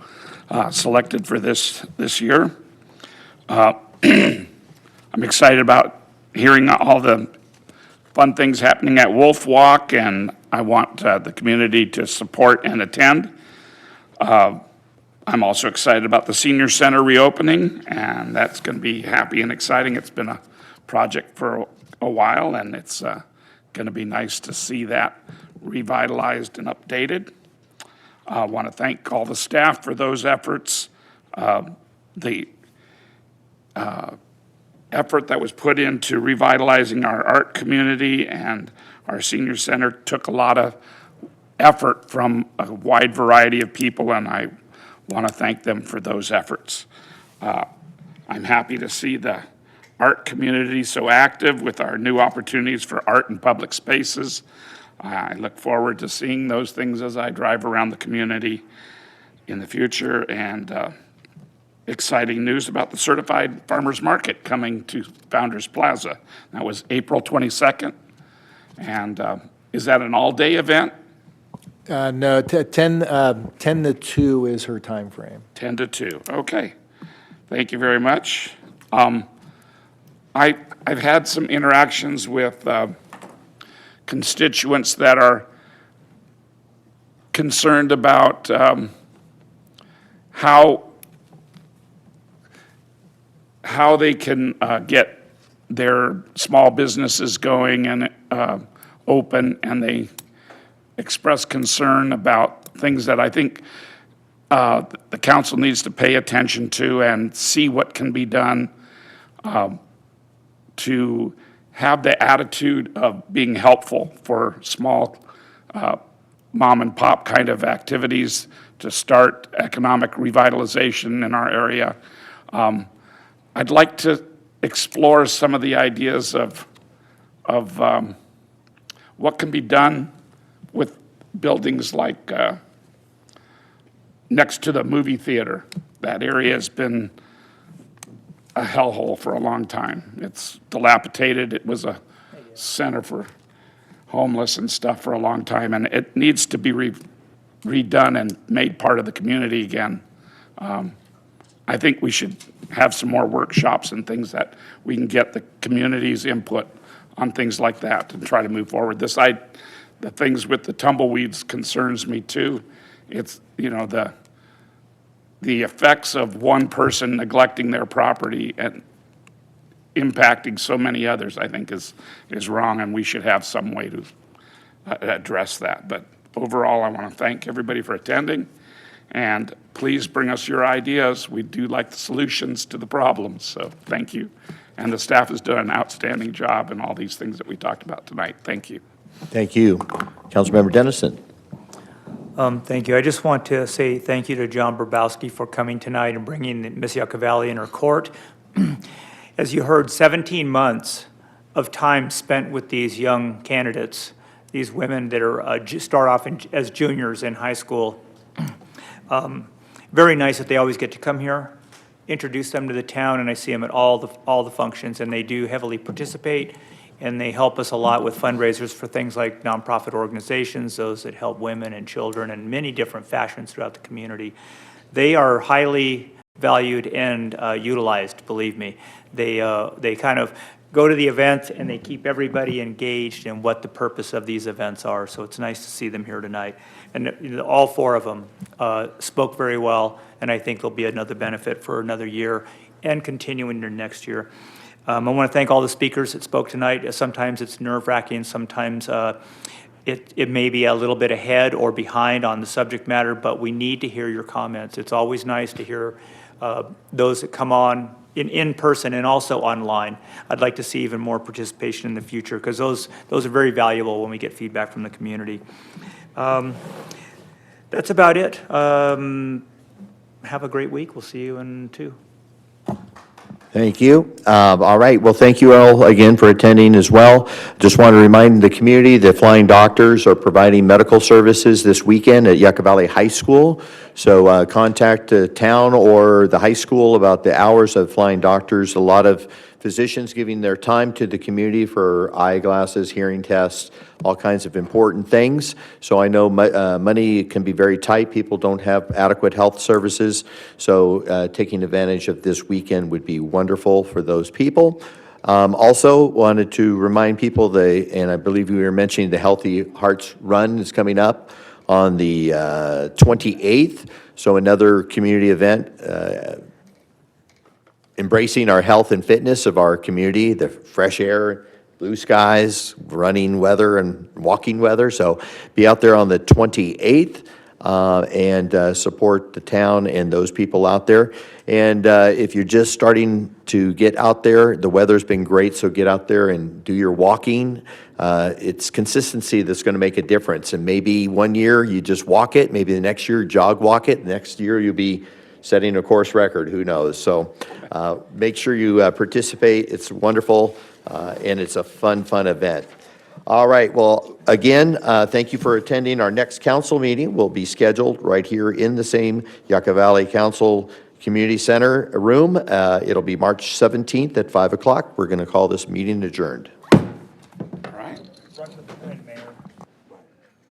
selected for this year. I'm excited about hearing all the fun things happening at Wolf Walk, and I want the community to support and attend. I'm also excited about the senior center reopening, and that's going to be happy and exciting. It's been a project for a while, and it's going to be nice to see that revitalized and updated. I want to thank all the staff for those efforts. The effort that was put into revitalizing our art community and our senior center took a lot of effort from a wide variety of people, and I want to thank them for those efforts. I'm happy to see the art community so active with our new opportunities for art in public spaces. I look forward to seeing those things as I drive around the community in the future, and exciting news about the Certified Farmers Market coming to Founders Plaza. That was April 22nd, and is that an all-day event? No, 10 to 2 is her time frame. 10 to 2, okay. Thank you very much. I've had some interactions with constituents that are concerned about how they can get their small businesses going and open, and they express concern about things that I think the council needs to pay attention to and see what can be done to have the attitude of being helpful for small mom and pop kind of activities to start economic revitalization in our area. I'd like to explore some of the ideas of what can be done with buildings like next to the movie theater. That area has been a hellhole for a long time. It's dilapidated. It was a center for homeless and stuff for a long time, and it needs to be redone and made part of the community again. I think we should have some more workshops and things that we can get the community's input on things like that and try to move forward. The things with the tumbleweeds concerns me too. It's, you know, the effects of one person neglecting their property and impacting so many others, I think is wrong, and we should have some way to address that. But overall, I want to thank everybody for attending. And please bring us your ideas. We do like the solutions to the problems, so thank you. And the staff has done an outstanding job in all these things that we talked about tonight. Thank you. Thank you. Councilmember Dennison. Thank you. I just want to say thank you to John Burbowski for coming tonight and bringing Ms. Yucca Valley in her court. As you heard, 17 months of time spent with these young candidates, these women that are start off as juniors in high school. Very nice that they always get to come here, introduce them to the town, and I see them at all the functions, and they do heavily participate, and they help us a lot with fundraisers for things like nonprofit organizations, those that help women and children in many different fashions throughout the community. They are highly valued and utilized, believe me. They kind of go to the event and they keep everybody engaged in what the purpose of these events are. So it's nice to see them here tonight. And all four of them spoke very well, and I think there'll be another benefit for another year and continuing into next year. I want to thank all the speakers that spoke tonight. Sometimes it's nerve-wracking, sometimes it may be a little bit ahead or behind on the subject matter, but we need to hear your comments. It's always nice to hear those that come on in person and also online. I'd like to see even more participation in the future because those are very valuable when we get feedback from the community. That's about it. Have a great week. We'll see you in 2. Thank you. All right. Well, thank you all again for attending as well. Just want to remind the community that Flying Doctors are providing medical services this weekend at Yucca Valley High School. So contact the town or the high school about the hours of Flying Doctors. A lot of physicians giving their time to the community for eyeglasses, hearing tests, all kinds of important things. So I know money can be very tight. People don't have adequate health services. So taking advantage of this weekend would be wonderful for those people. Also wanted to remind people, and I believe we were mentioning the Healthy Hearts Run is coming up on the 28th. So another community event embracing our health and fitness of our community, the fresh air, blue skies, running weather, and walking weather. So be out there on the 28th and support the town and those people out there. And if you're just starting to get out there, the weather's been great, so get out there and do your walking. It's consistency that's going to make a difference. And maybe one year you just walk it, maybe the next year jog walk it, next year you'll be setting a course record, who knows. So make sure you participate. It's wonderful, and it's a fun event. All right, well, again, thank you for attending. Our next council meeting will be scheduled right here in the same Yucca Valley Council Community Center room. It'll be March 17th at 5 o'clock. We're going to call this meeting adjourned.